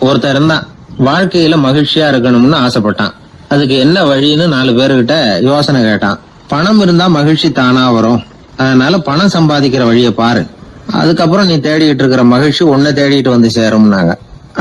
ஒருத்தர் இருந்தான், வாழ்க்கையில மகிழ்ச்சியா இருக்கணும்னு ஆசைப்பட்டான். அதுக்கு என்ன வழின்னு 4 பேருகிட்ட யோசனை கேட்டான். பணம் இருந்தா மகிழ்ச்சி தானா வரும், அதனால பணம் சம்பாதிக்கிற வழிய பாரு, அதுக்கப்புறம் நீ தேடிட்டு இருக்கிற மகிழ்ச்சி உன்னை தேடிட்டு வந்து சேரும்னாங்க.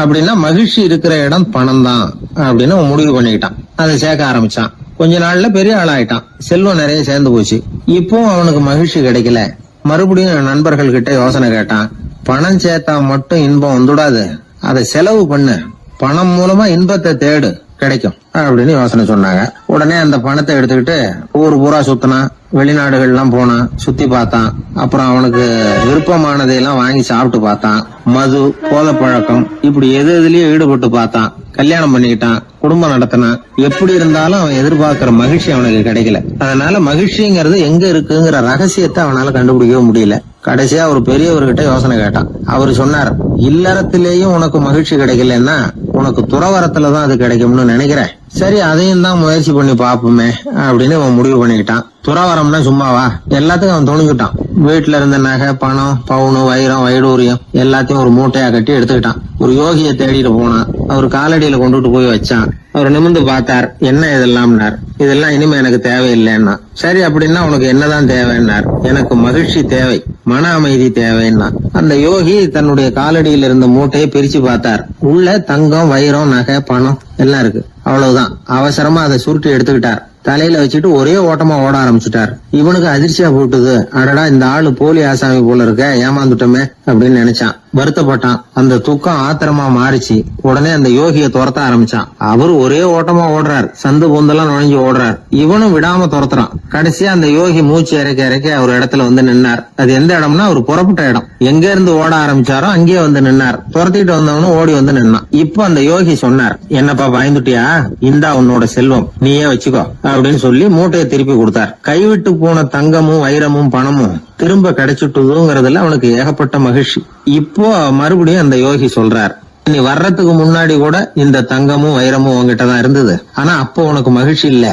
அப்படின்னா மகிழ்ச்சி இருக்கிற இடம் பணம் தான் அப்படின்னு அவன் முடிவு பண்ணிக்கிட்டான். அதை சேர்க்க ஆரம்பிச்சான். கொஞ்ச நாள்ல பெரிய ஆளாயிட்டான். செல்வம் நிறைய சேர்ந்து போச்சு. இப்போ அவனுக்கு மகிழ்ச்சி கிடைக்கல. மறுபடியும் நண்பர்கள் கிட்ட யோசனை கேட்டான். பணம் சேர்த்தா மட்டும் இன்பம் வந்துடாது, அதை செலவு பண்ணு, பணம் மூலமா இன்பத்தை தேடு, கிடைக்கும் அப்படின்னு யோசனை சொன்னாங்க. உடனே அந்த பணத்தை எடுத்துக்கிட்டு ஊர் பூரா சுத்தினான். வெளிநாடுகள் எல்லாம் போனான், சுத்தி பார்த்தான். அப்புறம் அவனுக்கு விருப்பமானதையெல்லாம் வாங்கி சாப்பிட்டு பார்த்தான். மது, போதை பழக்கம், இப்படி எதுலயும் ஈடுபட்டு பார்த்தான். கல்யாணம் பண்ணிக்கிட்டான், குடும்பம் நடத்தினான். எப்படி இருந்தாலும் அவன் எதிர்பார்க்கிற மகிழ்ச்சி அவனுக்கு கிடைக்கல. அதனால மகிழ்ச்சிங்கிறது எங்க இருக்குங்கிற ரகசியத்தை அவனால கண்டுபிடிக்கவே முடியல. கடைசியா ஒரு பெரியவர்கிட்ட யோசனை கேட்டான். அவரு சொன்னார், இல்லறத்திலேயும் உனக்கு மகிழ்ச்சி கிடைக்கலன்னா உனக்கு துறவரத்துலதான் அது கிடைக்கும்னு நினைக்கிறேன். சரி, அதையும் தான் முயற்சி பண்ணி பாப்போமே அப்படின்னு அவன் முடிவு பண்ணிக்கிட்டான். துறவரம்னா சும்மாவா? எல்லாத்துக்கும் அவன் துணிஞ்சுட்டான். வீட்டுல இருந்த நகை, பணம், பவுனு, வைரம், வைடூரியம் எல்லாத்தையும் ஒரு மூட்டையா கட்டி எடுத்துக்கிட்டான். ஒரு யோகியை தேடிட்டு போனான். அவர் காலடியில கொண்டுட்டு போய் வச்சான். அவர் நிமிர்ந்து பார்த்தார். என்ன இதெல்லாம்னார். இதெல்லாம் இனிமே எனக்கு தேவையில்லைன்னா. சரி, அப்படின்னா உனக்கு என்னதான் தேவைன்னார். எனக்கு மகிழ்ச்சி தேவை, மன அமைதி தேவைன்னா. அந்த யோகி தன்னுடைய காலடியில் இருந்த மூட்டையை பிரிச்சு பார்த்தார். உள்ள தங்கம், வைரம், நகை, பணம் எல்லாம் இருக்கு. அவ்வளவுதான். அவசரமா அதை சுருட்டி எடுத்துக்கிட்டார். தலையில வச்சுட்டு ஒரே ஓட்டமா ஓட ஆரம்பிச்சுட்டார். இவனுக்கு அதிர்ச்சியா போட்டுது. அடடா, இந்த ஆளு போலி ஆசாமி போல இருக்க, ஏமாந்துட்டோமே அப்படின்னு நினைச்சான். வருத்தப்பட்டான். அந்த துக்கம் ஆத்திரமா மாறிச்சு. உடனே அந்த யோகியை துரத்த ஆரம்பிச்சான். அவரு ஒரே ஓட்டமா ஓடுறார். சந்து பொந்தெல்லாம் நுழைஞ்சு ஓடுறார். இவனும் விடாம துரத்துறான். கடைசியா அந்த யோகி மூச்சு இறக்க ஒரு இடத்துல வந்து நின்னார். அது எந்த இடம்னா ஒரு புறப்பட்ட இடம். எங்க இருந்து ஓட ஆரம்பிச்சாரோ அங்கேயே வந்து நின்னார். துரத்திட்டு வந்தவனும் ஓடி வந்து நின்னான். இப்ப அந்த யோகி சொன்னார், என்னப்பா பயந்துட்டியா? இந்தா உன்னோட செல்வம், நீயே வச்சுக்கோ அப்படின்னு சொல்லி மூட்டையை திருப்பி கொடுத்தார். கைவிட்டு போன தங்கமும், வைரமும், பணமும் திரும்ப கிடைச்சிட்டுதுங்கிறதுல அவனுக்கு ஏகப்பட்ட மகிழ்ச்சி. இப்போ மறுபடியும் அந்த யோகி சொல்றார், நீ வர்றதுக்கு முன்னாடி கூட இந்த தங்கமும் வைரமும் உங்ககிட்டதான் இருந்தது. ஆனா அப்போ உனக்கு மகிழ்ச்சி இல்ல.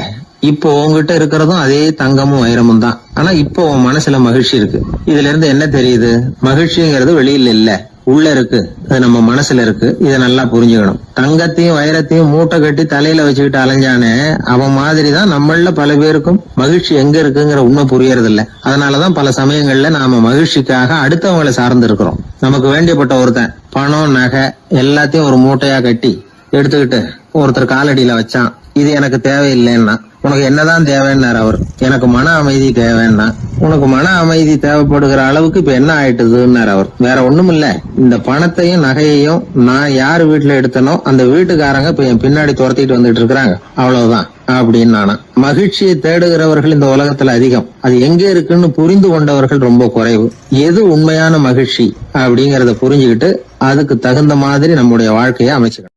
இப்போ உங்ககிட்ட இருக்கிறதும் அதே தங்கமும் வைரமும் தான். ஆனா இப்போ உன் மனசுல மகிழ்ச்சி இருக்கு. இதுல இருந்து என்ன தெரியுது? மகிழ்ச்சிங்கிறது வெளியில இல்ல, உள்ள இருக்கு. அது நம்ம மனசுல இருக்கு. இதை நல்லா புரிஞ்சுக்கணும். தங்கத்தையும் வைரத்தையும் மூட்டை கட்டி தலையில வச்சுக்கிட்டு அலைஞ்சானே, அவன் மாதிரிதான் நம்மள பல பேருக்கும் மகிழ்ச்சி எங்க இருக்குங்கிற உண்மை புரியறது இல்ல. அதனாலதான் பல சமயங்கள்ல நாம மகிழ்ச்சிக்காக அடுத்தவங்களை சார்ந்து இருக்கிறோம். நமக்கு வேண்டியப்பட்ட ஒருத்தன் பணம், நகை எல்லாத்தையும் ஒரு மூட்டையா கட்டி எடுத்துக்கிட்டு ஒருத்தர் காலடியில வச்சான். இது எனக்கு தேவையில்லைன்னா. உனக்கு என்னதான் தேவைன்னார் அவர். எனக்கு மன அமைதி தேவைன்னா. உனக்கு மன அமைதி தேவைப்படுகிற அளவுக்கு இப்ப என்ன ஆயிட்டுதுன்னார் அவர். வேற ஒண்ணும் இல்ல, இந்த பணத்தையும் நகையையும் நான் யாரு வீட்டுல எடுத்தனோ அந்த வீட்டுக்காரங்க இப்ப என் பின்னாடி துரத்திட்டு வந்துட்டு இருக்கிறாங்க, அவ்வளவுதான் அப்படின்னு நானா. மகிழ்ச்சியை தேடுகிறவர்கள் இந்த உலகத்துல அதிகம். அது எங்க இருக்குன்னு புரிந்து கொண்டவர்கள் ரொம்ப குறைவு. எது உண்மையான மகிழ்ச்சி அப்படிங்கறத புரிஞ்சுக்கிட்டு அதுக்கு தகுந்த மாதிரி நம்முடைய வாழ்க்கையை அமைச்சுக்கணும்.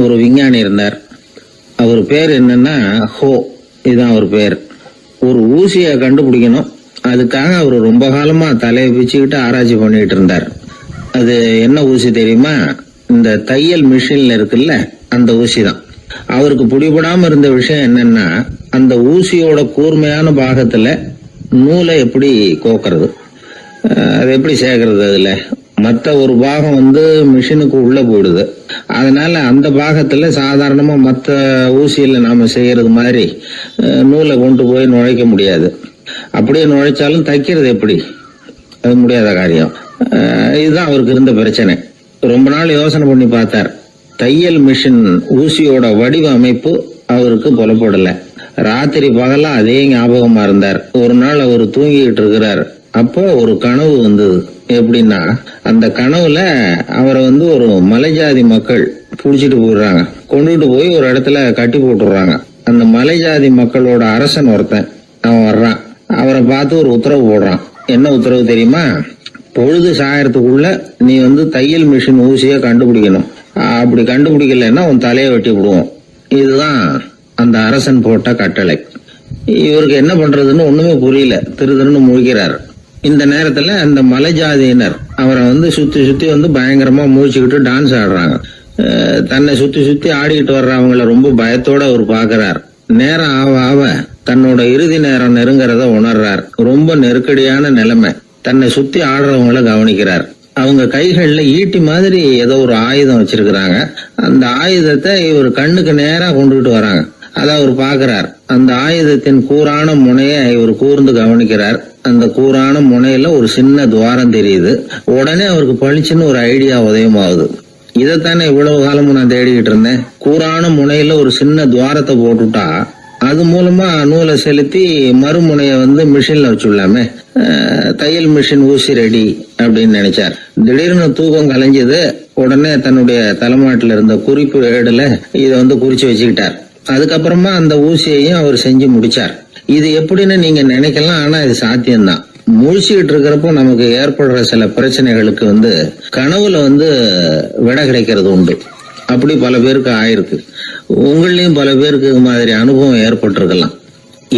ஒரு விஞ்ஞானி இருந்தார். அவர் பேர் என்னன்னா ஹோ, இதுதான் அவர் பேர். ஒரு ஊசியை கண்டுபிடிக்கணும், அதுக்காக அவர் ரொம்ப காலமா தலையை பிச்சுக்கிட்டு ஆராய்ச்சி பண்ணிட்டு இருந்தார். அது என்ன ஊசி தெரியுமா? இந்த தையல் மிஷின்ல இருக்குல்ல, அந்த ஊசி தான். அவருக்கு பிடிபடாம இருந்த விஷயம் என்னன்னா, அந்த ஊசியோட கூர்மையான பாகத்துல நூலை எப்படி கோக்கிறது, அது எப்படி சேர்க்கறது. அதுல மற்ற ஒரு பாகம் மிஷினுக்கு உள்ள போயிடுது. அதனால அந்த பாகத்துல சாதாரணமா மற்ற ஊசியில நாம செய்யறது மாதிரி நூலை கொண்டு போய் நுழைக்க முடியாது. அப்படியே நுழைச்சாலும் தைக்கிறது எப்படி? அது முடியாத காரியம். இதுதான் அவருக்கு இருந்த பிரச்சனை. ரொம்ப நாள் யோசனை பண்ணி பார்த்தார். தையல் மிஷின் ஊசியோட வடிவ அமைப்பு அவருக்கு புலப்படல. ராத்திரி பகலா அதே ஞாபகமா இருந்தார். ஒரு நாள் அவர் தூங்கிட்டு இருக்கிறார். அப்போ ஒரு கனவு வந்தது. எப்படின்னா, அந்த கனவுல அவரை ஒரு மலைஜாதி மக்கள் புடிச்சிட்டு போயிடுறாங்க. கொண்டுட்டு போய் ஒரு இடத்துல கட்டி போட்டுறாங்க. அந்த மலைஜாதி மக்களோட அரசன் ஒருத்தன் அவன் வர்றான். அவரை பார்த்து ஒரு உத்தரவு போடுறான். என்ன உத்தரவு தெரியுமா? பொழுது சாயறதுக்குள்ள நீ தையல் மிஷின் ஊசிய கண்டுபிடிக்கணும். அப்படி கண்டுபிடிக்கலன்னா உன் தலையை வெட்டி விடுவோம். இதுதான் அந்த அரசன் போட்ட கட்டளை. இவருக்கு என்ன பண்றதுன்னு ஒண்ணுமே புரியல. திருன்னு முழிக்கிறார். இந்த நேரத்துல அந்த மலைஜாதியினர் அவரை சுத்தி சுத்தி பயங்கரமா முழிச்சுக்கிட்டு டான்ஸ் ஆடுறாங்க. தன்னை சுத்தி சுத்தி ஆடிக்கிட்டு வர்றவங்களை ரொம்ப பயத்தோட அவர் பாக்குறார். நேரம் ஆவ ஆவ தன்னோட இறுதி நேரம் நெருங்கிறத உணர்றார். ரொம்ப நெருக்கடியான நிலைமை. தன்னை சுத்தி ஆடுறவங்களை கவனிக்கிறார். அவங்க கைகள்ல ஈட்டி மாதிரி ஏதோ ஒரு ஆயுதம் வச்சிருக்கிறாங்க. அந்த ஆயுதத்தை இவர் கண்ணுக்கு நேரா கொண்டுகிட்டு வராங்க. அதை அவர் பாக்குறார். அந்த ஆயுதத்தின் கூரான முனையை இவர் கூர்ந்து கவனிக்கிறார். அந்த கூரான முனையில ஒரு சின்ன துவாரம் தெரியுது. உடனே அவருக்கு பளிச்சுன்னு ஒரு ஐடியா உதயமாகுது. இதைத்தானே இவ்வளவு காலமும் நான் தேடிக்கிட்டு இருந்தேன். கூரான முனையில ஒரு சின்ன துவாரத்தை போட்டுட்டா அது மூலமா நூலை செலுத்தி மறுமுனைய மிஷின்ல வச்சுடலாமே, தையல் மிஷின் ஊசி ரெடி அப்படின்னு நினைச்சார். திடீர்னு தூக்கம் கலைஞ்சது. உடனே தன்னுடைய தலைமாட்டில் இருந்த குறிப்பு ஏடுல இதை குறிச்சு வச்சுக்கிட்டார். அதுக்கப்புறமா அந்த ஊசியையும் அவர் செஞ்சு முடிச்சார். இது எப்படின்னு நீங்க நினைக்கலாம், ஆனா இது சாத்தியம்தான். முழிச்சுக்கிட்டு இருக்கிறப்போ நமக்கு ஏற்படுற சில பிரச்சனைகளுக்கு கனவுல விடை கிடைக்கிறது உண்டு. அப்படி பல பேருக்கு ஆயிருக்கு. உங்களையும் பல பேருக்கு இது மாதிரி அனுபவம் ஏற்பட்டிருக்கலாம்.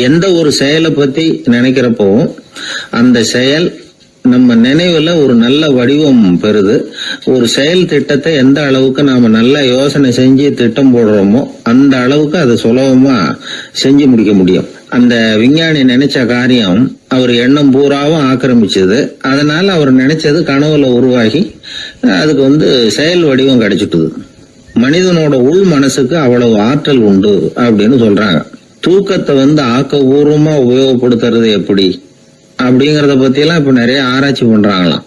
எந்த ஒரு செயலை பத்தி நினைக்கிறப்பவும் அந்த செயல் நம்ம நினைவுல ஒரு நல்ல வடிவம் பெறுது. ஒரு செயல் திட்டத்தை எந்த அளவுக்கு நாம நல்ல யோசனை செஞ்சு திட்டம் போடுறோமோ அந்த அளவுக்கு அதை சுலபமா செஞ்சு முடிக்க முடியும். அந்த விஞ்ஞானி நினைச்ச காரியம் அவர் எண்ணம் பூராவும் ஆக்கிரமிச்சது. அதனால அவர் நினைச்சது கனவுல உருவாகி அதுக்கு செயல் வடிவம் கிடைச்சிட்டுது. மனிதனோட உள் மனசுக்கு அவ்வளவு ஆற்றல் உண்டு அப்படின்னு சொல்றாங்க. தூக்கத்தை ஆக்கபூர்வமா உபயோகப்படுத்துறது எப்படி அப்படிங்கறத பத்தி எல்லாம் இப்ப நிறைய ஆராய்ச்சி பண்றாங்களாம்.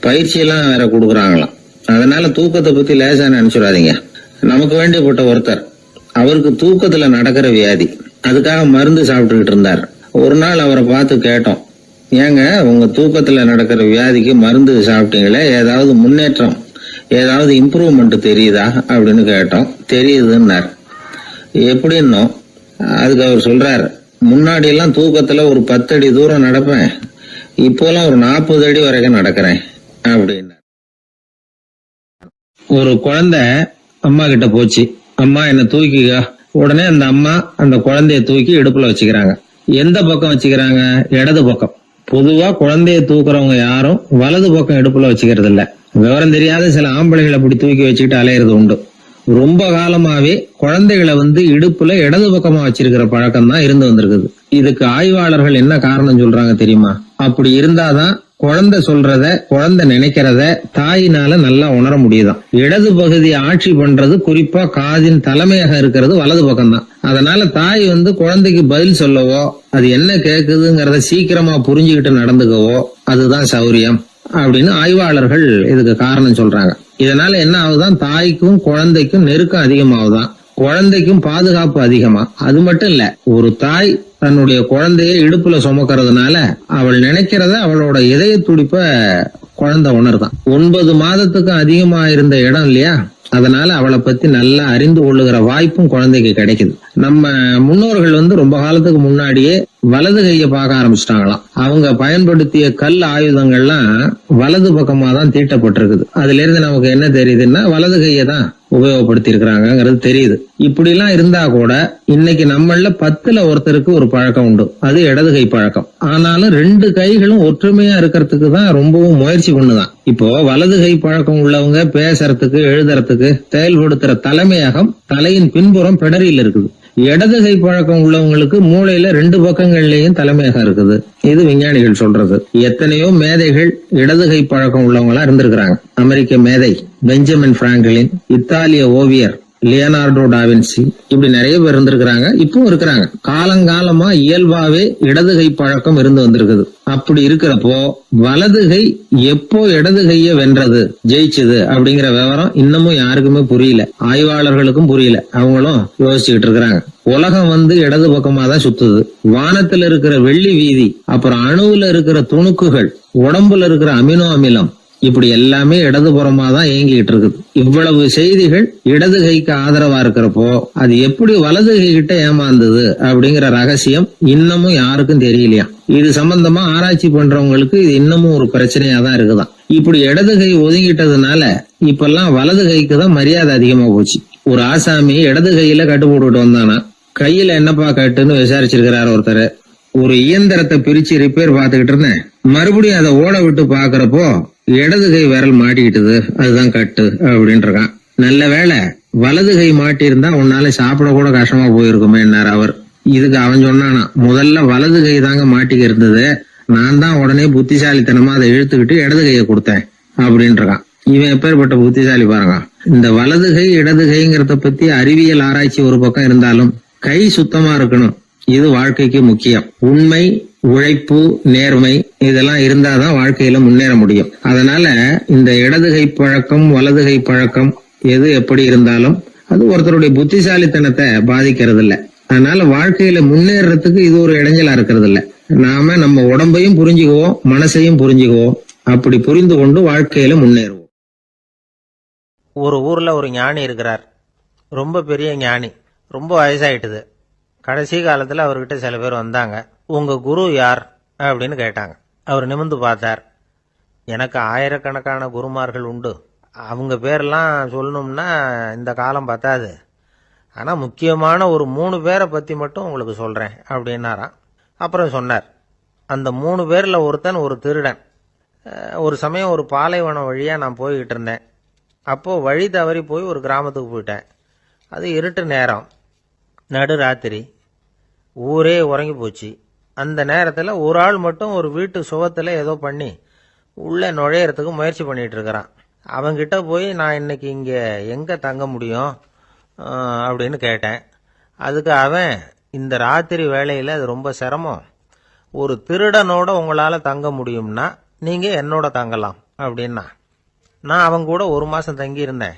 பயிற்சி எல்லாம் வேற கொடுக்கறாங்களாம். அதனால தூக்கத்தை பத்தி லேசா நினைச்சுடாதீங்க. நமக்கு வேண்டியப்பட்ட ஒருத்தர், அவருக்கு தூக்கத்துல நடக்கிற வியாதி, அதுக்காக மருந்து சாப்பிட்டுக்கிட்டு இருந்தார். ஒரு நாள் அவரை பார்த்து கேட்டோம், ஏங்க உங்க தூக்கத்துல நடக்கிற வியாதிக்கு மருந்து சாப்பிட்டீங்களே, ஏதாவது முன்னேற்றம், ஏதாவது இம்ப்ரூவ்மெண்ட் தெரியுதா அப்படின்னு கேட்டோம். தெரியுதுன்னார். எப்படின்னோம். அதுக்கு அவர் சொல்றாரு, முன்னாடி எல்லாம் தூக்கத்துல ஒரு 10 அடி தூரம் நடப்பேன், இப்போலாம் ஒரு 40 அடி வரைக்கும் நடக்கிறேன் அப்படின்னு. ஒரு குழந்தை அம்மா கிட்ட போச்சு, அம்மா என்ன தூக்கிக்க. உடனே அந்த அம்மா அந்த குழந்தைய தூக்கி இடுப்புல வச்சுக்கிறாங்க. எந்த பக்கம் வச்சுக்கிறாங்க? இடது பக்கம். பொதுவா குழந்தைய தூக்குறவங்க யாரும் வலது பக்கம் இடுப்புல வச்சுக்கிறது இல்ல. விவரம் தெரியாத சில ஆம்பளைகளை அப்படி தூக்கி வச்சுக்கிட்டு அலையிறது உண்டு. ரொம்ப காலமாவே குழந்தைகளை இடுப்புல இடது பக்கமா வச்சிருக்கிற பழக்கம் தான் இருந்து வந்திருக்குது. இதுக்கு ஆய்வாளர்கள் என்ன காரணம் சொல்றாங்க தெரியுமா? அப்படி இருந்தாதான் குழந்தை சொல்றத, குழந்தை நினைக்கிறத தாயினால நல்லா உணர முடியுதாம். இடது பகுதி ஆட்சி பண்றது, குறிப்பா காதின் தலைமையாக இருக்கிறது வலது பக்கம் தான். அதனால தாய் குழந்தைக்கு பதில் சொல்லவோ, அது என்ன கேக்குதுங்கிறத சீக்கிரமா புரிஞ்சுக்கிட்டு நடந்துக்கவோ அதுதான் சௌரியம் அப்படின்னு ஆய்வாளர்கள் இதுக்கு காரணம் சொல்றாங்க. இதனால என்ன ஆகுதான், தாய்க்கும் குழந்தைக்கும் நெருக்கம் அதிகமாகுதான், குழந்தைக்கும் பாதுகாப்பு அதிகமா. அது மட்டும் இல்ல, ஒரு தாய் தன்னுடைய குழந்தைய இடுப்புல சுமக்கிறதுனால அவள் நினைக்கிறத, அவளோட இதய துடிப்ப குழந்தை உணர்தான். 9 மாதத்துக்கு அதிகமா இருந்த இடம் இல்லையா, அதனால அவளை பத்தி நல்லா அறிந்து கொள்ளுகிற வாய்ப்பும் குழந்தைக்கு கிடைக்குது. நம்ம முன்னோர்கள் ரொம்ப காலத்துக்கு முன்னாடியே வலது கைய பார்க்க ஆரம்பிச்சிட்டாங்களாம். அவங்க பயன்படுத்திய கல் ஆயுதங்கள்லாம் வலது பக்கமா தான் தீட்டப்பட்டிருக்குது. அதுல இருந்து நமக்கு என்ன தெரியுதுன்னா, வலது கையை தான் உபயோகப்படுத்தி இருக்கிறாங்கிறது தெரியுது. இப்படி எல்லாம் இருந்தா கூட இன்னைக்கு நம்மள 10ல் ஒருத்தருக்கு ஒரு பழக்கம் உண்டு, அது இடது கை பழக்கம். ஆனாலும் 2 கைகளும் ஒற்றுமையா இருக்கிறதுக்கு தான் ரொம்பவும் முயற்சி பண்ணுதான். இப்போ வலது கை பழக்கம் உள்ளவங்க பேசுறதுக்கு, எழுதுறதுக்கு செயல்படுத்துற தலைமையகம் தலையின் பின்புறம் பிடரியில் இருக்குது. இடது கை பழக்கம் உள்ளவங்களுக்கு மூளையில 2 பக்கங்கள்லயும் தலைமையகம் இருக்குது. இது விஞ்ஞானிகள் சொல்றது. எத்தனையோ மேதைகள் இடது கை பழக்கம் உள்ளவங்களா இருந்திருக்கிறாங்க. அமெரிக்க மேதை பெஞ்சமின் பிராங்கிலின், இத்தாலிய ஓவியர் லியோனார்டோ டாவின்சி, இப்படி நிறைய பேர் இருந்திருக்கிறாங்க, இப்பவும் இருக்கிறாங்க. காலங்காலமா இயல்பாவே இடது கை பழக்கம் இருந்து வந்திருக்குது. அப்படி இருக்கிறப்போ வலது கை எப்போ இடது கைய வென்றது, ஜெயிச்சது அப்படிங்கிற விவரம் இன்னமும் யாருக்குமே புரியல. ஆய்வாளர்களுக்கும் புரியல. அவங்களும் யோசிச்சுக்கிட்டு இருக்கிறாங்க. உலகம் இடது பக்கமா தான் சுத்துது. வானத்துல இருக்கிற வெள்ளி வீதி, அப்புறம் அணுவுல இருக்கிற துணுக்குகள், உடம்புல இருக்கிற அமினோ அமிலம், இப்படி எல்லாமே இடதுபுறமா தான் இயங்கிட்டு இருக்குது. இவ்வளவு செய்திகள் இடது கைக்கு ஆதரவா இருக்கிறப்போ அது எப்படி வலது கை கிட்ட ஏமாந்தது அப்படிங்கிற ரகசியம் இன்னமும் யாருக்கும் தெரியலையா. இது சம்பந்தமா ஆராய்ச்சி பண்றவங்களுக்கு இது இன்னமும் ஒரு பிரச்சனையா தான் இருக்குதான். இப்படி இடது கை ஒதுங்கிட்டதுனால இப்பெல்லாம் வலது கைக்கு தான் மரியாதை அதிகமா போச்சு. ஒரு ஆசாமி இடது கையில கட்டு போட்டுட்டு வந்தானா, கையில என்னப்பா கட்டுன்னு விசாரிச்சிருக்கிறார் ஒருத்தர். ஒரு இயந்திரத்தை பிரிச்சு ரிப்பேர் பாத்துக்கிட்டு இருந்தேன், மறுபடியும் அதை ஓட விட்டு பாக்குறப்போ இடது கை விரல் மாட்டிக்கிட்டது, அதுதான் கட்டு அப்படின்ட்டு இருக்கான். நல்ல வேளை வலது கை மாட்டி இருந்தா உன்னால சாப்பிட கூட கஷ்டமா போயிருக்குமே என்னார் அவர். இதுக்கு அவன் சொன்னானா, முதல்ல வலது கை தாங்க மாட்டிக்க இருந்தது, நான் தான் உடனே புத்திசாலித்தனமா அதை இழுத்துக்கிட்டு இடது கையை கொடுத்தேன் அப்படின்னு இருக்கான். இவன் எப்பேற்பட்ட புத்திசாலி பாருங்க. இந்த வலதுகை இடதுகைங்கிறத பத்தி அறிவியல் ஆராய்ச்சி ஒரு பக்கம் இருந்தாலும் கை சுத்தமா இருக்கணும், இது வாழ்க்கைக்கு முக்கியம். உண்மை, உழைப்பு, நேர்மை இதெல்லாம் இருந்தாதான் வாழ்க்கையில முன்னேற முடியும். அதனால இந்த இடதுகை பழக்கம் வலதுகை பழக்கம் எது எப்படி இருந்தாலும் அது ஒருத்தருடைய புத்திசாலித்தனத்தை பாதிக்கிறது இல்ல. அதனால வாழ்க்கையில முன்னேறதுக்கு இது ஒரு இடைஞ்சலா இருக்கிறது இல்ல. நாம நம்ம உடம்பையும் புரிஞ்சுக்குவோம், மனசையும் புரிஞ்சுக்குவோம். அப்படி புரிந்து கொண்டு வாழ்க்கையில முன்னேறுவோம். ஒரு ஊர்ல ஒரு ஞானி இருக்கிறார். ரொம்ப பெரிய ஞானி, ரொம்ப வயசாயிட்டுது. கடைசி காலத்துல அவர்கிட்ட சில பேர் வந்தாங்க. உங்க குரு யார் அப்படின்னு கேட்டாங்க. அவர் நிமிர்ந்து பார்த்தார். எனக்கு ஆயிரக்கணக்கான குருமார்கள் உண்டு, அவங்க பேரெல்லாம் சொல்லணும்னா இந்த காலம் பத்தாது. ஆனா முக்கியமான ஒரு 3 பேரை பத்தி மட்டும் உங்களுக்கு சொல்றேன் அப்படின்னாராம். அப்புறம் சொன்னார், அந்த 3 பேர்ல ஒருத்தன் ஒரு திருடன். ஒரு சமயம் ஒரு பாலைவனம் வழியா நான் போய்கிட்டு இருந்தேன். அப்போ வழி தவறி போய் ஒரு கிராமத்துக்கு போயிட்டேன். அது இருட்டு நேரம், நடு ராத்திரி, ஊரே உறங்கி போச்சு. அந்த நேரத்தில் ஒரு ஆள் மட்டும் ஒரு வீட்டு சுவத்தில் ஏதோ பண்ணி உள்ளே நுழையறதுக்கு முயற்சி பண்ணிட்டு இருக்கிறான். அவங்கிட்ட போய் நான் இன்னைக்கு இங்கே எங்கே தங்க முடியும் அப்படின்னு கேட்டேன். அதுக்கு அவன், இந்த ராத்திரி வேளையில் அது ரொம்ப சிரமம், ஒரு திருடனோட உங்களால் தங்க முடியும்னா நீங்கள் என்னோட தங்கலாம் அப்படின்னா. நான் அவங்க கூட 1 மாதம் தங்கியிருந்தேன்.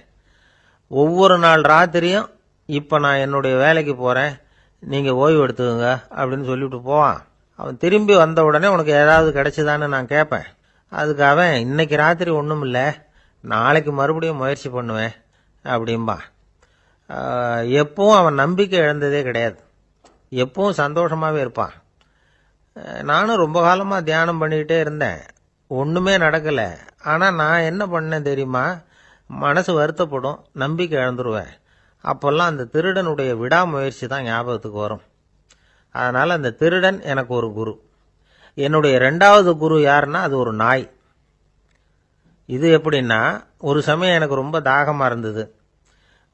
ஒவ்வொரு நாள் ராத்திரியும் இப்போ நான் என்னுடைய வேலைக்கு போகிறேன், நீங்கள் ஓய்வு எடுத்துக்கோங்க அப்படின்னு சொல்லிவிட்டு போவான். அவன் திரும்பி வந்த உடனே உனக்கு ஏதாவது கிடைச்சிதான்னு நான் கேட்பேன். அதுக்கு அவன், இன்னைக்கு ராத்திரி ஒன்றும் இல்லை, நாளைக்கு மறுபடியும் முயற்சி பண்ணுவேன் அப்படின்பா. எப்பவும் அவன் நம்பிக்கை இழந்ததே கிடையாது, எப்பவும் சந்தோஷமாகவே இருப்பான். நானும் ரொம்ப காலமாக தியானம் பண்ணிக்கிட்டே இருந்தேன், ஒன்றுமே நடக்கலை. ஆனால் நான் என்ன பண்ணேன் தெரியுமா, மனசு வருத்தப்படும், நம்பிக்கை இழந்துருவேன். அப்போல்லாம் அந்த திருடனுடைய விடாமுயற்சி தான் ஞாபகத்துக்கு வரும். அதனால் அந்த திருடன் எனக்கு ஒரு குரு. என்னுடைய 2வது குரு யாருன்னா அது ஒரு நாய். இது எப்படின்னா, ஒரு சமயம் எனக்கு ரொம்ப தாகமாக இருந்தது.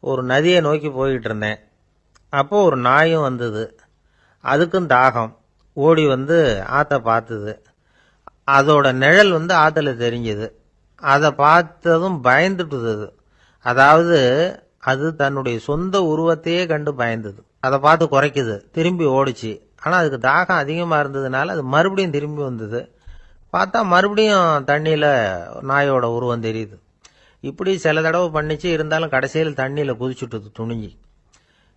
ஒரு நதியை நோக்கி போய்கிட்டு இருந்தேன். அப்போது ஒரு நாயும் வந்தது. அதுக்கும் தாகம். ஓடி வந்து ஆற்றை பார்த்தது. அதோட நிழல் வந்து ஆற்றுல தெரிஞ்சது. அதை பார்த்ததும் பயந்துட்டுது. அதாவது அது தன்னுடைய சொந்த உருவத்தையே கண்டு பயந்தது. அதை பார்த்து குறைக்குது, திரும்பி ஓடிச்சு. ஆனால் அதுக்கு தாகம் அதிகமாக இருந்ததுனால அது மறுபடியும் திரும்பி வந்தது. பார்த்தா மறுபடியும் தண்ணியில் நாயோட உருவம் தெரியுது. இப்படி சில தடவை பண்ணிச்சு. இருந்தாலும் கடைசியில் தண்ணியில் குதிச்சுட்டுது துணிஞ்சி.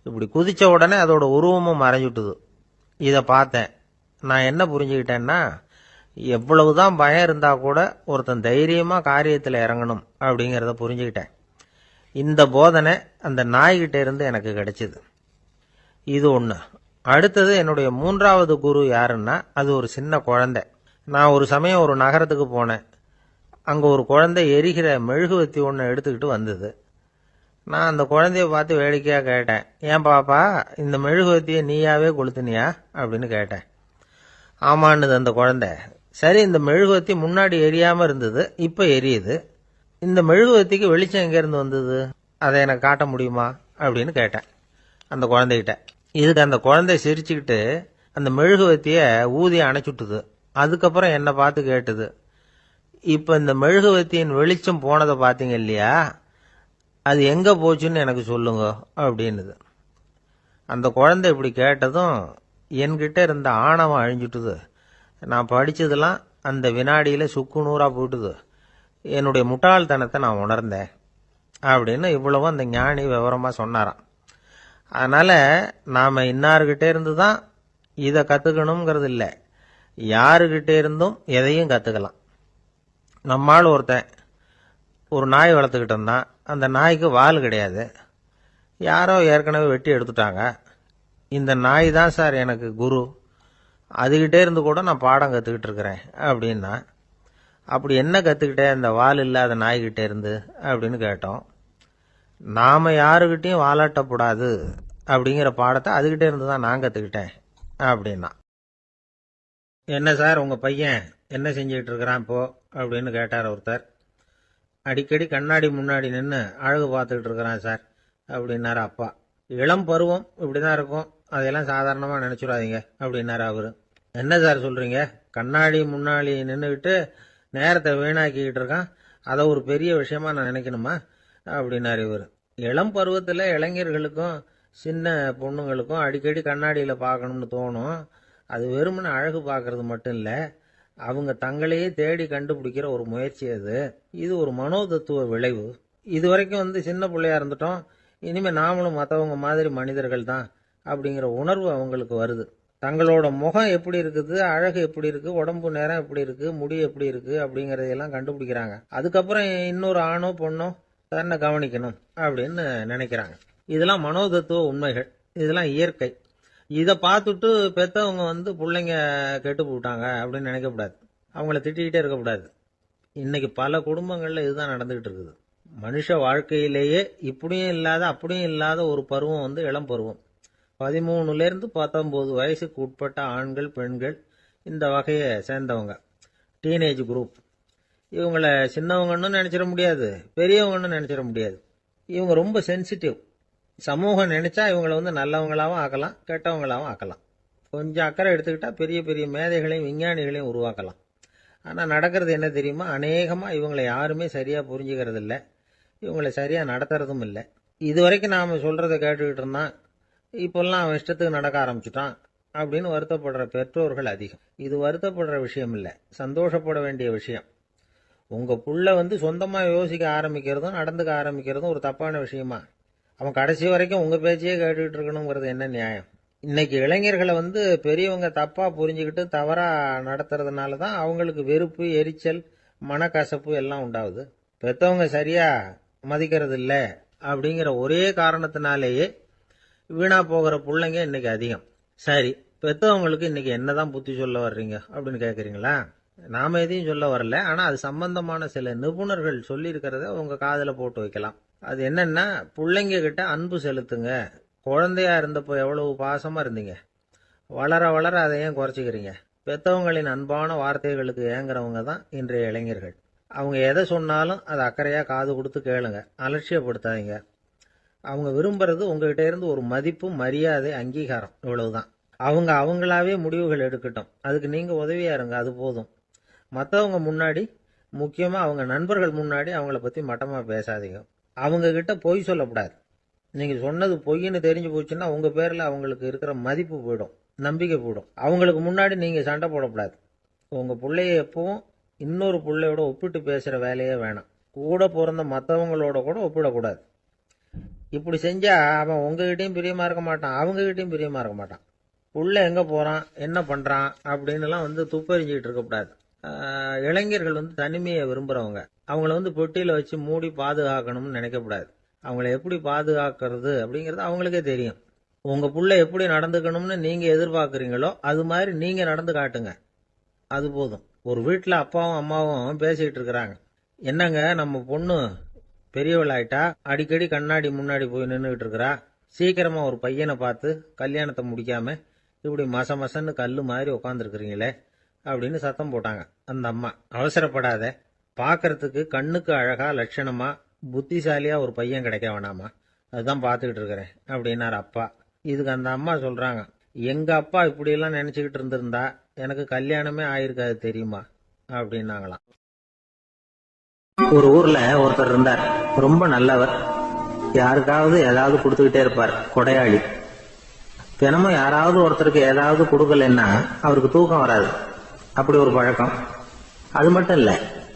இப்படி குதித்த உடனே அதோட உருவமும் மறைஞ்சுட்டுது. இதை பார்த்தேன். நான் என்ன புரிஞ்சுக்கிட்டேன்னா, எவ்வளவுதான் பயம் இருந்தால் கூட ஒருத்தன் தைரியமாக காரியத்தில் இறங்கணும் அப்படிங்கிறத புரிஞ்சுக்கிட்டேன். இந்த போதனை அந்த நாய்கிட்ட இருந்து எனக்கு கிடைச்சிது. இது ஒன்று. அடுத்தது என்னுடைய 3வது குரு யாருன்னா அது ஒரு சின்ன குழந்தை. நான் ஒரு சமயம் ஒரு நகரத்துக்கு போனேன். அங்கே ஒரு குழந்தை எரிகிற மெழுகுவத்தி ஒன்று எடுத்துக்கிட்டு வந்தது. நான் அந்த குழந்தைய பார்த்து வேடிக்கையாக கேட்டேன், ஏன் பாப்பா, இந்த மெழுகுவத்தியை நீயாவே கொளுத்துனியா அப்படின்னு கேட்டேன். ஆமான்னுது அந்த குழந்தை. சரி, இந்த மெழுகுவத்தி முன்னாடி எரியாமல் இருந்தது, இப்போ எரியுது. இந்த மெழுகுவத்திக்கு வெளிச்சம் எங்கேருந்து வந்தது, அதை எனக்கு காட்ட முடியுமா அப்படின்னு கேட்டேன் அந்த குழந்தைகிட்ட. இதுக்கு அந்த குழந்தை சிரிச்சுக்கிட்டு அந்த மெழுகுவத்தியை ஊதி அணைச்சுட்டுது. அதுக்கப்புறம் என்னை பார்த்து கேட்டுது, இப்போ இந்த மெழுகுவத்தியின் வெளிச்சம் போனதை பார்த்தீங்க இல்லையா, அது எங்கே போச்சுன்னு எனக்கு சொல்லுங்க அப்படின்னுது. அந்த குழந்தை இப்படி கேட்டதும் என்கிட்ட இருந்த ஆணவம் அழிஞ்சுட்டுது. நான் படித்ததெல்லாம் அந்த வினாடியில் சுக்கு நூறாக போயிட்டுது. என்னுடைய முட்டாள்தனத்தை நான் உணர்ந்தேன் அப்படின்னு இவ்வளவும் அந்த ஞானி விவரமாக சொன்னாராம். அதனால் நாம் இன்னார்கிட்டே இருந்து தான் இதை கற்றுக்கணுங்கிறது இல்லை, யாருக்கிட்டே இருந்தும் எதையும் கற்றுக்கலாம். நம்மால் ஒருத்தன் ஒரு நாய் வளர்த்துக்கிட்டு இருந்தான். அந்த நாய்க்கு வால் கிடையாது. யாரோ ஏற்கனவே வெட்டி எடுத்துட்டாங்க. இந்த நாய் தான் சார் எனக்கு குரு, அதுகிட்டே இருந்து கூட நான் பாடம் கற்றுக்கிட்டு இருக்கிறேன் அப்படின்னா. அப்படி என்ன கற்றுக்கிட்டேன் அந்த வால் இல்லாத நாய்கிட்டே இருந்து அப்படின்னு கேட்டோம். நாம் யாருக்கிட்டையும் வாலாட்டக்கூடாது அப்படிங்கிற பாடத்தை அதுகிட்டே இருந்து தான் நான் கற்றுக்கிட்டேன் அப்படின்னா. என்ன சார் உங்கள் பையன் என்ன செஞ்சுக்கிட்டு இருக்கிறான் இப்போ அப்படின்னு கேட்டார் ஒருத்தர். அடிக்கடி கண்ணாடி முன்னாடி நின்று அழகு பார்த்துக்கிட்டு இருக்கிறான் சார் அப்படின்னாரு அப்பா. இளம் பருவம் இப்படி தான் இருக்கும், அதையெல்லாம் சாதாரணமாக நினச்சிடாதீங்க அப்படின்னாரு அவர். என்ன சார் சொல்கிறீங்க, கண்ணாடி முன்னாடி நின்றுக்கிட்டு நேரத்தை வீணாக்கிக்கிட்டு இருக்கான், அதை ஒரு பெரிய விஷயமா நான் நினைக்கணுமா அப்படின்னாரு இவர். இளம் பருவத்தில் இளைஞர்களுக்கும் சின்ன பொண்ணுங்களுக்கும் அடிக்கடி கண்ணாடியில் பார்க்கணும்னு தோணும். அது வெறுமனே அழகு பார்க்கறது மட்டும் இல்லை, அவங்க தங்களையே தேடி கண்டுபிடிக்கிற ஒரு முயற்சி அது. இது ஒரு மனோதத்துவ விளைவு. இது வரைக்கும் சின்ன பிள்ளையா இருந்துட்டோம், இனிமேல் நாமளும் மற்றவங்க மாதிரி மனிதர்கள் தான் அப்படிங்கிற உணர்வு அவங்களுக்கு வருது. தங்களோட முகம் எப்படி இருக்குது, அழகு எப்படி இருக்கு, உடம்பு நேரம் எப்படி இருக்கு, முடி எப்படி இருக்கு அப்படிங்கறதையெல்லாம் கண்டுபிடிக்கிறாங்க. அதுக்கப்புறம் இன்னொரு ஆணோ பொண்ணோ தன்னை கவனிக்கணும் அப்படின்னு நினைக்கிறாங்க. இதெல்லாம் மனோதத்துவ உண்மைகள், இதெல்லாம் இயற்கை. இதை பார்த்துட்டு பெற்றவங்க பிள்ளைங்க கெட்டு போட்டாங்க அப்படின்னு நினைக்கக்கூடாது, அவங்கள திட்டிக்கிட்டே இருக்கக்கூடாது. இன்னைக்கு பல குடும்பங்கள்ல இதுதான் நடந்துகிட்டு இருக்குது. மனுஷ வாழ்க்கையிலேயே இப்படியும் இல்லாத அப்படியும் இல்லாத ஒரு பருவம் இளம் பருவம். 13லேருந்து 19 வயசுக்கு உட்பட்ட ஆண்கள் பெண்கள் இந்த வகையை சேர்ந்தவங்க, டீனேஜ் குரூப். இவங்கள சின்னவங்கன்னு நினைச்சிட முடியாது, பெரியவங்கன்னு நினைச்சிட முடியாது. இவங்க ரொம்ப சென்சிட்டிவ். சமூகம் நினைச்சா இவங்களை நல்லவங்களாவும் ஆக்கலாம், கெட்டவங்களாவும் ஆக்கலாம். கொஞ்சம் அக்கறை எடுத்துக்கிட்டா பெரிய பெரிய மேதைகளையும் விஞ்ஞானிகளையும் உருவாக்கலாம். ஆனால் நடக்கிறது என்ன தெரியுமா, அநேகமாக இவங்களை யாருமே சரியாக புரிஞ்சுக்கிறது இல்லை, இவங்களை சரியாக நடத்துறதும் இல்லை. இது வரைக்கும் நாம் சொல்கிறத கேட்டுக்கிட்டு இருந்தான், இப்போல்லாம் அவன் இஷ்டத்துக்கு நடக்க ஆரம்பிச்சுட்டான் அப்படின்னு வருத்தப்படுற பெற்றோர்கள் அதிகம். இது வருத்தப்படுற விஷயம் இல்லை, சந்தோஷப்பட வேண்டிய விஷயம். உங்கள் புள்ள சொந்தமாக யோசிக்க ஆரம்பிக்கிறதும் நடந்துக்க ஆரம்பிக்கிறதும் ஒரு தப்பான விஷயமா? அவன் கடைசி வரைக்கும் உங்கள் பேச்சையே கேட்டுக்கிட்டு இருக்கணுங்கிறது என்ன நியாயம்? இன்னைக்கு இளைஞர்களை பெரியவங்க தப்பா புரிஞ்சுக்கிட்டு தவறா நடத்துறதுனால தான் அவங்களுக்கு வெறுப்பு, எரிச்சல், மனக்கசப்பு எல்லாம் உண்டாகுது. பெற்றவங்க சரியா மதிக்கிறது இல்லை அப்படிங்கிற ஒரே காரணத்தினாலேயே வீணா போகிற பிள்ளைங்க இன்னைக்கு அதிகம். சரி, பெற்றவங்களுக்கு இன்னைக்கு என்னதான் புத்தி சொல்ல வர்றீங்க அப்படின்னு கேட்குறீங்களா? நாம எதையும் சொல்ல வரல, ஆனால் அது சம்பந்தமான சில நிபுணர்கள் சொல்லி இருக்கிறத உங்க காதில் போட்டு வைக்கலாம். அது என்னன்னா, பிள்ளைங்க கிட்ட அன்பு செலுத்துங்க. குழந்தையா இருந்தப்போ எவ்வளவு பாசமா இருந்தீங்க, வளர வளர அதை ஏன் குறைச்சிக்கிறீங்க? பெற்றவங்களின் அன்பான வார்த்தைகளுக்கு ஏங்குறவங்க தான் இன்றைய இளைஞர்கள். அவங்க எதை சொன்னாலும் அதை அக்கறையா காது கொடுத்து கேளுங்க, அலட்சியப்படுத்தாதீங்க. அவங்க விரும்புறது உங்ககிட்ட இருந்து ஒரு மதிப்பு, மரியாதை, அங்கீகாரம், இவ்வளவுதான். அவங்க அவங்களாவே முடிவுகள் எடுக்கட்டும், அதுக்கு நீங்க உதவியா இருங்க, அது போதும். மற்றவங்க முன்னாடி, முக்கியமா அவங்க நண்பர்கள் முன்னாடி அவங்கள பத்தி மட்டமா பேசாதீங்க. அவங்க கிட்ட பொய் சொல்லக்கூடாது. நீங்க சொன்னது பொய்ன்னு தெரிஞ்சு போச்சுன்னா உங்க பேர்ல அவங்களுக்கு இருக்கிற மதிப்பு போயிடும், நம்பிக்கை போயிடும். அவங்களுக்கு முன்னாடி நீங்க சண்டை போடக்கூடாது. உங்க பிள்ளைய எப்பவும் இன்னொரு பிள்ளையோட ஒப்பிட்டு பேசுற வேலையே வேணாம். கூட பிறந்த மற்றவங்களோட கூட ஒப்பிடக்கூடாது. இப்படி செஞ்சா அவன் உங்ககிட்டயும் பிரியமா இருக்க மாட்டான், அவங்ககிட்டயும் பிரியமா இருக்க மாட்டான். புள்ள எங்க போறான், என்ன பண்றான் அப்படின்னு எல்லாம் துப்பறிஞ்சிக்கிட்டு இருக்கக்கூடாது. இளைஞர்கள் தனிமையை விரும்புறவங்க. அவங்கள பெட்டியில வச்சு மூடி பாதுகாக்கணும்னு நினைக்கக்கூடாது. அவங்கள எப்படி பாதுகாக்கிறது அப்படிங்கிறது அவங்களுக்கே தெரியும். உங்க புள்ள எப்படி நடந்துக்கணும்னு நீங்க எதிர்பார்க்குறீங்களோ அது மாதிரி நீங்க நடந்து காட்டுங்க, அது போதும். ஒரு வீட்டுல அப்பாவும் அம்மாவும் பேசிக்கிட்டு இருக்கிறாங்க. என்னங்க, நம்ம பொண்ணு பெரியவளாயிட்டா, அடிக்கடி கண்ணாடி முன்னாடி போய் நின்றுகிட்டு இருக்கிறா, சீக்கிரமா ஒரு பையனை பார்த்து கல்யாணத்தை முடிக்காம இப்படி மசன்னு கல்லு மாதிரி உட்காந்துருக்குறீங்களே அப்படின்னு சத்தம் போட்டாங்க அந்த அம்மா. அவசரப்படாத, பாக்கிறதுக்கு கண்ணுக்கு அழகா லட்சணமா புத்திசாலியா ஒரு பையன் கிடைக்க வேணாமா, அதுதான் பார்த்துக்கிட்டு இருக்கிறேன் அப்படின்னாரு அப்பா. இதுக்கு அந்த அம்மா சொல்றாங்க, எங்க அப்பா இப்படி எல்லாம் நினைச்சுக்கிட்டு இருந்திருந்தா எனக்கு கல்யாணமே ஆயிருக்காது தெரியுமா அப்படின்னாங்களாம். ஒரு ஊர்ல ஒருத்தர் இருந்தார், ரொம்ப நல்லவர். யாருக்காவது ஏதாவது கொடுத்துக்கிட்டே இருப்பார், கொடையாளி. தினமும் யாராவது ஒருத்தருக்கு ஏதாவது கொடுக்கலன்னா அவருக்கு தூக்கம் வராது, அப்படி ஒரு பழக்கம். அது மட்டும் இல்ல,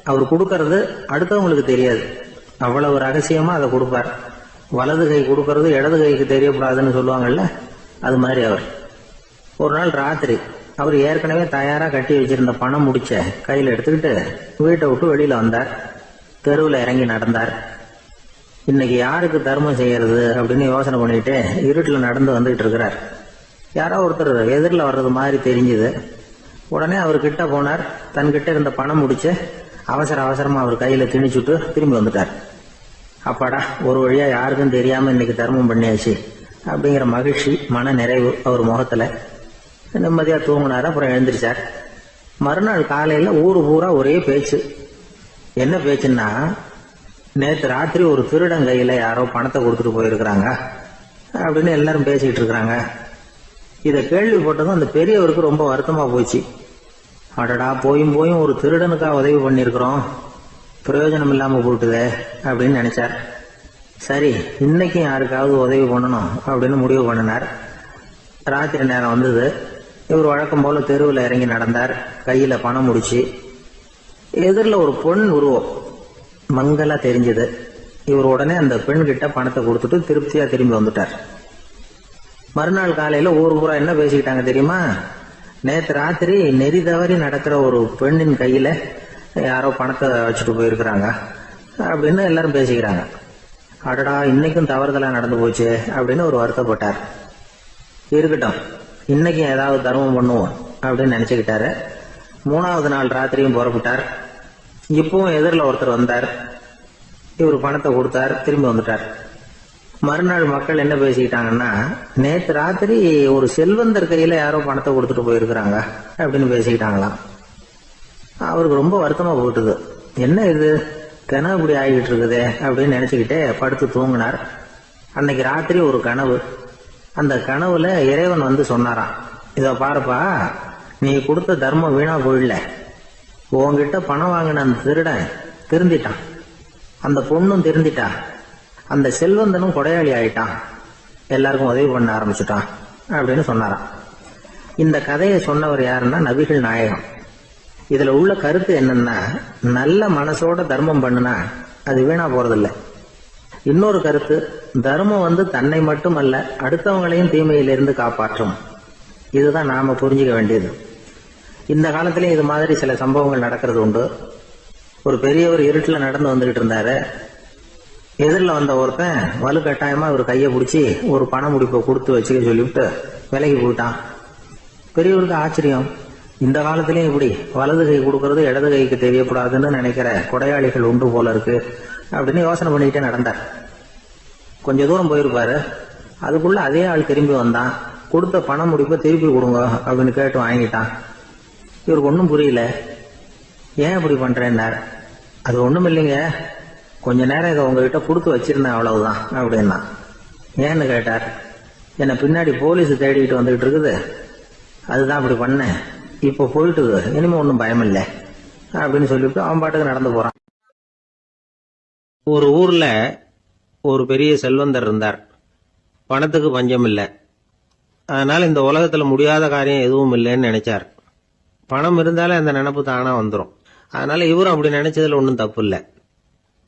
அவர் கொடுக்கறது அடுத்தவங்களுக்கு தெரியாது, அவ்வளவு ரகசியமா அதை கொடுப்பார். வலது கை கொடுக்கறது இடது கைக்கு தெரியக்கூடாதுன்னு சொல்லுவாங்கல்ல, அது மாதிரி அவர். ஒரு நாள் ராத்திரி அவர் ஏற்கனவே தயாரா கட்டி வச்சிருந்த பணம் முடிச்ச கையில எடுத்துக்கிட்டு வீட்டை விட்டு வெளியில வந்தார். தெருவில் இறங்கி நடந்தார். இன்னைக்கு யாருக்கு தர்மம் செய்யறது அப்படின்னு யோசனை பண்ணிட்டு இருட்டில் நடந்து வந்துகிட்டு இருக்கிறார். யாரோ ஒருத்தர் எதிரில் வர்றது மாதிரி தெரிஞ்சுது. உடனே அவர் கிட்ட போனார். தன்கிட்ட இருந்த பணம் முடிச்சு அவசரமா அவர் கையில திணிச்சுட்டு திரும்பி வந்துட்டார். அப்பாடா, ஒரு வழியா யாருக்கும் தெரியாம இன்னைக்கு தர்மம் பண்ணியாச்சு அப்படிங்கிற மகிழ்ச்சி, மன நிறைவு அவர் முகத்துல. நிம்மதியா தூங்கினார். அப்புறம் எழுந்திரிச்சார். மறுநாள் காலையில ஊரு பூரா ஒரே பேச்சு. என்ன பேச்சுன்னா, நேற்று ராத்திரி ஒரு திருடன் கையில யாரோ பணத்தை கொடுத்துட்டு போயிருக்கிறாங்க அப்படின்னு எல்லாரும் பேசிக்கிட்டு இருக்கிறாங்க. இதை கேள்விப்பட்டதும் அந்த பெரியவருக்கு ரொம்ப வருத்தமா போச்சு. அடடா, போயும் ஒரு திருடனுக்கா உதவி பண்ணிருக்கிறோம், பிரயோஜனம் இல்லாம போட்டுதே அப்படின்னு நினைச்சார். சரி, இன்னைக்கும் யாருக்காவது உதவி பண்ணணும் அப்படின்னு முடிவு பண்ணினார். ராத்திரி நேரம் வந்தது. இவர் வழக்கம் போல தெருவில் இறங்கி நடந்தார். கையில பணம் முடிச்சு. எதிரில் ஒரு பெண் உருவம் மங்கலா தெரிஞ்சது. இவர் உடனே அந்த பெண் கிட்ட பணத்தை கொடுத்துட்டு திருப்தியா திரும்பி வந்துட்டார். மறுநாள் காலையில ஊர் பூரா என்ன பேசிக்கிட்டாங்க தெரியுமா? நேற்று ராத்திரி நெறி தவறி நடக்கிற ஒரு பெண்ணின் கையில யாரோ பணத்தை வச்சுட்டு போயிருக்கிறாங்க அப்படின்னு எல்லாரும் பேசிக்கிறாங்க. அடடா, இன்னைக்கும் தவறுதலா நடந்து போச்சு அப்படின்னு ஒரு வருத்தப்பட்டார். இருக்கட்டும், இன்னைக்கும் ஏதாவது தர்மம் பண்ணுவோம் அப்படின்னு நினைச்சுக்கிட்டாரு. 3வது நாள் ராத்திரியும் புறப்பட்டார். இப்பவும் எதிரில் ஒருத்தர் வந்தார். இவர் பணத்தை கொடுத்தார், திரும்பி வந்துட்டார். மறுநாள் மக்கள் என்ன பேசிக்கிட்டாங்கன்னா, நேற்று ராத்திரி ஒரு செல்வந்தர் கையில யாரோ பணத்தை கொடுத்துட்டு போயிருக்கிறாங்க அப்படின்னு பேசிக்கிட்டாங்களாம். அவருக்கு ரொம்ப வருத்தமா போட்டுது. என்ன இது, கனவு இப்படி ஆகிட்டு இருக்குதே அப்படின்னு நினைச்சுக்கிட்டே படுத்து தூங்கினார். அன்னைக்கு ராத்திரி ஒரு கனவு. அந்த கனவுல இறைவன் வந்து சொன்னாராம், இத பாருப்பா, நீ கொடுத்த தர்மம் வீணா போயிடல. உன்கிட்ட பணம் வாங்கின அந்த திருடன் திருந்திட்டான், அந்த பொண்ணும் திருந்திட்டா, அந்த செல்வந்தனும் கொடையாளி ஆயிட்டான், எல்லாருக்கும் உதவி பண்ண ஆரம்பிச்சுட்டான் அப்படின்னு சொன்னாராம். இந்த கதையை சொன்னவர் யாருன்னா நபிகள் நாயகம். இதுல உள்ள கருத்து என்னன்னா, நல்ல மனசோட தர்மம் பண்ணுனா அது வீணா போறதில்லை. இன்னொரு கருத்து, தர்மம் வந்து தன்னை மட்டுமல்ல அடுத்தவங்களையும் தீமையிலிருந்து காப்பாற்றும். இதுதான் நாம புரிஞ்சுக்க வேண்டியது. இந்த காலத்திலயும் இது மாதிரி சில சம்பவங்கள் நடக்கிறது உண்டு. ஒரு பெரியவர் இருட்டுல நடந்து வந்துகிட்டு இருந்தாரு. எதிரில் வந்த ஒருத்தன் வலுக்கட்டாயமா ஒரு கையை பிடிச்சி ஒரு பண முடிப்பை கொடுத்து வச்சுக்க சொல்லிவிட்டு விலகி போயிட்டான். பெரியவருக்கு ஆச்சரியம், இந்த காலத்திலயும் இப்படி வலது கை கொடுக்கறது இடது கைக்கு தெரியக்கூடாதுன்னு நினைக்கிற கொடையாளிகள் உண்டு போல இருக்கு அப்படின்னு யோசனை பண்ணிக்கிட்டே நடந்தார். கொஞ்ச தூரம் போயிருப்பாரு. அதுக்குள்ள அதே ஆள் திரும்பி வந்தான். கொடுத்த பண முடிப்பை திருப்பி கொடுங்க அப்படின்னு கேட்டு வாங்கிட்டான். இவருக்கு ஒன்றும் புரியல. ஏன் இப்படி பண்றேன்னார். அது ஒண்ணும் இல்லைங்க, கொஞ்ச நேரம் இதை உங்ககிட்ட கொடுத்து வச்சிருந்தேன், அவ்வளவுதான் அப்படின்னா. ஏன்னு கேட்டார். என்னை பின்னாடி போலீஸ் தேடிக்கிட்டு வந்துகிட்டு இருக்குது, அதுதான் அப்படி பண்ணேன், இப்ப போயிட்டுது, இனிமே ஒன்றும் பயம் இல்லை அப்படின்னு சொல்லிட்டு அவன் பாட்டுக்கு நடந்து போறான். ஒரு ஊர்ல ஒரு பெரிய செல்வந்தர் இருந்தார். பணத்துக்கு பஞ்சம் இல்லை. அதனால இந்த உலகத்துல முடியாத காரியம் எதுவும் இல்லைன்னு நினைச்சார். பணம் இருந்தாலே அந்த நினைப்பு தானா வந்துடும். அதனால இவரும் அப்படி நினைச்சதுல ஒன்றும் தப்பு இல்லை.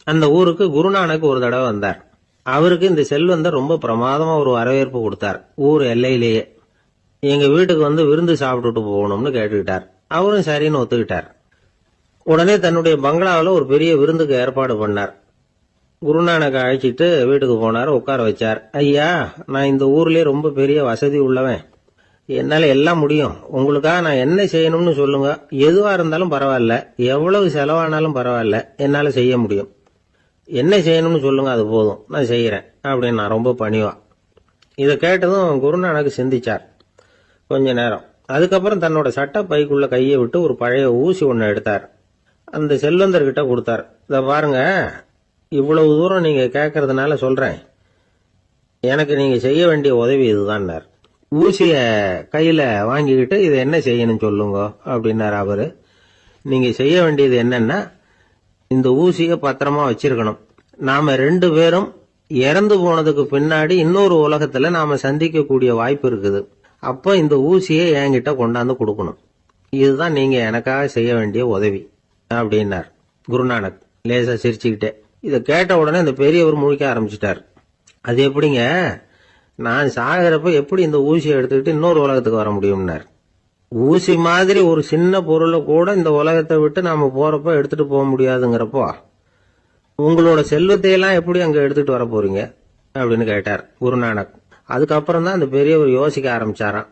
அந்த ஊருக்கு குருநானக் ஒரு தடவை வந்தார். அவருக்கு இந்த செல்வந்தர் ரொம்ப பிரமாதமா ஒரு வரவேற்பு கொடுத்தார். ஊர் எல்லையிலேயே எங்க வீட்டுக்கு வந்து விருந்து சாப்பிட்டுட்டு போகணும்னு கேட்டுக்கிட்டார். அவரும் சரின்னு ஒத்துக்கிட்டார். உடனே தன்னுடைய பங்களாவில் ஒரு பெரிய விருந்துக்கு ஏற்பாடு பண்ணார். குருநானக் அழைச்சிட்டு வீட்டுக்கு போனார். உட்கார வச்சார். ஐயா, நான் இந்த ஊர்லயே ரொம்ப பெரிய வசதி உள்ளவன், என்னால எல்லாம் முடியும், உங்களுக்காக நான் என்ன செய்யணும்னு சொல்லுங்க, எதுவா இருந்தாலும் பரவாயில்ல, எவ்வளவு செலவானாலும் பரவாயில்ல, என்னால செய்ய முடியும், என்ன செய்யணும்னு சொல்லுங்க, அது போதும், நான் செய்யறேன் அப்படின்னு நான் ரொம்ப பணிவா. இதை கேட்டதும் குருநானக் சிந்திச்சார் கொஞ்ச நேரம். அதுக்கப்புறம் தன்னோட சட்ட பைக்குள்ள கையை விட்டு ஒரு பழைய ஊசி ஒன்று எடுத்தார். அந்த செல்வந்தர்கிட்ட கொடுத்தார். இதை பாருங்க, இவ்வளவு தூரம் நீங்க கேட்கறதுனால சொல்றேன், எனக்கு நீங்க செய்ய வேண்டிய உதவி இதுதான். ஊசிய கையில வாங்கிக்கிட்டு இதை என்ன செய்யணும் சொல்லுங்க அப்படின்னாரு அவரு. நீங்க செய்ய வேண்டியது என்னன்னா, இந்த ஊசிய பத்திரமா வச்சிருக்கணும். நாம 2 பேரும் இறந்து போனதுக்கு பின்னாடி இன்னொரு உலகத்துல நாம சந்திக்கக்கூடிய வாய்ப்பு இருக்குது. அப்ப இந்த ஊசியை என்கிட்ட கொண்டாந்து கொடுக்கணும். இதுதான் நீங்க எனக்காக செய்ய வேண்டிய உதவி அப்படின்னார் குருநானக் லேசா சிரிச்சுக்கிட்டே. இதை கேட்ட உடனே இந்த பெரியவர் முழிக்க ஆரம்பிச்சிட்டார். அது எப்படிங்க, நான் சாகிறப்ப எப்படி இந்த ஊசியை எடுத்துக்கிட்டு இன்னொரு உலகத்துக்கு வர முடியும்னார். ஊசி மாதிரி ஒரு சின்ன பொருளை கூட இந்த உலகத்தை விட்டு நாம போறப்ப எடுத்துட்டு போக முடியாதுங்கிறப்போ உங்களோட செல்வத்தையெல்லாம் எப்படி அங்க எடுத்துட்டு வர போறீங்க அப்படின்னு கேட்டார் குருநானக். அதுக்கப்புறம் தான் அந்த பெரியவர் யோசிக்க ஆரம்பிச்சாராம்.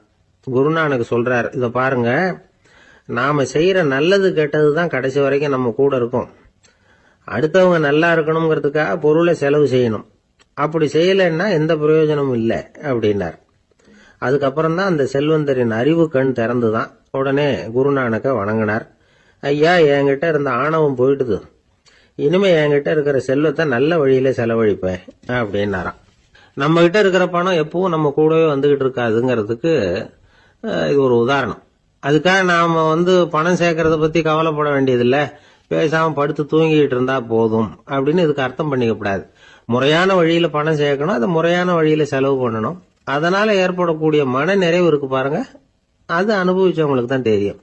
குருநானக் சொல்றார், இத பாருங்க, நாம செய்யற நல்லது கெட்டது தான் கடைசி வரைக்கும் நம்ம கூட இருக்கும். அடுத்தவங்க நல்லா இருக்கணுங்கிறதுக்காக பொருளை செலவு செய்யணும். அப்படி செய்யலைன்னா எந்த பிரயோஜனமும் இல்லை அப்படின்னார். அதுக்கப்புறம் தான் அந்த செல்வந்தரின் அறிவு கண் திறந்துதான். உடனே குருநானக்க வணங்கினார். ஐயா, என்கிட்ட இருந்த ஆணவம் போயிட்டுது, இனிமே என்கிட்ட இருக்கிற செல்வத்தை நல்ல வழியில செலவழிப்பேன் அப்படின்னாராம். நம்ம கிட்ட இருக்கிற பணம் எப்பவும் நம்ம கூடவே வந்துகிட்டு இருக்காதுங்கிறதுக்கு இது ஒரு உதாரணம். அதுக்காக நாம பணம் சேர்க்கறத பத்தி கவலைப்பட வேண்டியதில்லை. பேசாம படுத்து தூங்கிட்டு இருந்தா போதும் அப்படின்னு இதுக்கு அர்த்தம் பண்ணிக்கப்படாது. முறையான வழியில பணம் சேர்க்கணும், அதை முறையான வழியில செலவு பண்ணணும். அதனால ஏற்படக்கூடிய மன நிறைவு இருக்கு பாருங்க, அது அனுபவிச்சவங்களுக்கு தான் தெரியும்.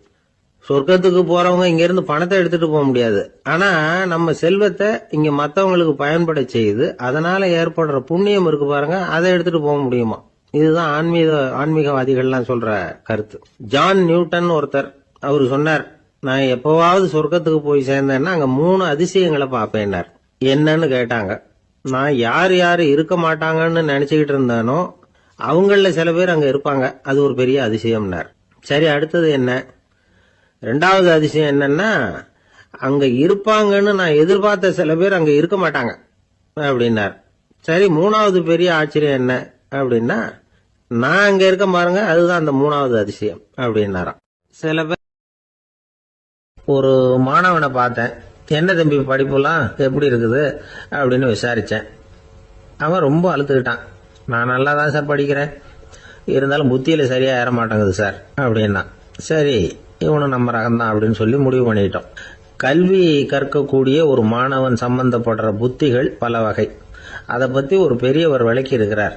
சொர்க்கத்துக்கு போறவங்க இங்க இருந்து பணத்தை எடுத்துட்டு போக முடியாது. ஆனா நம்ம செல்வத்தை இங்க மத்தவங்களுக்கு பயன்பட செய்து அதனால ஏற்படுற புண்ணியம் இருக்கு பாருங்க, அதை எடுத்துட்டு போக முடியுமா? இதுதான் ஆன்மீகவாதிகள்லாம் சொல்ற கருத்து. ஜான் நியூட்டன் ஒருத்தர், அவரு சொன்னார், நான் எப்பவாவது சொர்க்கத்துக்கு போய் சேர்ந்தேன்னா அங்க 3 அதிசயங்களை பார்ப்பேன்னார். என்னன்னு கேட்டாங்க. நான் யார் யாரு இருக்க மாட்டாங்கன்னு நினைச்சுக்கிட்டு இருந்தானோ அவங்கள சில பேர் அங்க இருப்பாங்க, அது ஒரு பெரிய அதிசயம்னார். சரி, அடுத்தது என்ன? 2வது அதிசயம் என்னன்னா, அங்க இருப்பாங்கன்னு நான் எதிர்பார்த்த சில பேர் அங்க இருக்க மாட்டாங்க அப்படின்னார். சரி, 3வது பெரிய ஆச்சரியம் என்ன அப்படின்னா, நான் அங்க இருக்க பாருங்க, அதுதான் அந்த 3வது அதிசயம் அப்படின்னாராம். சில பேர், ஒரு மாணவனை பார்த்தேன், என்ன தம்பி படிப்புலாம் எப்படி இருக்குது அப்படின்னு விசாரிச்சேன். அவன் ரொம்ப அழுத்துக்கிட்டான். நான் நல்லா தான் சார் படிக்கிறேன், இருந்தாலும் புத்தியில சரியா ஏற மாட்டேங்குது சார் அப்படின்னா. சரி, இவனும் நம்ம ரகம்தான் அப்படின்னு சொல்லி முடிவு பண்ணிட்டோம். கல்வி கற்கக்கூடிய ஒரு மாணவன் சம்பந்தப்படுற புத்திகள் பல வகை. அதை பத்தி ஒரு பெரியவர் விளக்கி இருக்கிறார்.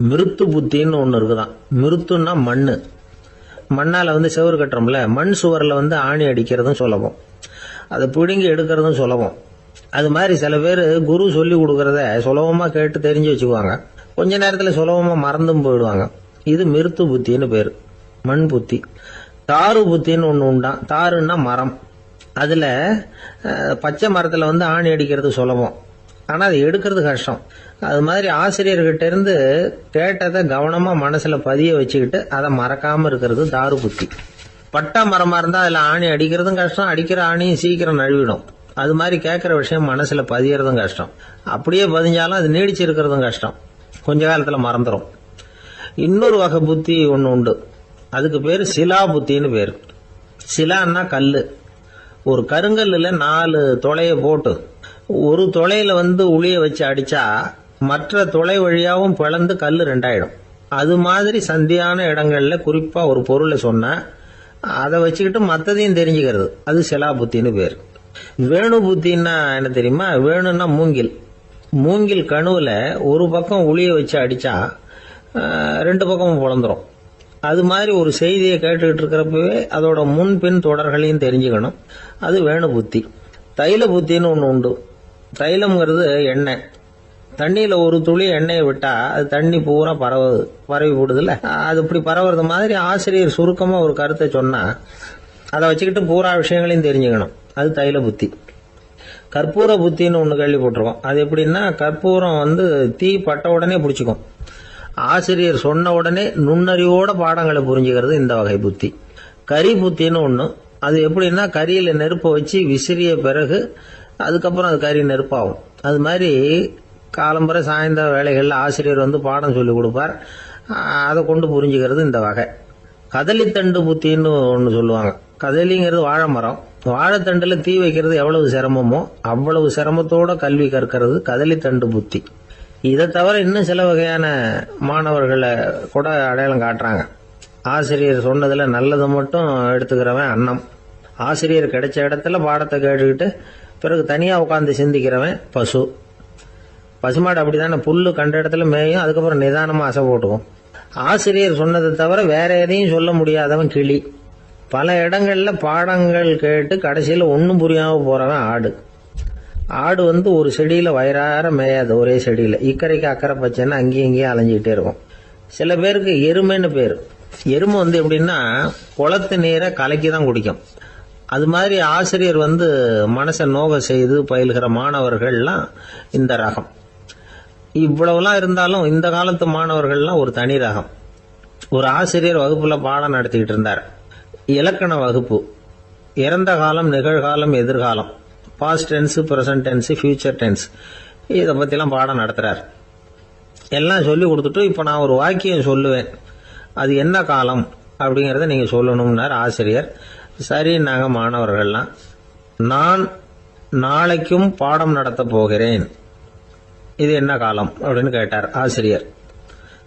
மிருத்து புத்தின்னு ஒன்று இருக்குதான். மிருத்துன்னா மண்ணு. மண்ணால செவுறு கட்டுறோம்ல, மண் சுவரில் ஆணி அடிக்கிறதும் சுலபம், அதை பிடுங்கி எடுக்கிறதும் சுலபம். அது மாதிரி சில பேர் குரு சொல்லி கொடுக்கறத சுலபமா கேட்டு தெரிஞ்சு வச்சுக்குவாங்க, கொஞ்ச நேரத்தில் சுலபமா மறந்தும் போயிடுவாங்க. இது மிருத்து புத்தின்னு பேரு, மண் புத்தி. தாரு புத்தின்னு ஒன்று உண்டான். தாருன்னா மரம். அதுல பச்சை மரத்துல ஆணி அடிக்கிறது சுலபம், ஆனா அது எடுக்கிறது கஷ்டம். அது மாதிரி ஆசிரியர்கிட்ட இருந்து கேட்டதை கவனமா மனசுல பதிய வச்சுக்கிட்டு அதை மறக்காம இருக்கிறது தாரு புத்தி. பட்டா மரமா இருந்தா அதுல ஆணி அடிக்கிறதும் கஷ்டம், அடிக்கிற ஆணியும் சீக்கிரம் நழுவிடும். அது மாதிரி கேட்கிற விஷயம் மனசுல பதியறதும் கஷ்டம். அப்படியே பதிஞ்சாலும் அது நீடிச்சு இருக்கிறதும் கஷ்டம், கொஞ்ச காலத்துல மறந்துடும். இன்னொரு வகை புத்தி ஒன்று உண்டு, அதுக்கு பேரு சிலா புத்தின்னு பேரு. சிலான்னா கல்லு. ஒரு கருங்கல்ல 4 துளைய போட்டு ஒரு துளையில உளிய வச்சு அடிச்சா மற்ற துளை வழியாவும் பிளந்து கல்லு 2ஆயிடும். அது மாதிரி சந்தியான இடங்கள்ல குறிப்பா ஒரு பொருளை சொன்னா அதை வச்சுக்கிட்டு மற்றதையும் தெரிஞ்சுக்கிறது, அது சிலா புத்தின்னு பேரு. வேணு புத்தின்னா என்ன தெரியுமா? வேணும்னா மூங்கில். மூங்கில் கணுவுல ஒரு பக்கம் உளிய வச்சு அடிச்சா 2 பக்கமும் பிளந்துரும். அது மாதிரி ஒரு செய்தியை கேட்டுக்கிட்டு இருக்கிறப்பவே அதோட முன்பின் தொடர்களையும் தெரிஞ்சுக்கணும், அது வேணு புத்தி. தைல புத்தின்னு ஒன்று உண்டு. தைலம்ங்கிறது எண்ணெய். தண்ணியில ஒரு துளி எண்ணெயை விட்டா அது தண்ணி பூரா பரவி போடுதுல்ல, அது இப்படி பரவுறது மாதிரி ஆசிரியர் சுருக்கமா ஒரு கருத்தை சொன்னா அதை வச்சுக்கிட்டு பூரா விஷயங்களையும் தெரிஞ்சுக்கணும், அது தைல புத்தி. கற்பூர புத்தின்னு ஒன்று கேள்விப்பட்டிருக்கோம். அது எப்படின்னா, கற்பூரம் தீ பட்ட உடனே பிடிச்சிக்கும். ஆசிரியர் சொன்ன உடனே நுண்ணறிவோட பாடங்களை புரிஞ்சுக்கிறது இந்த வகை புத்தி. கரி புத்தின்னு ஒன்று. அது எப்படின்னா, கரியில நெருப்பை வச்சு விசிறிய பிறகு அதுக்கப்புறம் அது கறி நெருப்பாகும். அது மாதிரி காலம்பரை சாயந்தர வேலைகளில் ஆசிரியர் பாடம் சொல்லி கொடுப்பார், அதை கொண்டு புரிஞ்சுக்கிறது இந்த வகை. கதலித்தண்டு புத்தின்னு ஒன்று சொல்லுவாங்க. கதலிங்கிறது வாழை மரம். வாழைத்தண்டுல தீ வைக்கிறது எவ்வளவு சிரமமோ அவ்வளவு சிரமத்தோட கல்வி கற்கிறது கதலித்தண்டு புத்தி. இதை தவிர இன்னும் சில வகையான மாணவர்களை கூட அடையாளம் காட்டுறாங்க. ஆசிரியர் சொன்னதுல நல்லதை மட்டும் எடுத்துக்கிறவன் அன்னம். ஆசிரியர் கிடைச்ச இடத்துல பாடத்தை கேட்டுக்கிட்டு பிறகு தனியா உட்காந்து சிந்திக்கிறவன் பசு. பசுமாடு அப்படித்தானே, புல்லு கண்ட இடத்துல மேயும், அதுக்கப்புறம் நிதானமா அசை போட்டுக்கும். ஆசிரியர் சொன்னதை தவிர வேற எதையும் சொல்ல முடியாதவன் கிளி. பல இடங்கள்ல பாடங்கள் கேட்டு கடைசியில ஒன்னும் புரியாம போறவன் ஆடு. ஆடு ஒரு செடியில வயிறார மேயாது, ஒரே செடியில இக்கரைக்கு அக்கறை பச்சைன்னு அங்கேயும் இங்கேயும் அலைஞ்சிக்கிட்டே இருக்கும். சில பேருக்கு எருமைன்னு பேரு. எருமை எப்படின்னா, குளத்து நீரை கலக்கி தான் குடிக்கும். அது மாதிரி ஆசிரியர் மனசை நோக செய்து பயில்கிற மாணவர்கள்லாம் இந்த ரகம். இவ்வளவுலாம் இருந்தாலும் இந்த காலத்து மாணவர்கள்லாம் ஒரு தனி ரகம். ஒரு ஆசிரியர் வகுப்புல பாடம் நடத்திக்கிட்டு இருந்தார். இலக்கண வகுப்பு. இறந்த காலம், நிகழ்காலம், எதிர்காலம், past tense, present tense, future tense, இதை பத்திலாம் பாடம் நடத்துறார். எல்லாம் சொல்லி கொடுத்துட்டு இப்ப நான் ஒரு வாக்கியம் சொல்லுவேன், அது என்ன காலம் அப்படிங்கறத நீங்க சொல்லணும்னார் ஆசிரியர். சரி, நாங்க மாணவர்கள்லாம், நான் நாளைக்கும் பாடம் நடத்த போகிறேன், இது என்ன காலம் அப்படின்னு கேட்டார் ஆசிரியர்.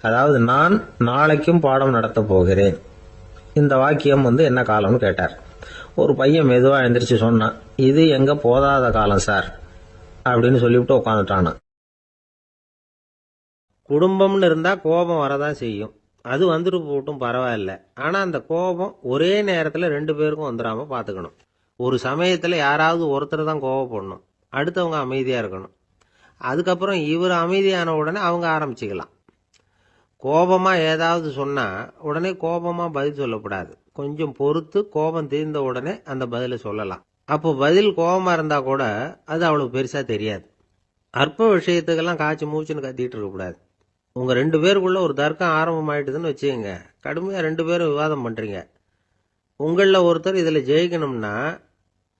அதாவது நான் நாளைக்கும் பாடம் நடத்த போகிறேன், இந்த வாக்கியம் என்ன காலம்னு கேட்டார். ஒரு பையன் மெதுவா எந்திரிச்சு சொன்னான், இது எங்க போதாத காலம் சார் அப்படின்னு சொல்லிவிட்டு உட்காந்துட்டானா. குடும்பம்னு இருந்தா கோபம் வரதான் செய்யும். அது வந்துட்டு போட்டும் பரவாயில்ல. ஆனா அந்த கோபம் ஒரே நேரத்துல 2 பேருக்கும் வந்துடாம பாத்துக்கணும். ஒரு சமயத்துல யாராவது ஒருத்தர் தான் கோபப்படணும், அடுத்தவங்க அமைதியா இருக்கணும். அதுக்கப்புறம் இவர் அமைதியான உடனே அவங்க ஆரம்பிச்சுக்கலாம். கோபமா ஏதாவது சொன்னா உடனே கோபமா பதில் சொல்லக்கூடாது. கொஞ்சம் பொறுத்து கோபம் தீர்ந்த உடனே அந்த பதிலை சொல்லலாம். அப்போ பதில் கோபமா இருந்தா கூட அது அவ்வளவு பெருசா தெரியாது. அற்ப விஷயத்துக்கெல்லாம் காய்ச்சி மூச்சுன்னு கத்திட்டு இருக்கக்கூடாது. உங்க 2 பேருக்குள்ள ஒரு தர்க்கம் ஆரம்பமாயிட்டுதுன்னு வச்சுக்கோங்க, கடுமையா 2 பேரும் விவாதம் பண்றீங்க. உங்களில் ஒருத்தர் இதுல ஜெயிக்கணும்னா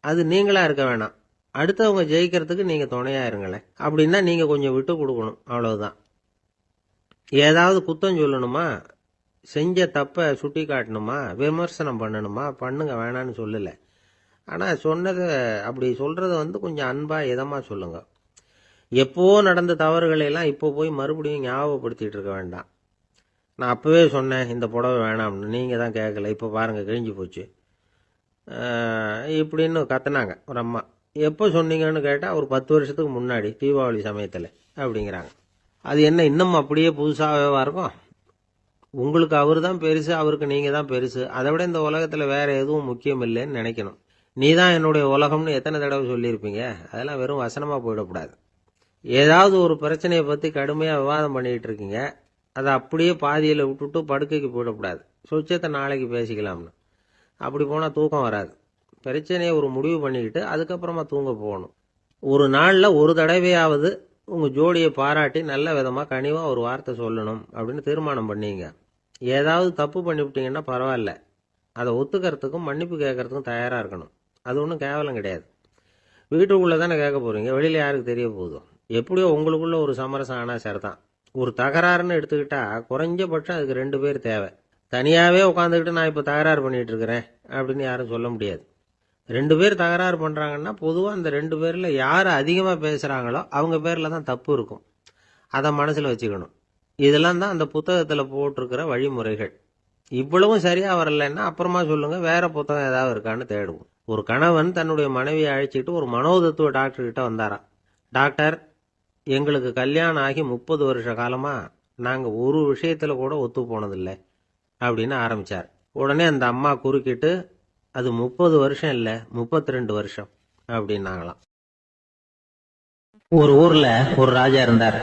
அது நீங்களா இருக்க வேணாம், அடுத்தவங்க ஜெயிக்கிறதுக்கு நீங்க துணையா இருங்களேன். அப்படின்னா நீங்க கொஞ்சம் விட்டு கொடுக்கணும், அவ்வளவுதான். ஏதாவது குத்தம் சொல்லணுமா, செஞ்ச தப்ப சுட்டி காட்டணுமா, விமர்சனம் பண்ணணுமா, பண்ணுங்க, வேணான்னு சொல்லல. ஆனா சொன்னதை அப்படி சொல்றத கொஞ்சம் அன்பா இதமா சொல்லுங்க. எப்போ நடந்த தவறுகளை எல்லாம் இப்போ போய் மறுபடியும் ஞாபகப்படுத்திட்டு இருக்க வேண்டாம். நான் அப்பவே சொன்னேன் இந்த புடவை வேணாம்னு, நீங்க தான் கேட்கல, இப்போ பாருங்க கிழிஞ்சு போச்சு இப்படின்னு கத்துனாங்க ஒரு அம்மா. எப்போ சொன்னீங்கன்னு கேட்டால் ஒரு 10 வருஷத்துக்கு முன்னாடி தீபாவளி சமயத்தில் அப்படிங்கிறாங்க. அது என்ன இன்னும் அப்படியே புதுசாகவே இருக்கும்? உங்களுக்கு அவர் தான் பெருசு, அவருக்கு நீங்கள் தான் பெருசு. அதை விட இந்த உலகத்தில் வேற எதுவும் முக்கியம் இல்லைன்னு நினைக்கணும். நீ தான் என்னுடைய உலகம்னு எத்தனை தடவை சொல்லியிருப்பீங்க? அதெல்லாம் வெறும் வசனமாக போயிடக்கூடாது. ஏதாவது ஒரு பிரச்சனையை பற்றி கடுமையாக விவாதம் பண்ணிக்கிட்டு இருக்கீங்க, அதை அப்படியே பாதியில் விட்டுட்டு படுக்கைக்கு போயிடக்கூடாது. சொச்சத்தை நாளைக்கு பேசிக்கலாம்னு. அப்படி போனால் தூக்கம் வராது. பிரச்சனையை ஒரு முடிவு பண்ணிக்கிட்டு அதுக்கப்புறமா தூங்க போகணும். ஒரு நாளில் ஒரு தடவையாவது உங்கள் ஜோடியை பாராட்டி நல்ல விதமாக கனிவாக ஒரு வார்த்தை சொல்லணும் அப்படின்னு தீர்மானம் பண்ணீங்க. ஏதாவது தப்பு பண்ணிவிட்டீங்கன்னா பரவாயில்ல, அதை ஒத்துக்கிறதுக்கும் மன்னிப்பு கேட்கறதுக்கும் தயாராக இருக்கணும். அது ஒன்றும் கேவலம் கிடையாது. வீட்டுக்குள்ளே தானே கேட்க போகிறீங்க, வெளியில் யாருக்கு தெரிய போதும்? எப்படியோ உங்களுக்குள்ள ஒரு சமரசம் ஆனால் சரிதான். ஒரு தகராறுன்னு எடுத்துக்கிட்டா குறைஞ்சபட்சம் அதுக்கு 2 பேர் தேவை. தனியாகவே உட்காந்துக்கிட்டு நான் இப்போ தகராறு பண்ணிட்டு இருக்கிறேன் அப்படின்னு யாரும் சொல்ல முடியாது. 2 பேர் தகராறு பண்ணுறாங்கன்னா பொதுவாக அந்த 2 பேரில் யார் அதிகமாக பேசுகிறாங்களோ அவங்க பேரில் தான் தப்பு இருக்கும். அதை மனசில் வச்சுக்கணும். இதெல்லாம் தான் அந்த புத்தகத்தில் போட்டிருக்கிற வழிமுறைகள். இவ்வளவும் சரியா வரலன்னா அப்புறமா சொல்லுங்க, வேற புத்தகம் ஏதாவது இருக்கான்னு தேடுவோம். ஒரு கணவன் தன்னுடைய மனைவியை அழைச்சிட்டு ஒரு மனோதத்துவ டாக்டர் கிட்ட வந்தாராம். டாக்டர், எங்களுக்கு கல்யாணம் ஆகி 30 வருஷ காலமா நாங்க ஒரு விஷயத்துல கூட ஒத்து போனதில்லை அப்படின்னு ஆரம்பிச்சார். உடனே அந்த அம்மா குறுக்கிட்டு, அது 30 வருஷம் இல்ல 32 வருஷம் அப்படின்னாங்களாம். ஒரு ஊர்ல ஒரு ராஜா இருந்தார்.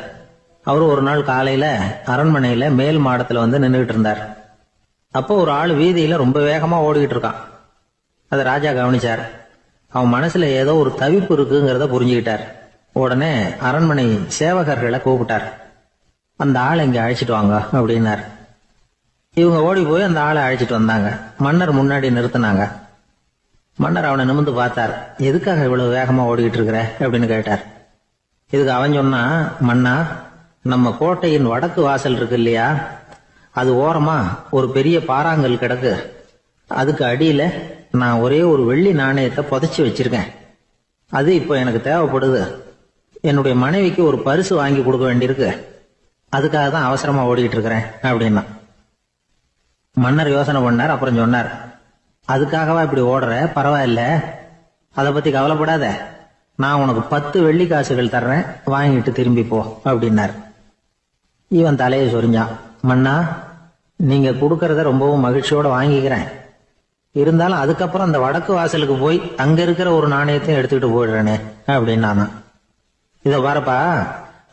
அவரு ஒரு நாள் காலையில அரண்மனையில மேல் மாடத்துல வந்து நின்றுகிட்டு இருந்தார். அப்போ ஒரு ஆள் வீதியில ரொம்ப வேகமா ஓடிக்கிட்டு இருக்கான். அதை ராஜா கவனிச்சார். அவன் மனசுல ஏதோ ஒரு தவிப்பு இருக்குங்கிறத புரிஞ்சுக்கிட்டார். உடனே அரண்மனை சேவகர்களை கூப்பிட்டார். அந்த ஆளை இங்க அழைச்சிட்டு வாங்க அப்படின்னார். இவங்க ஓடி போய் அந்த ஆளை அழைச்சிட்டு வந்தாங்க. மன்னர் முன்னாடி நிறுத்தினாங்க. மன்னர் அவனை நிமிர்ந்து பார்த்தார். எதுக்காக இவ்வளவு வேகமா ஓடிக்கிட்டு இருக்கிற அப்படின்னு கேட்டார். இதுக்கு அவன் சொன்னா, மன்னா, நம்ம கோட்டையின் வடக்கு வாசல் இருக்கு இல்லையா, அது ஓரமா ஒரு பெரிய பாறாங்கல் கிடக்கு. அதுக்கு அடியில நான் ஒரே ஒரு வெள்ளி நாணயத்தை புதைச்சி வச்சிருக்கேன். அது இப்போ எனக்கு தேவைப்படுது. என்னுடைய மனைவிக்கு ஒரு பரிசு வாங்கி கொடுக்க வேண்டியிருக்கு. அதுக்காக தான் அவசரமா ஓடிக்கிட்டு இருக்கிறேன் அப்படின்னா. மன்னர் யோசனை பண்ணார். அப்புறம் சொன்னார், அதுக்காகவா இப்படி ஓடுற? பரவாயில்ல, அதை பத்தி கவலைப்படாத. நான் உனக்கு 10 வெள்ளி காசுகள் தர்றேன், வாங்கிட்டு திரும்பி போ அப்படின்னார். இவன் தலையை சொரிஞ்சான். மன்னா, நீங்க கொடுக்கறத ரொம்பவும் மகிழ்ச்சியோட வாங்கிக்கிறேன். இருந்தாலும் அதுக்கப்புறம் அந்த வடக்கு வாசலுக்கு போய் அங்க இருக்கிற ஒரு நாணயத்தையும் எடுத்துக்கிட்டு போயிடுறேனே அப்படின்னானா. இத பாருப்பா,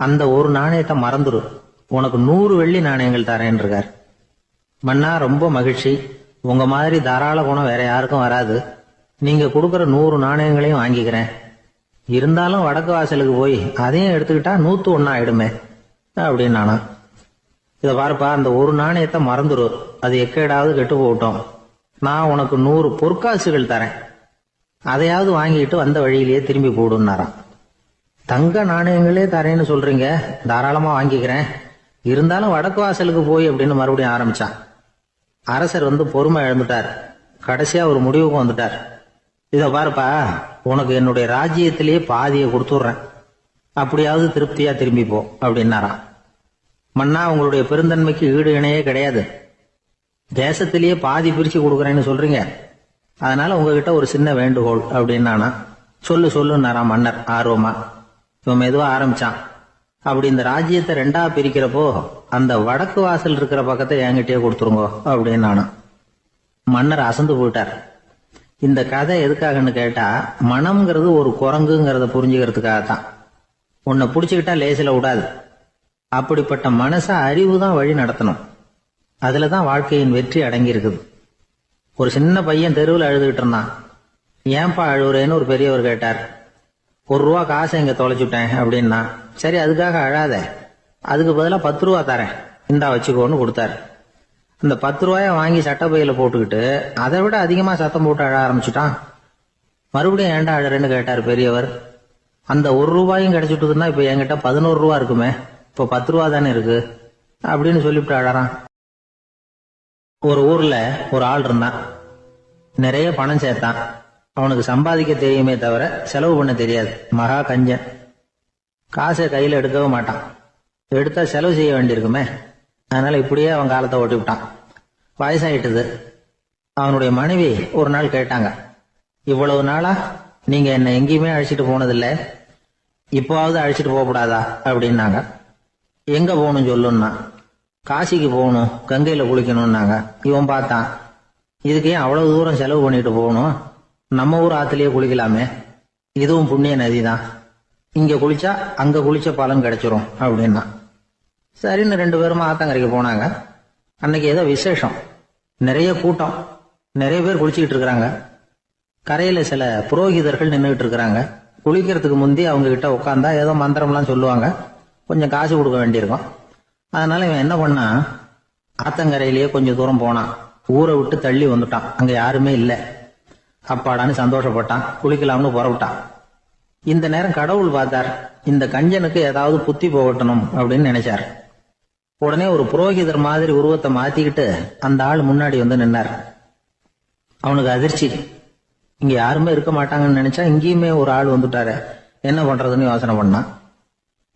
அந்த ஒரு நாணயத்தை மறந்துரு, உனக்கு 100 வெள்ளி நாணயங்கள் தரேன் இருக்கார். மன்னா, ரொம்ப மகிழ்ச்சி. உங்க மாதிரி தாராள குணம் வேற யாருக்கும் வராது. நீங்க கொடுக்கற 100 நாணயங்களையும் வாங்கிக்கிறேன். இருந்தாலும் வடக்கு வாசலுக்கு போய் அதையும் எடுத்துக்கிட்டா 101 ஆயிடுமே அப்படின்னானா. இத பாருப்பா, அந்த ஒரு நாணயத்தை மறந்துரு, அது எக்கேடாவது கெட்டு போகட்டும். நான் உனக்கு 100 பொற்காசுகள் தரேன், அதையாவது வாங்கிட்டு வந்த வழியிலேயே திரும்பி போடுன்னாராம். தங்க நாணயங்களே தரேன்னு சொல்றீங்க, தாராளமா வாங்கிக்கிறேன். இருந்தாலும் வடக்கு வாசலுக்கு போய் அப்படின்னு மறுபடியும் ஆரம்பிச்சான். அரசர் பொறுமை இழந்துட்டார். கடைசியா ஒரு முடிவுக்கு வந்துட்டார். இத பாருப்பா, உனக்கு என்னுடைய ராஜ்யத்திலேயே பாதியை கொடுத்துடுறேன், அப்படியாவது திருப்தியா திரும்பி போ அப்படின்னாராம். மன்னா, உங்களுடைய பெருந்தன்மைக்கு ஈடு இணையே கிடையாது. தேசத்திலேயே பாதி பிரிச்சு கொடுக்கறேன்னு சொல்றீங்க, அதனால உங்ககிட்ட ஒரு சின்ன வேண்டுகோள் அப்படின்னானா. சொல்லுன்னாராம் மன்னர் ஆர்வமா. இவன் மெதுவா ஆரம்பிச்சான். அப்படி இந்த ராஜ்யத்தை ரெண்டா பிரிக்கிறப்போ அந்த வடக்கு வாசல் இருக்கிற பக்கத்தை என்கிட்டயே கொடுத்துருங்கோ அப்படின்னானா. மன்னர் அசந்து போயிட்டார். இந்த கதை எதுக்காகன்னு கேட்டா, மனம்ங்கிறது ஒரு குரங்குங்கிறத புரிஞ்சுக்கிறதுக்காகத்தான். உன்னை புடிச்சுக்கிட்டா லேசில விடாது. அப்படிப்பட்ட மனச அறிவு தான் வழி நடத்தணும். அதுலதான் வாழ்க்கையின் வெற்றி அடங்கி இருக்குது. ஒரு சின்ன பையன் தெருவில் அழுதுகிட்டு இருந்தான். ஏன்பா அழுவுறேன்னு ஒரு பெரியவர் கேட்டார். ₹1 காசை இங்க தொலைச்சுட்டேன் அப்படின்னா. சரி, அதுக்காக அழாத, அதுக்கு பதிலா ₹10 தரேன், இந்தா வச்சுக்கோன்னு கொடுத்தாரு. அந்த ₹10 வாங்கி சட்டப்பையில போட்டுக்கிட்டு அதை விட அதிகமா சத்தம் போட்டு அழ ஆரம்பிச்சுட்டான். மறுபடியும் ஏன்டா அழறேன்னு கேட்டார் பெரியவர். அந்த ₹1 கிடைச்சிட்டுதுன்னா இப்ப என்கிட்ட ₹11 இருக்குமே, இப்போ ₹10 தானே இருக்கு அப்படின்னு சொல்லிவிட்டு அழறான். ஒரு ஊர்ல ஒரு ஆள் இருந்தான். நிறைய பணம் சேர்த்தான். அவனுக்கு சம்பாதிக்க தெரியுமே தவிர செலவு பண்ண தெரியாது. மகா கஞ்சன். காசை கையில எடுக்கவும் மாட்டான். எடுத்தா செலவு செய்ய வேண்டியிருக்குமே. அதனால இப்படியே அவன் காலத்தை ஓட்டி விட்டான். வயசாயிட்டுது. அவனுடைய மனைவி ஒரு நாள் கேட்டாங்க, இவ்வளவு நாளா நீங்க என்ன எங்கேயுமே அழைச்சிட்டு போனதில்லை, இப்போவாவது அழைச்சிட்டு போகக்கூடாதா அப்படின்னாங்க. எங்க போகணும் சொல்லுன்னா. காசிக்கு போகணும், கங்கையில குளிக்கணும்னாங்க. இவன் பார்த்தான், இதுக்கு ஏன் அவ்வளவு தூரம் செலவு பண்ணிட்டு போகணும், நம்ம ஊர் ஆத்துலயே குளிக்கலாமே, இதுவும் புண்ணிய நதி தான், இங்க குளிச்சா அங்க குளிச்ச பலன் கிடைச்சிரும் அப்படின்னா. சரின்னு 2 பேரும் ஆத்தங்கரைக்கு போனாங்க. அன்னைக்கு ஏதோ விசேஷம், நிறைய கூட்டம், நிறைய பேர் குளிச்சுக்கிட்டு இருக்கிறாங்க. கரையில சில புரோகிதர்கள் நின்றுகிட்டு இருக்கிறாங்க. குளிக்கிறதுக்கு முந்தி அவங்க கிட்ட உட்காந்தா ஏதோ மந்திரம்லாம் சொல்லுவாங்க, கொஞ்சம் காசு கொடுக்க வேண்டியிருக்கும். அதனால இவன் என்ன பண்ணா, ஆத்தங்கரையிலேயே கொஞ்சம் தூரம் போனான். ஊரை விட்டு தள்ளி வந்துட்டான். அங்க யாருமே இல்லை. அப்பாடான்னு சந்தோஷப்பட்டான். குளிக்கலாம்னு புறப்பட்டான். இந்த நேரம் கடவுள் பார்த்தார். இந்த கஞ்சனுக்கு ஏதாவது புத்தி போகட்டணும் அப்படின்னு நினைச்சார். உடனே ஒரு புரோகிதர் மாதிரி உருவத்தை மாத்திக்கிட்டு அந்த ஆள் முன்னாடி வந்து நின்னார். அவனுக்கு அதிர்ச்சி. இங்க யாருமே இருக்க மாட்டாங்கன்னு நினைச்சா இங்கேயுமே ஒரு ஆள் வந்துட்டாரு, என்ன பண்றதுன்னு யோசனை பண்ணான்.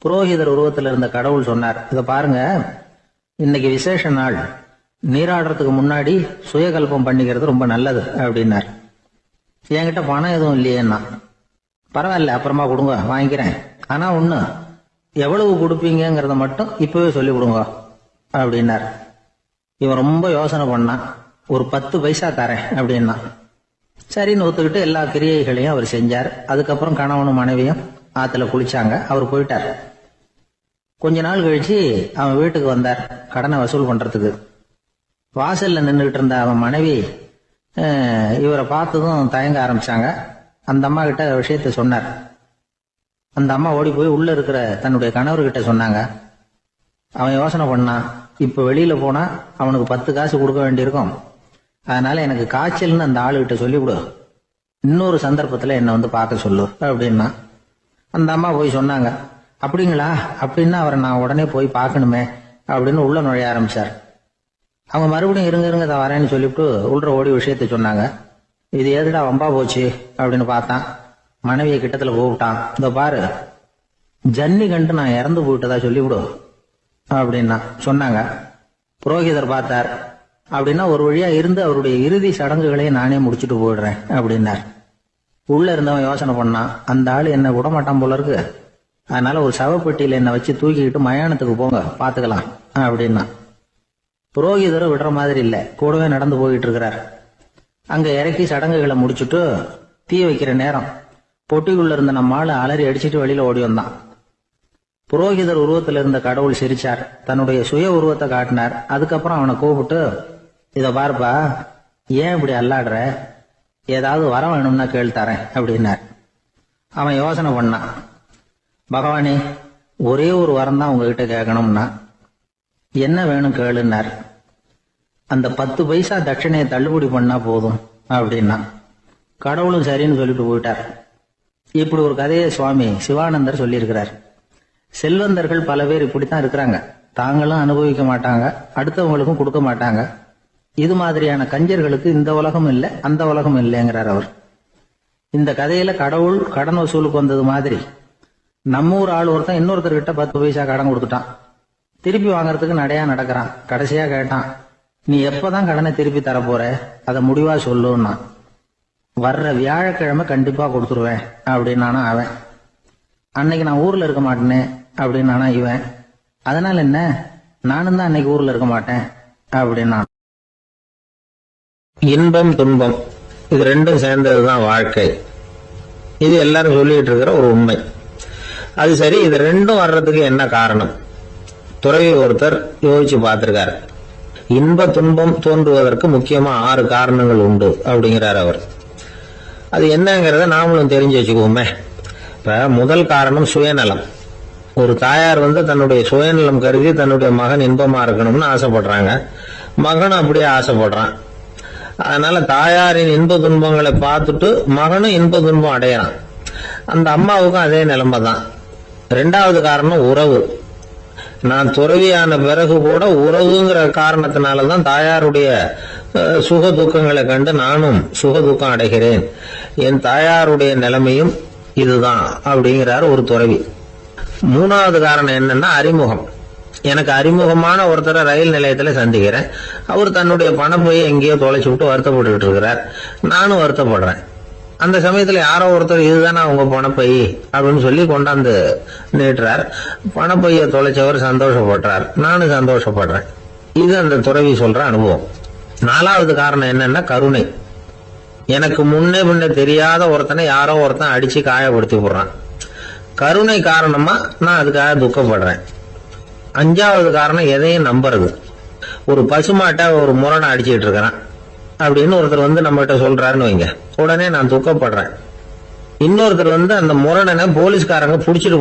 புரோகிதர் உருவத்தில் இருந்த கடவுள் சொன்னார், இத பாருங்க, இன்னைக்கு விசேஷ நாள், நீராடுறதுக்கு முன்னாடி சுயகல்பம் பண்ணிக்கிறது ரொம்ப நல்லது அப்படின்னார். என்கிட்ட பணம் எதுவும் இல்லையேன்னா. பரவாயில்ல, அப்புறமா கொடுங்க, வாங்கிக்கிறேன். ஆனா ஒண்ணு, எவ்வளவு கொடுப்பீங்கிறத மட்டும் இப்பவே சொல்லி கொடுங்க அப்படின்னார். இவன் ரொம்ப யோசனை பண்ணான். ஒரு 10 பைசா தரேன் அப்படின்னா. சரின்னு ஒத்துக்கிட்டு எல்லா கிரியைகளையும் அவர் செஞ்சார். அதுக்கப்புறம் கணவனும் மனைவியும் ஆத்துல குளிச்சாங்க. அவர் போயிட்டார். கொஞ்ச நாள் கழிச்சு அவன் வீட்டுக்கு வந்தார் கடனை வசூல் பண்றதுக்கு. வாசல்ல நின்றுகிட்டு இருந்த அவன் மனைவி இவரை பார்த்ததும் தயங்க ஆரம்பிச்சாங்க. அந்த அம்மா கிட்ட விஷயத்த சொன்னார். அந்த அம்மா ஓடி போய் உள்ள இருக்கிற தன்னுடைய கணவர்கிட்ட சொன்னாங்க. அவன் யோசனை பண்ணான், இப்ப வெளியில போனா அவனுக்கு 10 காசு கொடுக்க வேண்டியிருக்கும், அதனால எனக்கு காய்ச்சல்னு அந்த ஆளுகிட்ட சொல்லிவிடு, இன்னொரு சந்தர்ப்பத்துல என்ன வந்து பார்க்க சொல்லு அப்படின்னா. அந்த அம்மா போய் சொன்னாங்க. அப்படிங்களா, அப்படின்னா அவரை நான் உடனே போய் பார்க்கணுமே அப்படின்னு உள்ள நுழைய ஆரம்பிச்சார். அவங்க மறுபடியும் இருங்க தான் வரேன்னு சொல்லிவிட்டு உள்ள ஓடி விஷயத்த சொன்னாங்க. இது எதுடா வம்பா போச்சு அப்படின்னு பார்த்தான். மனைவியை கிட்டத்துல கூப்பிட்டான். இந்த பாரு, ஜன்னி கண்டு நான் இறந்து போயிட்டதா சொல்லிவிடு அப்படின்னா சொன்னாங்க. புரோகிதர் பார்த்தார். அப்படின்னா ஒரு வழியா இருந்து அவருடைய இறுதி சடங்குகளையும் நானே முடிச்சுட்டு போயிடுறேன் அப்படின்னார். உள்ள இருந்தவன் யோசனை பண்ணான், அந்த ஆள் என்ன விட மாட்டான் போல இருக்கு, அதனால ஒரு சவப்பெட்டியில என்ன வச்சு தூக்கிக்கிட்டு மயானத்துக்கு போங்க, பாத்துக்கலாம் அப்படின்னா. புரோகிதரும் விடுற மாதிரி இல்ல, கூடவே நடந்து போயிட்டு இருக்கிறார். அங்க இறக்கி சடங்குகளை முடிச்சுட்டு தீ வைக்கிற நேரம் பொட்டிக்குள்ள இருந்த நம்மால அலறி அடிச்சுட்டு வெளியில ஓடி வந்தான். புரோகிதர் உருவத்தில் இருந்த கடவுள் சிரிச்சார். தன்னுடைய சுய உருவத்தை காட்டினார். அதுக்கப்புறம் அவனை கூப்பிட்டு, இத பாருப்பா, ஏன் இப்படி அல்லாடுற, ஏதாவது வரம் வேணும்னா கேள் தரேன் அப்படின்னார். அவன் யோசனை பண்ணான். பகவானே, ஒரே ஒரு வரம் தான் உங்ககிட்ட கேட்கணும்னா. என்ன வேணும் கேளுன்னார். அந்த 10 பைசா தட்சணையை தள்ளுபடி பண்ணா போதும் அப்படின்னா. கடவுளும் சரின்னு சொல்லிட்டு போயிட்டார். இப்படி ஒரு கதையை சுவாமி சிவானந்தர் சொல்லியிருக்கிறார். செல்வந்தர்கள் பல பேர் இப்படித்தான் இருக்கிறாங்க. தாங்களும் அனுபவிக்க மாட்டாங்க, அடுத்தவங்களுக்கும் கொடுக்க மாட்டாங்க. இது மாதிரியான கஞ்சர்களுக்கு இந்த உலகம் இல்லை, அந்த உலகம் இல்லைங்கிறார் அவர். இந்த கதையில கடவுள் கடன் வசூலுக்கு வந்தது மாதிரி நம்ம ஊர் ஆள் ஒருத்தன் இன்னொருத்தர்கிட்ட 10 பைசா கடன் கொடுத்துட்டான். திருப்பி வாங்கறதுக்கு நடையா நடக்கிறான். கடைசியா கேட்டான், நீ எப்பதான் கடனை திருப்பி தரப்போற, அதை முடிவா சொல்லுன்னா. வர்ற வியாழக்கிழமை கண்டிப்பா கொடுத்துருவேன் அப்படின்னு அவன். அன்னைக்கு நான் ஊர்ல இருக்க மாட்டேனே அப்படின்னு இவன். அதனால என்ன, நானும் தான் அன்னைக்கு ஊர்ல இருக்க மாட்டேன் அப்படின்னா. இன்பம் துன்பம் இது ரெண்டும் சேர்ந்ததுதான் வாழ்க்கை. இது எல்லாரும் சொல்லிட்டு இருக்கிற ஒரு உண்மை. அது சரி, இது ரெண்டும் வர்றதுக்கு என்ன காரணம்? துறவி ஒருத்தர் யோசிச்சு பார்த்திருக்காரு. இன்ப துன்பம் தோன்றுவதற்கு முக்கியமா 6 காரணங்கள் உண்டு அப்படிங்கிறார் அவர். அது என்னங்கிறத நாமளும் தெரிஞ்சு வச்சுக்குவோமே. இப்ப முதல் காரணம் சுயநலம். ஒரு தாயார் தன்னுடைய சுயநலம் கருதி தன்னுடைய மகன் இன்பமா இருக்கணும்னு ஆசைப்படுறாங்க. மகனும் அப்படியே ஆசைப்படுறான். அதனால தாயாரின் இன்ப துன்பங்களை பார்த்துட்டு மகனும் இன்ப துன்பம் அடையறான். அந்த அம்மாவுக்கும் அதே நிலைமை தான். 2வது காரணம் உறவு. நான் துறவியான பிறகு கூட உறவுங்கிற காரணத்தினாலதான் தாயாருடைய சுக துக்கங்களை கண்டு நானும் சுக துக்கம் அடைகிறேன். என் தாயாருடைய நிலைமையும் இதுதான் அப்படிங்கிறார் ஒரு துறவி. 3வது காரணம் என்னன்னா அறிமுகம். எனக்கு அறிமுகமான ஒருத்தரை ரயில் நிலையத்துல சந்திக்கிறேன். அவர் தன்னுடைய பணப்பையை எங்கேயோ தொலைச்சு விட்டு வருத்தப்பட்டு இருக்கிறார். நானும் வருத்தப்படுறேன். அந்த சமயத்துல யாரோ ஒருத்தர் இதுதானே அவங்க பணப்பை அப்படின்னு சொல்லி கொண்டாந்து நீட்டுறார். பணப்பைய தொலைச்சவர் சந்தோஷப்படுறார், நானும் சந்தோஷப்படுறேன். இது அந்த துறவி சொல்ற அனுபவம். 4வது காரணம் என்னன்னா கருணை. எனக்கு முன்னே தெரியாத ஒருத்தனை யாரோ ஒருத்தன் அடிச்சு காயப்படுத்தி போடுறான். கருணை காரணமா நான் அதுக்காக துக்கப்படுறேன். 5வது காரணம் எதையும் நம்புறது. ஒரு பசுமாட்டை ஒரு முரணை அடிச்சுட்டு இருக்கிறான் அப்படின்னு ஒருத்தர் நம்ம கிட்ட சொல்றாருன்னு வைங்க, உடனே நான் துக்கப்படுறேன். இன்னொருத்தர் அந்த முரணனை போலீஸ்காரங்க புடிச்சிட்டு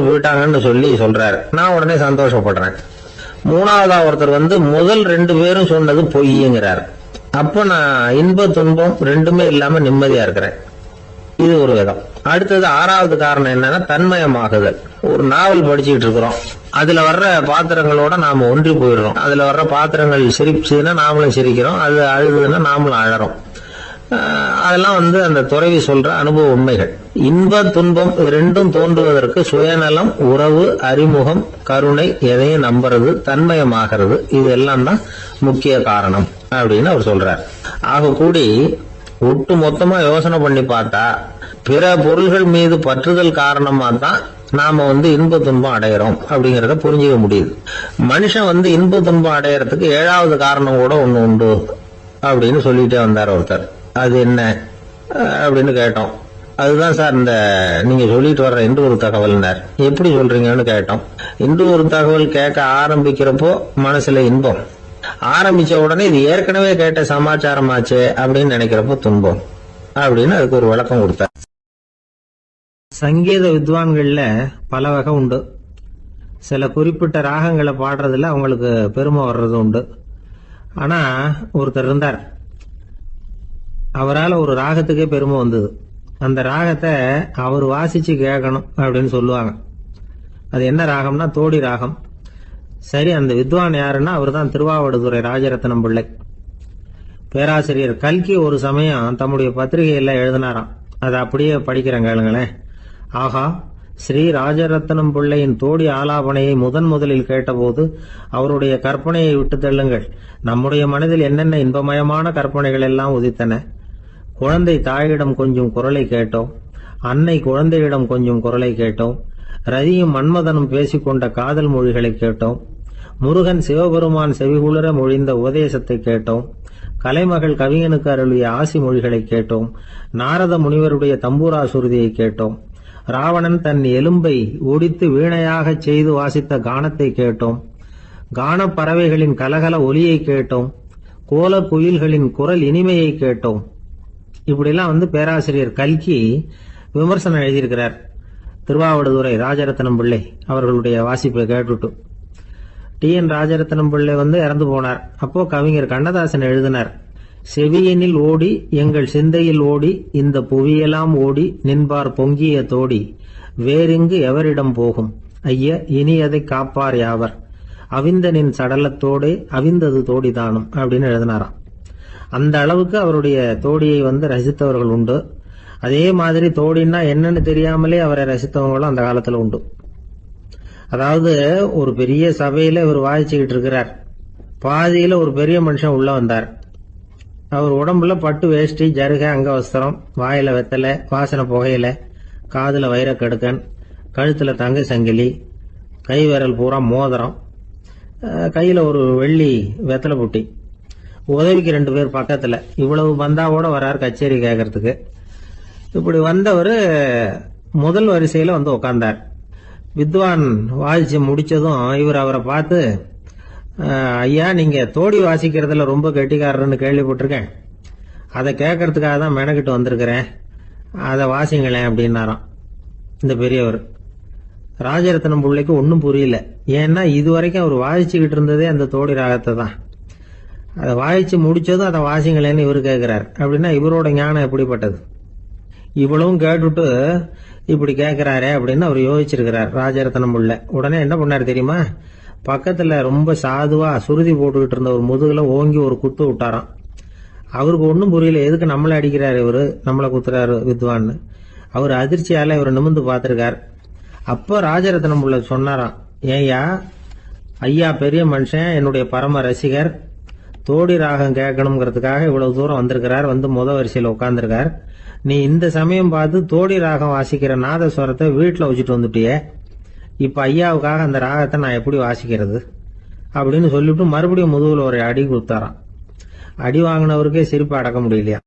போயிட்டாங்கன்னு சொல்லி சொல்றாரு, நான் உடனே சந்தோஷப்படுறேன். 3வதா ஒருத்தர் முதல் 2 பேரும் சொன்னது பொய்யுங்கிறார். அப்ப நான் இன்ப துன்பம் ரெண்டுமே இல்லாம நிம்மதியா இருக்கிறேன். இது ஒரு விதம். அடுத்தது 6வது காரணம் என்னன்னா தன்மயமாகுதல். ஒரு நாவல் படிச்சுட்டு இருக்கிறோம், அதுல வர்ற பாத்திரங்களோட நாம ஒன்றி போயிடுறோம். அதுல வர்ற பாத்திரங்கள் சிரிச்சுன்னா நாமளும் சிரிக்கிறோம், அது அழுதுன்னா நாமளும் அழறோம். அதெல்லாம் அந்த துறவி சொல்ற அனுபவ உண்மைகள். இன்ப துன்பம் ரெண்டும் தோன்றுவதற்கு சுயநலம், உறவு, அறிமுகம், கருணை, எதையும் நம்புறது, தன்மயமாகிறது, இது எல்லாம் தான் முக்கிய காரணம் அப்படின்னு அவர் சொல்றார். ஆக கூடி ஒட்டு மொத்தமா யோசனை பண்ணி பார்த்தா பிற பொருள்கள் மீது பற்றுதல் காரணமா தான் நாம இன்ப துன்பம் அடையிறோம் அப்படிங்கறத புரிஞ்சுக்க முடியுது. மனுஷன் இன்ப துன்பம் அடையறதுக்கு 7வது காரணம் கூட ஒண்ணு உண்டு அப்படின்னு சொல்லிட்டே வந்தார் ஒருத்தர். அது என்ன அப்படின்னு கேட்டோம். அதுதான் சார் இந்த நீங்க சொல்லிட்டு வர்ற இன்று ஒரு தகவல்னார். எப்படி சொல்றீங்கன்னு கேட்டோம். இன்று ஒரு தகவல் கேட்க ஆரம்பிக்கிறப்போ மனசுல இன்பம், ஆரம்பிச்ச உடனே இது ஏற்கனவே கேட்ட சமாச்சாரமாச்சே அப்படின்னு நினைக்கிறப்போ துன்பம் அப்படின்னு அதுக்கு ஒரு விளக்கம் கொடுத்தார். சங்கீத வித்வான்கள்ல பல வகை உண்டு. சில குறிப்பிட்ட ராகங்களை பாடுறதுல அவங்களுக்கு பெருமை வர்றது உண்டு. ஆனா ஒருத்தர் இருந்தார், அவரால் ஒரு ராகத்துக்கே பெருமை வந்தது. அந்த ராகத்தை அவர் வாசிச்சு கேட்கணும் அப்படின்னு சொல்லுவாங்க. அது என்ன ராகம்னா தோடி ராகம். சரி, அந்த வித்வான் யாருன்னா அவர் தான் திருவாவடுதுறை ராஜரத்னம் பிள்ளை. பேராசிரியர் கல்கி ஒரு சமயம் தம்முடைய பத்திரிகையில எழுதினாராம். அதை அப்படியே படிக்கிறேன் கேளுங்களேன். ஆகா, ஸ்ரீ ராஜரத்னம் பிள்ளையின் தோடி ஆலாபனையை முதலில் கேட்டபோது அவருடைய கற்பனையை விட்டு தள்ளுங்கள். நம்முடைய மனதில் என்னென்ன இன்பமயமான கற்பனைகள் எல்லாம் உதித்தன. குழந்தை தாயிடம் கொஞ்சம் குரலை கேட்டோம், அன்னை குழந்தையிடம் கொஞ்சம் குரலை கேட்டோம், ரதியும் மன்மதனும் பேசிக்கொண்ட காதல் மொழிகளை கேட்டோம், முருகன் சிவபெருமான் செவிகுளிர மொழிந்த உபதேசத்தை கேட்டோம், கலைமகள் கவிஞனுக்கு அருளிய ஆசி மொழிகளை கேட்டோம், நாரத முனிவருடைய தம்பூரா சுருதியை கேட்டோம், ராவணன் தன் எலும்பை ஒடித்து வீணையாக செய்து வாசித்த கானத்தை கேட்டோம், கானப் பறவைகளின் கலகல ஒலியை கேட்டோம், கோல குயில்களின் குரல் இனிமையை கேட்டோம். இப்படிலாம் பேராசிரியர் கல்கி விமர்சனம் எழுதியிருக்கிறார். திருவாவடுதுறை ராஜரத்னம் பிள்ளை அவர்களுடைய வாசிப்பை கேட்டுட்டு டி.என். ராஜரத்னம் பிள்ளை இறந்து போனார். அப்போ கவிஞர் கண்ணதாசன் எழுதினார், செவியனில் ஓடி எங்கள் சிந்தையில் ஓடி இந்த புவியெல்லாம் ஓடி நின்பார் பொங்கிய தோடி வேறிங்கு எவரிடம் போகும் ஐய இனி அதை காப்பார் யாவர் அவிந்தனின் சடலத்தோடே அவிந்தது தோடிதானும் அப்படின்னு எழுதினாராம். அந்த அளவுக்கு அவருடைய தோடியை ரசித்தவர்கள் உண்டு. அதே மாதிரி தோடின்னா என்னன்னு தெரியாமலே அவரை ரசித்தவங்களும் அந்த காலத்துல உண்டு. அதாவது ஒரு பெரிய சபையில இவர் வாதிச்சுக்கிட்டு இருக்கிறார். பாதியில ஒரு பெரிய மனுஷன் உள்ள வந்தார். அவர் உடம்புல பட்டு வேஷ்டி, ஜருகை, அங்கவஸ்திரம், வாயில வெத்தலை, வாசனை புகையில, காதுல வைரக்கடுக்கன், கழுத்துல தங்க சங்கிலி, கை விரல் பூரா மோதிரம், கையில ஒரு வெள்ளி வெத்தலை புட்டி, உதவிக்கு 2 பேர் பக்கத்துல. இவ்வளவு பந்தாவோட வரார் கச்சேரி கேட்கறதுக்கு. இப்படி வந்தவர் முதல் வரிசையில வந்து உட்கார்ந்தார். வித்வான் வாசிச்சு முடிச்சதும் இவர் அவரை பார்த்து, ஐயா, நீங்க தோடி வாசிக்கிறதுல ரொம்ப கெட்டிக்காரர்னு கேள்விப்பட்டிருக்கேன், அதை கேட்கறதுக்காக தான் மெனக்கிட்டு வந்திருக்கிறேன், அதை வாசிங்களேன் அப்படின்னாராம் இந்த பெரியவர். ராஜரத்னம் பிள்ளைக்கு ஒன்றும் புரியல. ஏன்னா இது வரைக்கும் அவர் வாசிச்சுக்கிட்டு இருந்ததே அந்த தோடி ராகத்தை தான். அதை வாசிச்சு முடிச்சதும் அதை வாசிங்களேன்னு இவர் கேட்கிறார். அப்படின்னா இவரோட ஞானம் எப்படிப்பட்டது? இவ்வளவும் கேட்டுட்டு இப்படி கேட்கிறாரே அப்படின்னு அவர் யோசிச்சிருக்கிறார் ராஜரத்னம் பிள்ளை. உடனே என்ன பண்ணாரு தெரியுமா? பக்கத்துல ரொம்ப சாதுவா சுருதி போட்டுக்கிட்டு இருந்த ஒரு முதுகுல ஓங்கி ஒரு குத்து விட்டாராம். அவருக்கு ஒன்றும் புரியல, எதுக்கு நம்மளை அடிக்கிறாரு இவரு, நம்மளை குத்துறாரு வித்வான்னு. அவர் அதிர்ச்சியால இவர் நிமிர்ந்து பார்த்திருக்கார். அப்ப ராஜரத்னம் பிள்ளை சொன்னாராம், ஏய்யா, ஐயா பெரிய மனுஷன், என்னுடைய பரம ரசிகர், தோடி ராகம் கேட்கணுங்கிறதுக்காக இவ்வளவு தூரம் வந்திருக்கிறார், வந்து முத வரிசையில் உட்கார்ந்துருக்கார். நீ இந்த சமயம் பார்த்து தோடி ராகம் வாசிக்கிற நாதஸ்வரத்தை வீட்டில் வச்சுட்டு வந்துட்டியே, இப்ப ஐயாவுக்காக அந்த ராகத்தை நான் எப்படி வாசிக்கிறது அப்படின்னு சொல்லிட்டு மறுபடியும் முதுகுல ஒரு அடி கொடுத்தாராம். அடி வாங்கினவருக்கே சிரிப்பு அடக்க முடியலையா.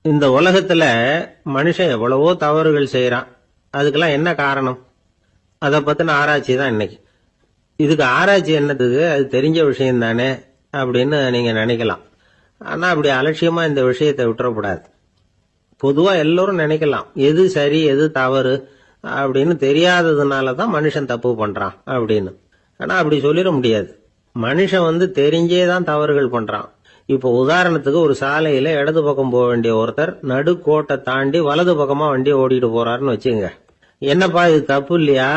இந்த உலகத்துல மனுஷன் எவ்வளவோ தவறுகள் செய்யறான். அதுக்கெல்லாம் என்ன காரணம்? அதை பத்தின ஆராய்ச்சி தான் இன்னைக்கு. இதுக்கு ஆராய்ச்சி என்னதுக்கு? அது தெரிஞ்ச விஷயம் தானே அப்படின்னு நீங்க நினைக்கலாம். ஆனா அப்படி அலட்சியமா இந்த விஷயத்தை விட்டுறக்கூடாது. பொதுவா எல்லோரும் நினைக்கலாம், எது சரி எது தவறு அப்படின்னு தெரியாததுனாலதான் மனுஷன் தப்பு பண்றான் அப்படின்னு. ஆனா அப்படி சொல்லிட முடியாது. மனுஷன் தெரிஞ்சே தான் தவறுகள் பண்றான். இப்போ உதாரணத்துக்கு ஒரு சாலையில இடது பக்கம் போக வேண்டிய ஒருத்தர் நடுக்கோட்டை தாண்டி வலது பக்கமா வண்டியை ஓடிட்டு போறாருன்னு வச்சுங்க. என்னப்பா இது தப்பு இல்லையா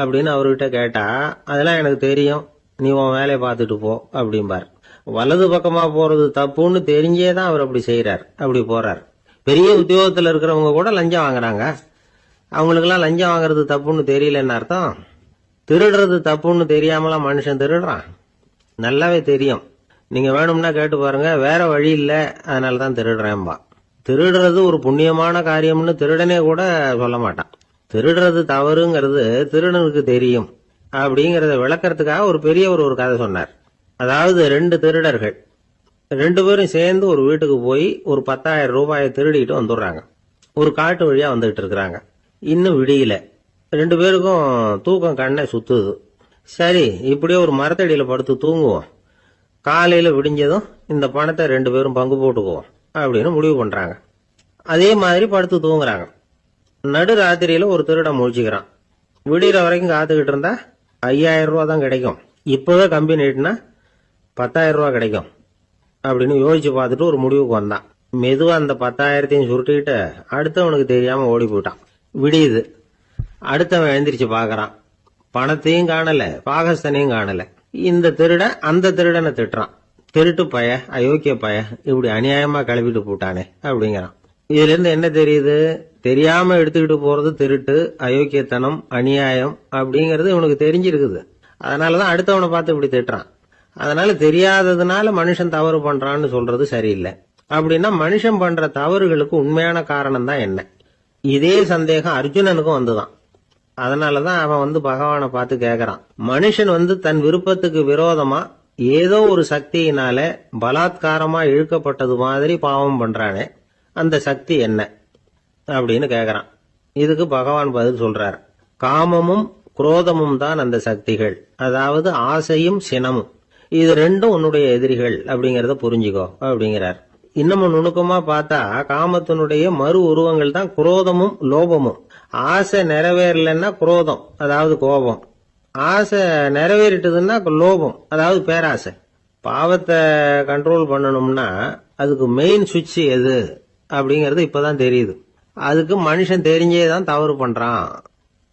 அப்படின்னு அவர்கிட்ட கேட்டா, அதெல்லாம் எனக்கு தெரியும், நீ உன் வேலையை பார்த்துட்டு போ அப்படிம்பார். வலது பக்கமா போறது தப்புன்னு தெரிஞ்சே தான் அவர் அப்படி செய்யறார், அப்படி போறார். பெரிய உத்தியோகத்துல இருக்கிறவங்க கூட லஞ்சம் வாங்குறாங்க. அவங்களுக்கெல்லாம் லஞ்சம் வாங்குறது தப்புன்னு தெரியலன்னு அர்த்தம். திருடுறது தப்புன்னு தெரியாமலாம் மனுஷன் திருடுறான், நல்லாவே தெரியும். நீங்க வேணும்னா கேட்டு பாருங்க, வேற வழி இல்ல அதனாலதான் திருடுறேன்பா. திருடுறது ஒரு புண்ணியமான காரியம்னு திருடனே கூட சொல்ல மாட்டான். திருடுறது தவறுங்கிறது திருடனுக்கு தெரியும் அப்படிங்கறத விளக்கறதுக்காக ஒரு பெரியவர் ஒரு கதை சொன்னார். அதாவது 2 திருடர்கள் 2 பேரும் சேர்ந்து ஒரு வீட்டுக்கு போய் ஒரு 10,000 ரூபாயை திருடிட்டு வந்துடுறாங்க. ஒரு காட்டு வழியா வந்துகிட்டு இருக்கிறாங்க. இன்னும் விடியல. 2 பேருக்கும் தூக்கம் கண்ணை சுத்துது. சரி, இப்படியே ஒரு மரத்தடியில படுத்து தூங்குவோம், காலையில விடிஞ்சதும் இந்த பணத்தை 2 பேரும் பங்கு போட்டுக்குவோம் அப்படின்னு முடிவு பண்றாங்க. அதே மாதிரி படுத்து தூங்குறாங்க. நடு ராத்திரியில ஒரு திருடன் முழிச்சுக்கிறான். விடிகிற வரைக்கும் காத்துக்கிட்டு இருந்தா 5,000 ரூபா தான் கிடைக்கும், இப்பவே கம்பி நீட்டினா 10,000 ரூபா கிடைக்கும் அப்படின்னு யோசிச்சு பார்த்துட்டு ஒரு முடிவுக்கு வந்தான். மெதுவா அந்த 10,000த்தையும் சுருட்டிக்கிட்டு அடுத்தவனுக்கு தெரியாம ஓடி போயிட்டான். விடியுது. அடுத்தவன் எழுந்திரிச்சு பாக்குறான், பணத்தையும் காணல, பாகஸ்தனையும் காணல. இந்த திருடன் அந்த திருடனை திட்டுறான், திருட்டு பய, அயோக்கிய பய, இப்படி அநியாயமா கிளப்பிட்டு போட்டானே அப்படிங்கிறான். இதுல இருந்து என்ன தெரியுது? தெரியாம எடுத்துக்கிட்டு போறது திருட்டு, அயோக்கியத்தனம், அநியாயம் அப்படிங்கறது இவனுக்கு தெரிஞ்சிருக்குது. அதனாலதான் அடுத்தவனை பார்த்து இப்படி திட்டுறான். அதனால தெரியாததுனால மனுஷன் தவறு பண்றான்னு சொல்றது சரியில்லை. அப்படின்னா மனுஷன் பண்ற தவறுகளுக்கு உண்மையான காரணம் தான் என்ன? இதே சந்தேகம் அர்ஜுனனுக்கும் வந்துதான். அதனாலதான் அவன் பகவானை பார்த்து கேக்குறான், மனுஷன் தன் விருப்பத்துக்கு விரோதமா ஏதோ ஒரு சக்தியினால பலாத்காரமா இழுக்கப்பட்டது மாதிரி பாவம் பண்றானே, அந்த சக்தி என்ன அப்படின்னு கேக்குறான். இதுக்கு பகவான் பதில் சொல்றார், காமமும் குரோதமும் தான் அந்த சக்திகள், அதாவது ஆசையும் சினமும். இது 2ம் உன்னுடைய எதிரிகள் அப்படிங்கறத புரிஞ்சுக்கோ அப்படிங்கிறார். இன்னமும் நுணுக்கமா பார்த்தா காமத்தினுடைய மறு உருவங்கள் தான் குரோதமும் லோபமும். ஆசை நிறைவேறலன்னா குரோதம், அதாவது கோபம். ஆசை நிறைவேறிட்டதுன்னா லோபம், அதாவது பேராசை. பாவத்தை கண்ட்ரோல் பண்ணணும்னா அதுக்கு மெயின் சுவிட்ச் எது அப்படிங்கறது இப்பதான் தெரியுது. அதுக்கு மனுஷன் தெரிஞ்சேதான் தவறு பண்றான்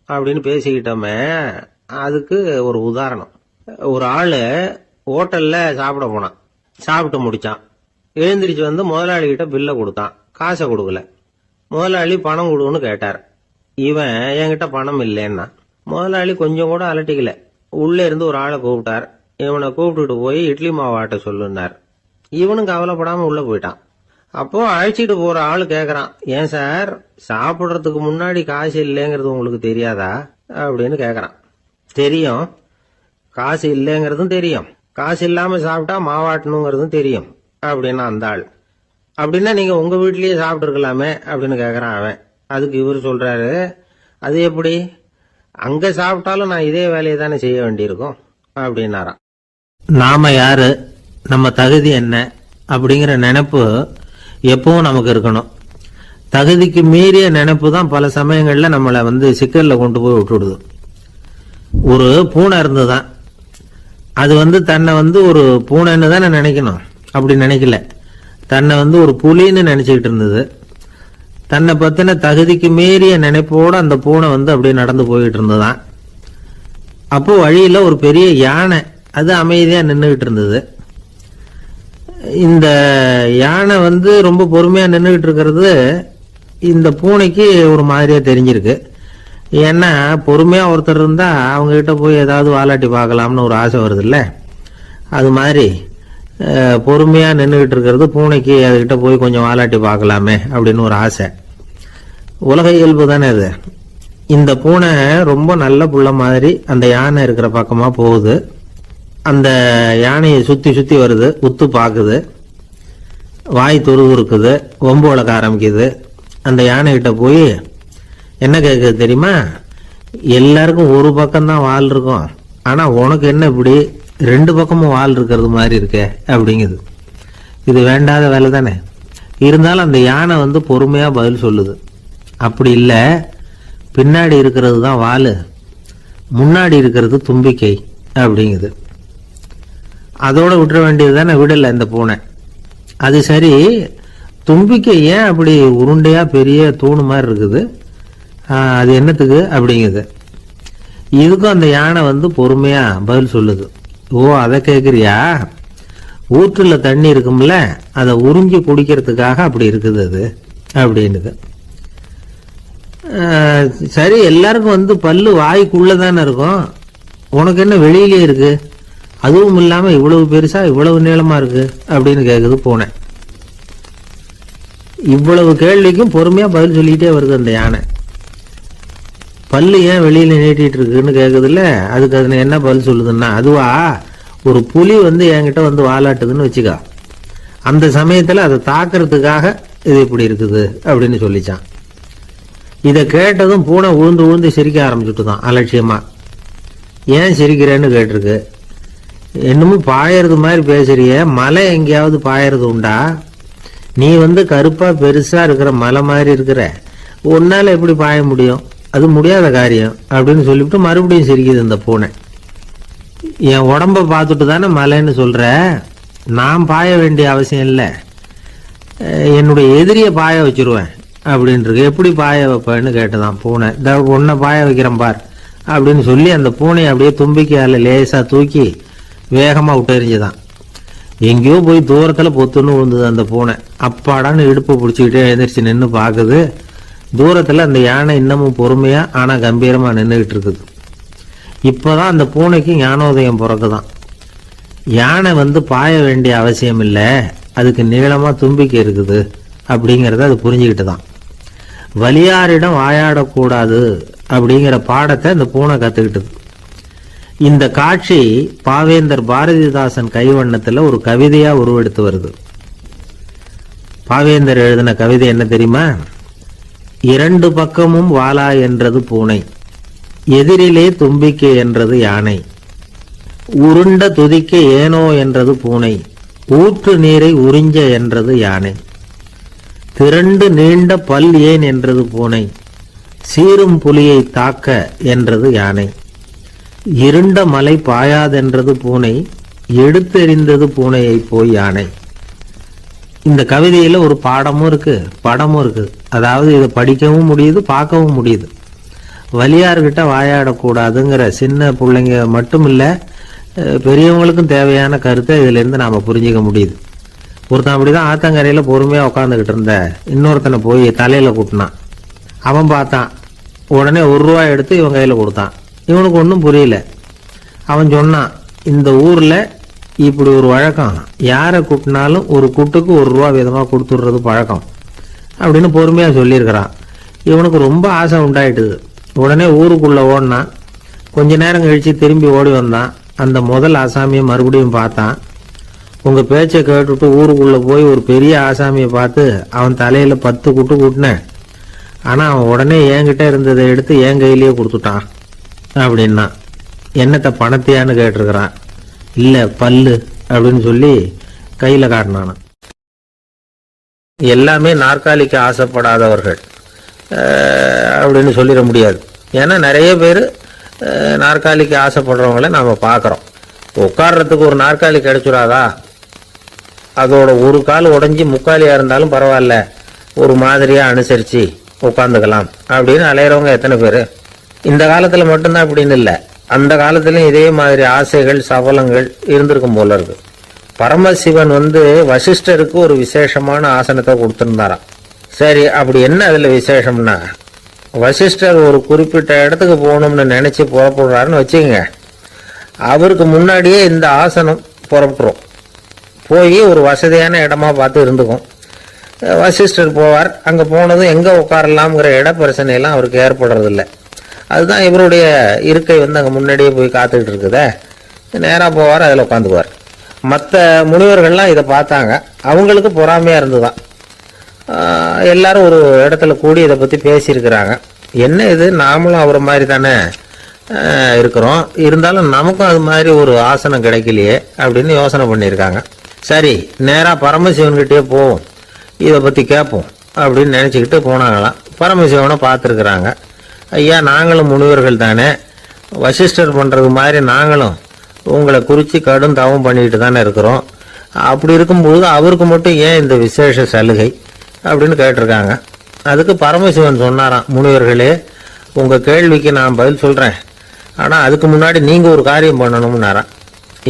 அப்படின்னு பேசிக்கிட்டோமே. அதுக்கு ஒரு உதாரணம். ஒரு ஆளு ஹோட்டல்ல சாப்பிட போனான், சாப்பிட்டு முடிச்சான். எழுந்திரிச்சு முதலாளி கிட்ட பில்ல கொடுத்தான், காசை கொடுக்கல. முதலாளி பணம் கொடுன்னு கேட்டார். இவன் என்கிட்ட பணம் இல்லைன்னா. முதலாளி கொஞ்சம் கூட அலட்டிக்கல. உள்ள இருந்து ஒரு ஆளை கூப்பிட்டார். இவனை கூப்பிட்டுட்டு போய் இட்லி மாவு ஆட்ட சொல்லுனார். இவனும் கவலைப்படாம உள்ள போயிட்டான். அப்போ அழைச்சிட்டு போற ஆளு கேக்குறான், ஏன் சார் சாப்பிடுறதுக்கு முன்னாடி காசு இல்லைங்கிறது உங்களுக்கு தெரியாதா அப்படின்னு கேக்குறான். தெரியும், காசு இல்லைங்கிறதும் தெரியும், காசு இல்லாம சாப்பிட்டா மாவாட்டணுங்கிறதும் தெரியும் அப்படின்னா அந்த ஆள். அப்படின்னா நீங்க உங்க வீட்லயே சாப்பிட்டு இருக்கலாமே அப்படின்னு கேக்குறான் அவன். அதுக்கு இவர் சொல்றாரு, அது எப்படி, அங்க சாப்பிட்டாலும் நான் இதே வேலையை தானே செய்ய வேண்டியிருக்கும் அப்படின்னாராம். நாம யாரு, நம்ம தகுதி என்ன அப்படிங்கிற நினைப்பு எப்பவும் நமக்கு இருக்கணும். தகுதிக்கு மீறிய நினைப்பு தான் பல சமயங்கள்ல நம்மளை சிக்கல்ல கொண்டு போய் விட்டுடுது. ஒரு பூனை இருந்துதான், அது தன்னை ஒரு பூனைன்னு தானே நினைக்கணும், அப்படி நினைக்கல, தன்னை ஒரு புலின்னு நினைச்சுக்கிட்டு இருந்தது. தன்னை பத்தின தகுதிக்கு மீறிய நினைப்போட அந்த பூனை அப்படியே நடந்து போயிட்டு இருந்ததான். அப்போ வழியில ஒரு பெரிய யானை அது அமைதியா நின்றுகிட்டு இருந்தது. இந்த யானை ரொம்ப பொறுமையா நின்றுகிட்டு இருக்கிறது இந்த பூனைக்கு ஒரு மாதிரியா தெரிஞ்சிருக்கு. ஏன்னா பொறுமையா ஒருத்தர் இருந்தா அவங்க கிட்ட போய் ஏதாவது வாலாட்டி பார்க்கலாம்னு ஒரு ஆசை வருது இல்ல, அது மாதிரி பொறுமையா நின்றுகிட்டு இருக்கிறது பூனைக்கு அதுகிட்ட போய் கொஞ்சம் வாலாட்டி பார்க்கலாமே அப்படின்னு ஒரு ஆசை. உலக இயல்பு தானே அது. இந்த பூனை ரொம்ப நல்ல புள்ள மாதிரி அந்த யானை இருக்கிற பக்கமா போகுது. அந்த யானையை சுத்தி சுத்தி வருது, உத்து பாக்குது, வாய் துருவுருக்குது, வம்பு வளர்க்க ஆரம்பிக்குது. அந்த யானை கிட்ட போய் என்ன கேட்குது தெரியுமா, எல்லாருக்கும் ஒரு பக்கம்தான் வால் இருக்கும், ஆனா உனக்கு என்ன இப்படி ரெண்டு பக்கமும் வால் இருக்கிறது மாதிரி இருக்க அப்படிங்குது. இது வேண்டாத வேலை தானே. இருந்தாலும் அந்த யானை பொறுமையா பதில் சொல்லுது, அப்படி இல்லை, பின்னாடி இருக்கிறது தான் வால், முன்னாடி இருக்கிறது தும்பிக்கை அப்படிங்குது. அதோட விட்டுற வேண்டியது தானே, விடலை இந்த பூனை. அது சரி, தும்பிக்கை ஏன் அப்படி உருண்டையா பெரிய தூணு மாதிரி இருக்குது, அது என்னத்துக்கு அப்படிங்குது. இதுக்கும் அந்த யானை பொறுமையா பதில் சொல்லுது, ஓ அதை கேட்குறியா, ஊற்றுல தண்ணி இருக்கும்ல, அதை உறிஞ்சி குடிக்கிறதுக்காக அப்படி இருக்குது அது அப்படின்னுது. சரி, எல்லாருக்கும் பல்லு வாய்க்குள்ளதானே இருக்கும், உனக்கு என்ன வெளியிலே இருக்கு, அதுவும் இல்லாம இவ்வளவு பெருசா இவ்வளவு நீளமா இருக்கு அப்படின்னு கேக்குது பூனை. இவ்வளவு கேள்விக்கும் பொறுமையா பதில் சொல்லிட்டே வருது அந்த யானை. பல்லு ஏன் வெளியில நீட்டிட்டு இருக்குன்னு கேக்குது இல்ல, அதுக்கு அதுல என்ன பதில் சொல்லுதுன்னா, அதுவா ஒரு புலி என்கிட்ட வாலாட்டுதுன்னு வச்சுக்கா, அந்த சமயத்துல அதை தாக்குறதுக்காக இது இப்படி இருக்குது அப்படின்னு சொல்லிச்சான். இதை கேட்டதும் பூனை உழுந்து உழுந்து சிரிக்க ஆரம்பிச்சுட்டு தான் அலட்சியமா. ஏன் சிரிக்கிறேன்னு கேட்டிருக்கு. என்னமோ பாயறது மாதிரி பேசுறிய, மலை எங்கேயாவது பாயறது உண்டா, நீ கருப்பா பெருசா இருக்கிற மலை மாதிரி இருக்கிற, உன்னால எப்படி பாய முடியும், அது முடியாத காரியம் அப்படின்னு சொல்லிவிட்டு மறுபடியும் சிரிக்குது இந்த பூனை. என் உடம்ப பார்த்துட்டு தானே மலைன்னு சொல்ற, நான் பாய வேண்டிய அவசியம் இல்லை, என்னுடைய எதிரிய பாய வச்சிருவேன் அப்படின்ட்டு, எப்படி பாய வைப்பேன்னு கேட்டுதான் பூனை. உன்னை பாய வைக்கிறேன் பார் அப்படின்னு சொல்லி அந்த பூனையை அப்படியே தும்பிக்கையால லேசா தூக்கி வேகமா விட்டெறிஞ்சுதான். எங்கேயோ போய் தூரத்துல பொத்துன்னு விழுந்தது அந்த பூனை. அப்பாடான்னு இடுப்பு பிடிச்சிக்கிட்டே எழுந்திரிச்சு நின்று பாக்குது. தூரத்துல அந்த யானை இன்னமும் பொறுமையா ஆனா கம்பீரமா நின்றுகிட்டு இருக்குது. இப்பதான் அந்த பூனைக்கு ஞானோதயம் பிறக்குதான். யானை பாய வேண்டிய அவசியம் இல்லை, அதுக்கு நீளமா தும்பிக்கை இருக்குது அப்படிங்கறத அது புரிஞ்சுக்கிட்டு தான். வலியாரிடம் வாயாடக்கூடாது அப்படிங்கிற பாடத்தை இந்த பூனை கத்துக்கிட்டது. இந்த காட்சி பாவேந்தர் பாரதிதாசன் கைவண்ணத்துல ஒரு கவிதையா உருவெடுத்து வருது. பாவேந்தர் எழுதின கவிதை என்ன தெரியுமா, இரண்டு பக்கமும் வாலா என்றது பூனை, எதிரிலே தும்பிக்கை என்றது யானை, உருண்ட துதிக்க ஏனோ என்றது பூனை, ஊற்று நீரை உறிஞ்ச என்றது யானை, திரண்டு நீண்ட பல் ஏன் என்றது பூனை, சீரும் புலியை தாக்க என்றது யானை, இருண்ட மலை பாயாதென்றது பூனை, எடுத்தெறிந்தது பூனையை போய் யானை. இந்த கவிதையில ஒரு பாடமும் இருக்கு, படமும் இருக்கு. அதாவது இதை படிக்கவும் முடியுது, பார்க்கவும் முடியுது. வலியார்கிட்ட வாயாடக்கூடாதுங்கிற சின்ன பிள்ளைங்க மட்டும் இல்ல, பெரியவங்களுக்கும் தேவையான கருத்தை இதுல இருந்து நாம புரிஞ்சுக்க முடியுது. ஒருத்தன் அப்படிதான் ஆத்தங்கரையில பொறுமையா உட்காந்துக்கிட்டு இருந்த இன்னொருத்தனை போய் தலையில கூட்டினான். அவன் பார்த்தான், உடனே ₹1 எடுத்து இவன் கையில கொடுத்தான். இவனுக்கு ஒன்றும் புரியல. அவன் சொன்னான், இந்த ஊர்ல இப்படி ஒரு வழக்கம், யாரை கூட்டினாலும் ஒரு கூட்டுக்கு ₹1 வீதமா கொடுத்துடுறது பழக்கம் அப்படின்னு பொறுமையா சொல்லியிருக்கிறான். இவனுக்கு ரொம்ப ஆசை உண்டாயிட்டுது. உடனே ஊருக்குள்ள ஓடினான். கொஞ்ச நேரம் கழிச்சு திரும்பி ஓடி வந்தான். அந்த முதல் ஆசாமியை மறுபடியும் பார்த்தான். உங்க பேச்சை கேட்டுட்டு ஊருக்குள்ள போய் ஒரு பெரிய ஆசாமியை பார்த்து அவன் தலையில 10 குட்டு கூட்டினேன். ஆனா அவன் உடனே என்கிட்ட இருந்ததை எடுத்து என் கையிலேயே கொடுத்துட்டான் அப்படின்னா. என்னத்த பணத்தையான்னு கேட்டிருக்கிறான். இல்ல பல்லு அப்படின்னு சொல்லி கையில காட்டினான். எல்லாமே நாற்காலிக்கு ஆசைப்படாதவர்கள் அப்படின்னு சொல்லிட முடியாது. ஏன்னா நிறைய பேர் நாற்காலிக்கு ஆசைப்படுறவங்கள நாம பார்க்குறோம். உட்கார்றதுக்கு ஒரு நாற்காலி கிடைச்சிடாதா, அதோட ஒரு கால் உடஞ்சி முக்காலியா இருந்தாலும் பரவாயில்ல, ஒரு மாதிரியா அனுசரிச்சு உட்காந்துக்கலாம் அப்படின்னு அலையிறவங்க எத்தனை பேர். இந்த காலத்துல மட்டும்தான் அப்படின்னு இல்லை, அந்த காலத்திலும் இதே மாதிரி ஆசைகள் சபலங்கள் இருந்திருக்கும் போல இருக்கு. பரமசிவன் வசிஷ்டருக்கு ஒரு விசேஷமான ஆசனத்தை கொடுத்திருந்தாராம். சரி, அப்படி என்ன அதுல விசேஷம்னா, வசிஷ்டர் ஒரு குறிப்பிட்ட இடத்துக்கு போகணும்னு நினைச்சு புறப்படுறாருன்னு வச்சுக்கோங்க. அவருக்கு முன்னாடியே இந்த ஆசனம் புறப்பட்டுரும். போய் ஒரு வசதியான இடமா பார்த்து இருந்துக்கும். வசிஷ்டர் போவார். அங்க போனதும் எங்க உட்காரலாம்ங்கிற இட பிரச்சனையெல்லாம் அவருக்கு ஏற்படுறதில்லை. அதுதான் இவருடைய இருக்கை அங்க முன்னாடியே போய் காத்துக்கிட்டு இருக்குதே. நேரா போவார், அதில் உட்காந்துக்குவார். மற்ற முனிவர்கள்லாம் இதை பார்த்தாங்க. அவங்களுக்கு பொறாமையா இருந்துதான். எல்லாரும் ஒரு இடத்துல கூடி இதை பத்தி பேசியிருக்கிறாங்க. என்ன இது, நாமளும் அவரை மாதிரி தானே இருக்கிறோம், இருந்தாலும் நமக்கும் அது மாதிரி ஒரு ஆசனம் கிடைக்கலையே அப்படின்னு யோசனை பண்ணியிருக்காங்க. சரி, நேரா பரமசிவன்கிட்டயே போவோம், இதை பத்தி கேட்போம் அப்படின்னு நினைச்சுக்கிட்டு போனாங்களாம். பரமசிவனை பார்த்துருக்குறாங்க. ஐயா, நாங்களும் முனிவர்கள் தானே, வசிஷ்டர் பண்றது மாதிரி நாங்களும் உங்களை குறித்து கடும் தவம் பண்ணிட்டு தானே இருக்கிறோம். அப்படி இருக்கும்போது அவருக்கு மட்டும் ஏன் இந்த விசேஷ சலுகை அப்படின்னு கேட்டிருக்காங்க. அதுக்கு பரமசிவன் சொன்னாராம், முனிவர்களே, உங்க கேள்விக்கு நான் பதில் சொல்றேன், ஆனா அதுக்கு முன்னாடி நீங்க ஒரு காரியம் பண்ணணும்னாராம்.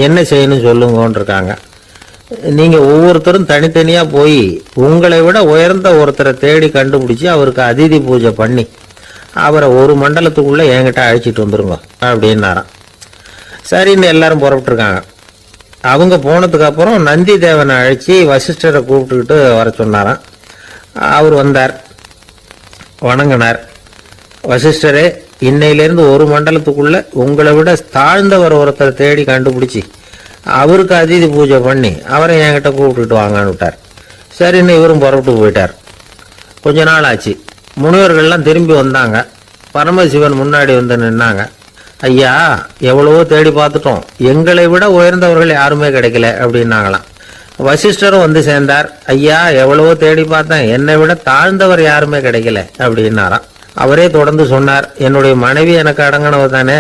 என்ன செய்யணும் சொல்லுங்கன்னு இருக்காங்க. நீங்க ஒவ்வொருத்தரும் தனித்தனியா போய் உங்களை விட உயர்ந்த ஒருத்தரை தேடி கண்டுபிடிச்சு அவருக்கு அதிதி பூஜை பண்ணி அவரை ஒரு மண்டலத்துக்குள்ள என்கிட்ட அழைச்சிட்டு வந்துருங்க அப்படின்னாராம். சரின்னு எல்லாரும் புறப்பட்டுருக்காங்க. அவங்க போனதுக்கு அப்புறம் நந்தி தேவனை அழைச்சி வசிஷ்டரை கூப்பிட்டுக்கிட்டு வர சொன்னாராம். அவர் வந்தார், வணங்கினார். வசிஷ்டரே, இன்னையிலேருந்து ஒரு மண்டலத்துக்குள்ள உங்களை விட தாழ்ந்தவர் ஒருத்தரை தேடி கண்டுபிடிச்சி அவருக்கு அதிதி பூஜை பண்ணி அவரை என்கிட்ட கூப்பிட்டுட்டு வாங்கன்னு விட்டார். சரின்னு இவரும் புறப்பட்டு போயிட்டார். கொஞ்ச நாள் ஆச்சு. முனிவர்கள்லாம் திரும்பி வந்தாங்க. பரமசிவன் முன்னாடி நின்னாங்க. ஐயா, எவ்வளவோ தேடி பார்த்துட்டோம், எங்களை விட உயர்ந்தவர்கள் யாருமே கிடைக்கல அப்படின்னாங்களாம். வசிஷ்டரும் சேர்ந்தார். ஐயா, எவ்வளவோ தேடி பார்த்தேன், என்னை விட தாழ்ந்தவர் யாருமே கிடைக்கல அப்படின்னாராம். அவரே தொடர்ந்து சொன்னார், என்னுடைய மனைவி எனக்கு அடங்கினவ தானே,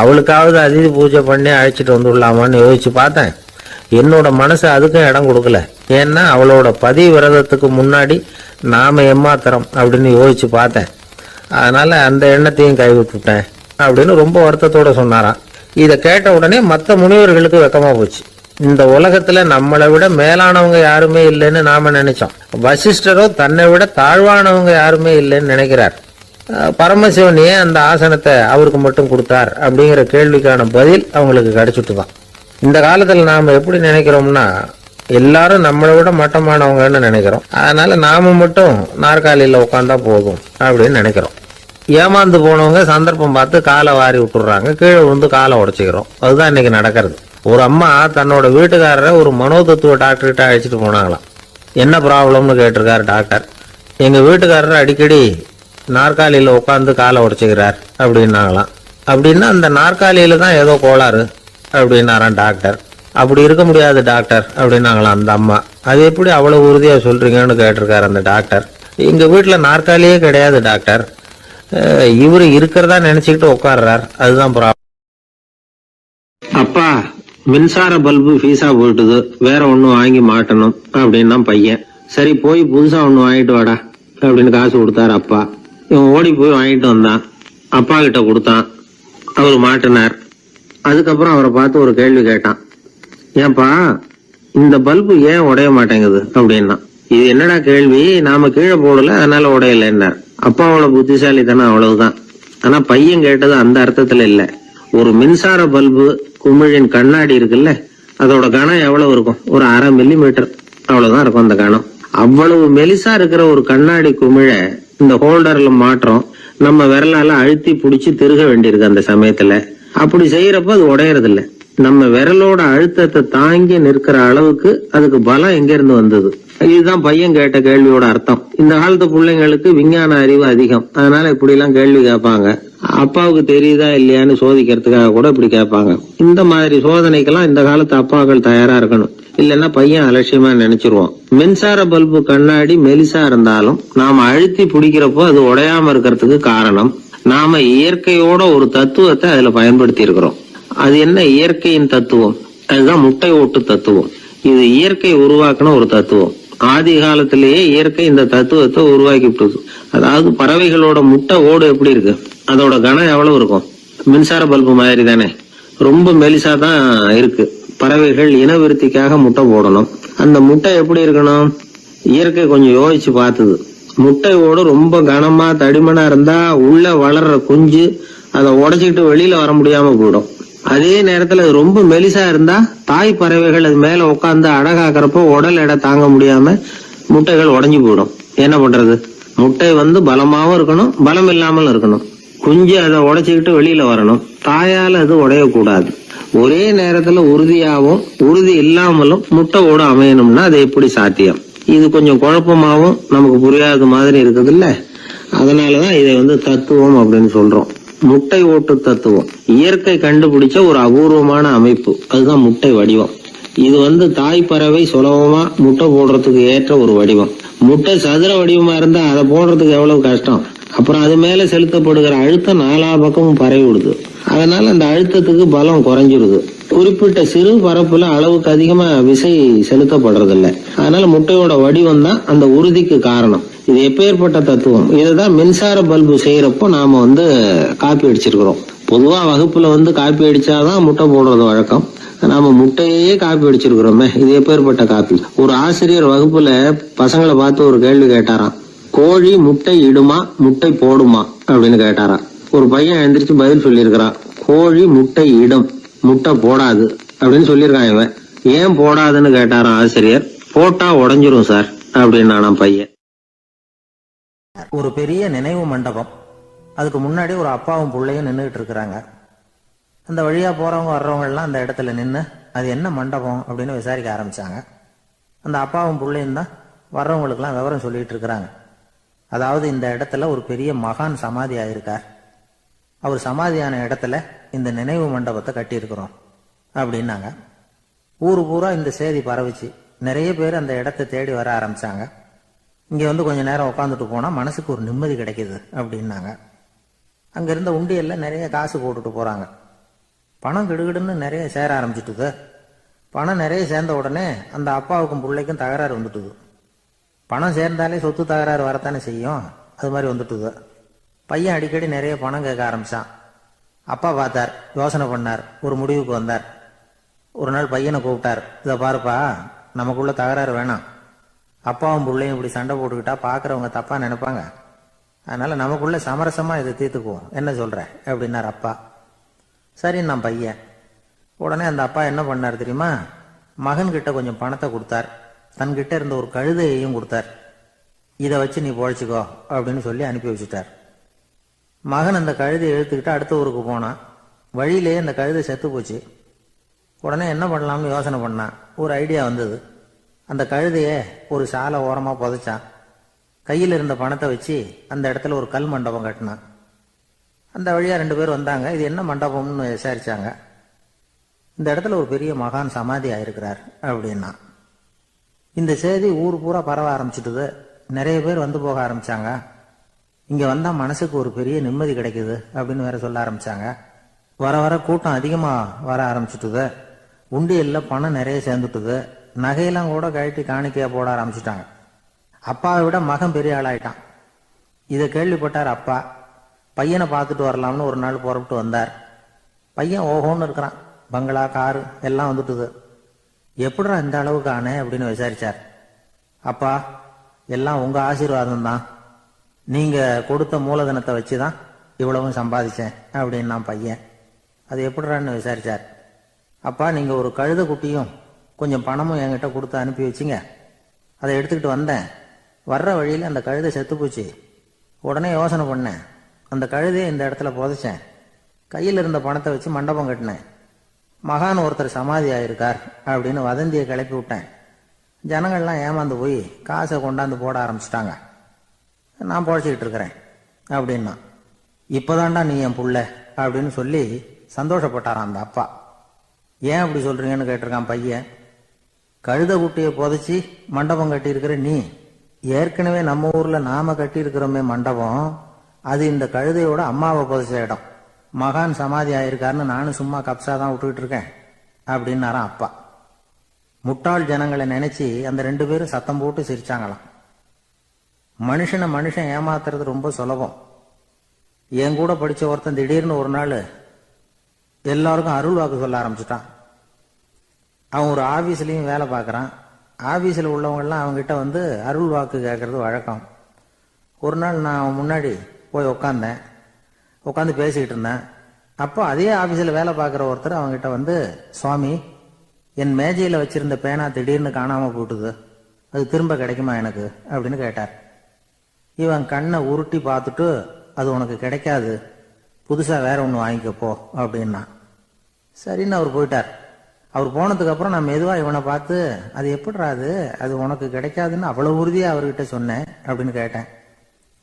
அவளுக்காவது அதிதி பூஜை பண்ணி அழைச்சிட்டு வந்துடலாமான்னு யோசிச்சு பார்த்தேன். என்னோட மனசு அதுக்கும் இடம் கொடுக்கல. ஏன்னா அவளோட பதிவிரதத்துக்கு முன்னாடி நாம ஏமாத்திரம் அப்படின்னு யோசிச்சு பார்த்தேன். அதனால அந்த எண்ணத்தையும் கைவிட்டுட்டேன் அப்படின்னு ரொம்ப வருத்தத்தோட சொன்னாராம். இதை கேட்ட உடனே மற்ற முனிவர்களுக்கு வெக்கமா போச்சு. இந்த உலகத்துல நம்மளை விட மேலானவங்க யாருமே இல்லைன்னு நாம நினைச்சோம். வசிஷ்டரோ தன்னை விட தாழ்வானவங்க யாருமே இல்லைன்னு நினைக்கிறார். பரமசிவன் ஏன் அந்த ஆசனத்தை அவருக்கு மட்டும் கொடுத்தார் அப்படிங்கிற கேள்விக்கான பதில் அவங்களுக்கு கிடைச்சிட்டு தான். இந்த காலத்துல நாம எப்படி நினைக்கிறோம்னா, எல்லாரும் நம்மளை விட மட்டமானவங்கன்னு நினைக்கிறோம். அதனால நாம மட்டும் நாற்காலியில உட்காந்தா போதும் அப்படின்னு நினைக்கிறோம். ஏமாந்து போனவங்க சந்தர்ப்பம் பார்த்து காலை வாரி விட்டுறாங்க, கீழே விழுந்து காலை உடைச்சிக்கிறோம். அதுதான் இன்னைக்கு நடக்கிறது. ஒரு அம்மா தன்னோட வீட்டுக்காரரை ஒரு மனோதத்துவ டாக்டர்கிட்ட அழைச்சிட்டு போனாங்களாம். என்ன ப்ராப்ளம்னு கேட்டிருக்காரு டாக்டர். எங்க வீட்டுக்காரர் அடிக்கடி நாற்காலியில உட்காந்து காலை உடைச்சிக்கிறார் அப்படின்னாங்களாம். அப்படின்னா அந்த நாற்காலியில தான் ஏதோ கோளாறு அப்படின்னாராம் டாக்டர். அப்படி இருக்க முடியாது டாக்டர் அப்படின்னாங்களாம் அந்த அம்மா. அது எப்படி அவ்வளவு உறுதியா சொல்றீங்கன்னு கேட்டிருக்காரு அந்த டாக்டர். எங்க வீட்டுல நாற்காலியே கிடையாது டாக்டர், இவரு இருக்கிறதா நினைச்சுக்கிட்டு உட்கார்றார், அதுதான் ப்ராப்ளம். அப்பா, மின்சார பல்பு ஃபீஸா போயிட்டுது, வேற ஒண்ணு வாங்கி மாட்டணும் அப்படின்னா பையன். சரி, போய் புதுசா ஒண்ணு வாங்கிட்டு வாடா அப்படின்னு காசு கொடுத்தாரு அப்பா. இவன் ஓடி போய் வாங்கிட்டு வந்தான். அப்பா கிட்ட கொடுத்தான். அவர் மாட்டினார். அதுக்கப்புறம் அவரை பார்த்து ஒரு கேள்வி கேட்டான். ஏன்பா, இந்த பல்பு ஏன் உடைய மாட்டேங்குது அப்படின்னா. இது என்னடா கேள்வி, நாம கீழே போடல அதனால உடையலன்னார். அப்பாவோட புத்திசாலி தானே, அவ்வளவுதான். ஆனா பையன் கேட்டது அந்த அர்த்தத்துல இல்ல. ஒரு மின்சார பல்பு குமிழின் கண்ணாடி இருக்குல்ல, அதோட கனம் எவ்வளவு இருக்கும்? ஒரு 1/2 மில்லிமீட்டர் அவ்வளவுதான் இருக்கும் அந்த கனம். அவ்வளவு மெலிசா இருக்கிற ஒரு கண்ணாடி குமிழ இந்த ஹோல்டர்ல மாற்றம் நம்ம விரலால அழுத்தி புடிச்சு திருக வேண்டியிருக்கு. அந்த சமயத்துல அப்படி செய்யறப்ப அது உடையறது இல்ல. நம்ம விரலோட அழுத்தத்தை தாங்கி நிற்கிற அளவுக்கு அதுக்கு பலம் எங்க இருந்து வந்தது? இதுதான் பையன் கேட்ட கேள்வியோட அர்த்தம். இந்த காலத்து பிள்ளைங்களுக்கு விஞ்ஞான அறிவு அதிகம், அதனால இப்படி எல்லாம் கேள்வி கேட்பாங்க. அப்பாவுக்கு தெரியுதா இல்லையான்னு சோதிக்கிறதுக்காக கூட இப்படி கேட்பாங்க. இந்த மாதிரி சோதனைக்கெல்லாம் இந்த காலத்து அப்பாக்கள் தயாரா இருக்கணும். இல்லைன்னா பையன் அலட்சியமா நினைச்சிருவான். மின்சார பல்பு கண்ணாடி மெலிசா இருந்தாலும் நாம அழுத்தி பிடிக்கிறப்போ அது உடையாம இருக்கிறதுக்கு காரணம் நாம இயற்கையோட ஒரு தத்துவத்தை அதுல பயன்படுத்தி இருக்கிறோம். அது என்ன இயற்கையின் தத்துவம்? அதுதான் முட்டை ஓட்டு தத்துவம். இது இயற்கை உருவாக்குன ஒரு தத்துவம். ஆதி காலத்திலேயே இயற்கை இந்த தத்துவத்தை உருவாக்கி விட்டது. அதாவது பறவைகளோட முட்டை ஓடு எப்படி இருக்கு, அதோட கனம் எவ்வளவு இருக்கும்? மின்சார பல்பு மாதிரி தானே, ரொம்ப மெலிசா தான் இருக்கு. பறவைகள் இனவிருத்திக்காக முட்டை போடணும். அந்த முட்டை எப்படி இருக்கணும்? இயற்கை கொஞ்சம் யோசிச்சு பார்த்தது. முட்டை ஓடு ரொம்ப கனமா தடிமனா இருந்தா உள்ள வளர்ற குஞ்சு அதை உடைச்சிட்டு வெளியில வர முடியாம போயிடும். அதே நேரத்துல அது ரொம்ப மெலிசா இருந்தா தாய் பறவைகள் அது மேல உட்காந்து அடகாக்குறப்போ உடல் எடை தாங்க முடியாம முட்டைகள் உடைஞ்சு போயிடும். என்ன பண்றது? முட்டை பலமாவும் இருக்கணும், பலம் இல்லாமலும் இருக்கணும். குஞ்சு அதை உடைச்சுக்கிட்டு வெளியில வரணும். தாயால அது உடையக்கூடாது. ஒரே நேரத்துல உறுதியாவும் உறுதி இல்லாமலும் முட்டை ஓடு அமையணும்னா அது எப்படி சாத்தியம்? இது கொஞ்சம் குழப்பமாவும் நமக்கு புரியாத மாதிரி இருக்குது இல்ல. அதனாலதான் இதை தத்துவம் அப்படின்னு சொல்றோம். முட்டை ஓட்டு தத்துவம் இயற்கை கண்டுபிடிச்ச ஒரு அபூர்வமான அமைப்பு. அதுதான் முட்டை வடிவம். இது தாய் பறவை சுலபமா முட்டை போடுறதுக்கு ஏற்ற ஒரு வடிவம். முட்டை சதுர வடிவமா இருந்தா அதை போடுறதுக்கு எவ்வளவு கஷ்டம். அப்புறம் அது மேல செலுத்தப்படுகிற அழுத்தம் 4 பக்கமும் பரவி விடுது. அதனால அந்த அழுத்தத்துக்கு பலம் குறைஞ்சிருது. குறிப்பிட்ட சிறு பரப்புல அளவுக்கு அதிகமா விசை செலுத்தப்படுறது இல்ல. அதனால முட்டையோட வடிவம் தான் அந்த உறுதிக்கு காரணம். இது எப்பேற்பட்ட தத்துவம்? இதுதான் மின்சார பல்பு செய்யறப்போ நாம காப்பி அடிச்சிருக்கிறோம். பொதுவா வகுப்புல காப்பி அடிச்சாதான் முட்டை போடுறது வழக்கம். நாம முட்டையே காப்பி அடிச்சிருக்கிறோமே, இது எப்பேற்பட்ட காப்பி? ஒரு ஆசிரியர் வகுப்புல பசங்களை பார்த்து ஒரு கேள்வி கேட்டாராம். கோழி முட்டை இடுமா, முட்டை போடுமா அப்படின்னு கேட்டாராம். ஒரு பையன் எந்திரிச்சு பதில் சொல்லியிருக்கிறான். கோழி முட்டை இடும், முட்டை போடாது அப்படின்னு சொல்லியிருக்கான். இவன் ஏன் போடாதுன்னு கேட்டாராம் ஆசிரியர். போட்டா உடஞ்சிரும் சார் அப்படின்னு பையன். ஒரு பெரிய நினைவு மண்டபம். அதுக்கு முன்னாடி ஒரு அப்பாவும் பிள்ளையும் நின்றுகிட்டு இருக்கிறாங்க. அந்த வழியா போறவங்க வர்றவங்க எல்லாம் அந்த இடத்துல நின்று அது என்ன மண்டபம் அப்படின்னு விசாரிக்க ஆரம்பிச்சாங்க. அந்த அப்பாவும் பிள்ளையும் தான் வர்றவங்களுக்கெல்லாம் விவரம் சொல்லிட்டு இருக்கிறாங்க. அதாவது இந்த இடத்துல ஒரு பெரிய மகான் சமாதி ஆயிருக்கார். அவர் சமாதியான இடத்துல இந்த நினைவு மண்டபத்தை கட்டியிருக்கிறோம் அப்படின்னாங்க. ஊரு பூரா இந்த செய்தி பரவிச்சு. நிறைய பேர் அந்த இடத்தை தேடி வர ஆரம்பிச்சாங்க. இங்க கொஞ்ச நேரம் உட்காந்துட்டு போனா மனசுக்கு ஒரு நிம்மதி கிடைக்குது அப்படின்னாங்க. அங்க இருந்த உண்டியல்ல நிறைய காசு போட்டுட்டு போறாங்க. பணம் கிடுகிடுன்னு நிறைய சேர ஆரம்பிச்சுட்டுது. பணம் நிறைய சேர்ந்த உடனே அந்த அப்பாவுக்கும் பிள்ளைக்கும் தகராறு வந்துட்டுது. பணம் சேர்ந்தாலே சொத்து தகராறு வரத்தானே செய்யும். அது மாதிரி வந்துட்டுது. பையன் அடிக்கடி நிறைய பணம் கேட்க ஆரம்பிச்சான். அப்பா பார்த்தார், யோசனை பண்ணார், ஒரு முடிவுக்கு வந்தார். ஒரு நாள் பையனை கூப்பிட்டார். இதை பாருப்பா, நமக்குள்ள தகராறு வேணாம். அப்பாவும் பிள்ளையும் இப்படி சண்டை போட்டுக்கிட்டா பாக்குறவங்க தப்பா நினைப்பாங்க. அதனால நமக்குள்ள சமரசமா இதை தீர்த்துக்குவோம், என்ன சொல்ற அப்படின்னார் அப்பா. சரி நான் பையன். உடனே அந்த அப்பா என்ன பண்ணார் தெரியுமா? மகன் கிட்ட கொஞ்சம் பணத்தை கொடுத்தார். தன்கிட்ட இருந்த ஒரு கழுதையையும் கொடுத்தார். இதை வச்சு நீ பொழைச்சிக்கோ அப்படின்னு சொல்லி அனுப்பி வச்சுட்டார். மகன் அந்த கழுதையை இழுத்துக்கிட்டு அடுத்த ஊருக்கு போனான். வழியிலேயே அந்த கழுதை செத்து போச்சு. உடனே என்ன பண்ணலாம்னு யோசனை பண்ணான். ஒரு ஐடியா வந்தது. அந்த கழுதைய ஒரு சாலை ஓரமா புதைச்சான். கையில் இருந்த பணத்தை வச்சு அந்த இடத்துல ஒரு கல் மண்டபம் கட்டினான். அந்த வழியா 2 பேர் வந்தாங்க. இது என்ன மண்டபம்னு விசாரிச்சாங்க. இந்த இடத்துல ஒரு பெரிய மகான் சமாதி ஆயிருக்கிறார் அப்படின்னா. இந்த செய்தி ஊர் பூரா பரவ ஆரம்பிச்சுட்டுது. நிறைய பேர் வந்து போக ஆரம்பிச்சாங்க. இங்க வந்தா மனசுக்கு ஒரு பெரிய நிம்மதி கிடைக்குது அப்படின்னு வேற சொல்ல ஆரம்பிச்சாங்க. வர வர கூட்டம் அதிகமா வர ஆரம்பிச்சுட்டுது. உண்டியல்ல பணம் நிறைய சேர்ந்துட்டுது. நகையெல்லாம் கூட கழட்டி காணிக்கையா போட ஆரம்பிச்சுட்டாங்க. அப்பாவை விட மகன் பெரிய ஆளாயிட்டான். இதை கேள்விப்பட்டார் அப்பா. பையனை பார்த்துட்டு வரலாம்னு ஒரு நாள் புறப்பட்டு வந்தார். பையன் ஓஹோன்னு இருக்கிறான். பங்களா, காரு எல்லாம் வந்துட்டுது. எப்படிடா இந்த அளவுக்கு ஆனே அப்படின்னு விசாரிச்சார். அப்பா, எல்லாம் உங்க ஆசீர்வாதம் தான். நீங்க கொடுத்த மூலதனத்தை வச்சுதான் இவ்வளவும் சம்பாதிச்சேன் அப்படின்னு நான் பையன். அது எப்படிறான்னு விசாரிச்சார். அப்பா நீங்க ஒரு கழுதை குட்டியும் கொஞ்சம் பணமும் என்கிட்ட கொடுத்து அனுப்பி வச்சிங்க. அதை எடுத்துக்கிட்டு வந்தேன். வர்ற வழியில் அந்த கழுதை செத்து போச்சு. உடனே யோசனை பண்ணேன், அந்த கழுதையை இந்த இடத்துல புதைச்சேன். கையில் இருந்த பணத்தை வச்சு மண்டபம் கட்டினேன். மகான் ஒருத்தர் சமாதி ஆயிருக்கார் அப்படின்னு வதந்தியை கிளப்பி விட்டேன். ஜனங்கள்லாம் ஏமாந்து போய் காசை கொண்டாந்து போட ஆரம்பிச்சிட்டாங்க. நான் பொழைச்சிக்கிட்டு இருக்கிறேன் அப்படின்னா. இப்போதான்டா நீ என் புள்ள அப்படின்னு சொல்லி சந்தோஷப்பட்டாரான் அந்த அப்பா. ஏன் அப்படி சொல்றீங்கன்னு கேட்டிருக்கான் பையன். கழுத குட்டியை புதைச்சி மண்டபம் கட்டியிருக்கிற நீ, ஏற்கனவே நம்ம ஊர்ல நாம கட்டியிருக்கிறோமே மண்டபம், அது இந்த கழுதையோட அம்மாவை புதைச்ச இடம். மகான் சமாதி ஆயிருக்காருன்னு நானும் சும்மா கப்சா தான் விட்டுக்கிட்டு இருக்கேன் அப்படின்னாரான் அப்பா. முட்டாள் ஜனங்களை நினைச்சு அந்த 2 பேரும் சத்தம் போட்டு சிரிச்சாங்களாம். மனுஷன் ஏமாத்துறது ரொம்ப சுலபம். என் கூட படிச்ச ஒருத்தன் திடீர்னு ஒரு நாள் எல்லாருக்கும் அருள் வாக்கு சொல்ல ஆரம்பிச்சுட்டான். அவன் ஒரு ஆபீஸ்லயும் வேலை பார்க்கறான். ஆபீஸ்ல உள்ளவங்கெல்லாம் அவங்ககிட்ட வந்து அருள் வாக்கு கேட்கறது வழக்கம். ஒரு நாள் நான் அவன் முன்னாடி போய் உட்காந்து பேசிக்கிட்டு இருந்தேன். அப்போ அதே ஆபீஸ்ல வேலை பார்க்குற ஒருத்தர் அவங்ககிட்ட வந்து, சுவாமி, என் மேஜையில வச்சிருந்த பேனா திடீர்னு காணாம போட்டுது, அது திரும்ப கிடைக்குமா எனக்கு அப்படின்னு கேட்டார். இவன் கண்ணை உருட்டி பார்த்துட்டு, அது உனக்கு கிடைக்காது, புதுசா வேற ஒன்று வாங்கிக்கப்போ அப்படின்னா. சரின்னு அவர் போயிட்டார். அவர் போனதுக்கு அப்புறம் நான் மெதுவா இவனை பார்த்து, அது எப்படிடா அது உனக்கு கிடைக்காதுன்னு அவ்வளவு உறுதியா அவர்கிட்ட சொன்னேன் அப்படின்னு கேட்டேன்.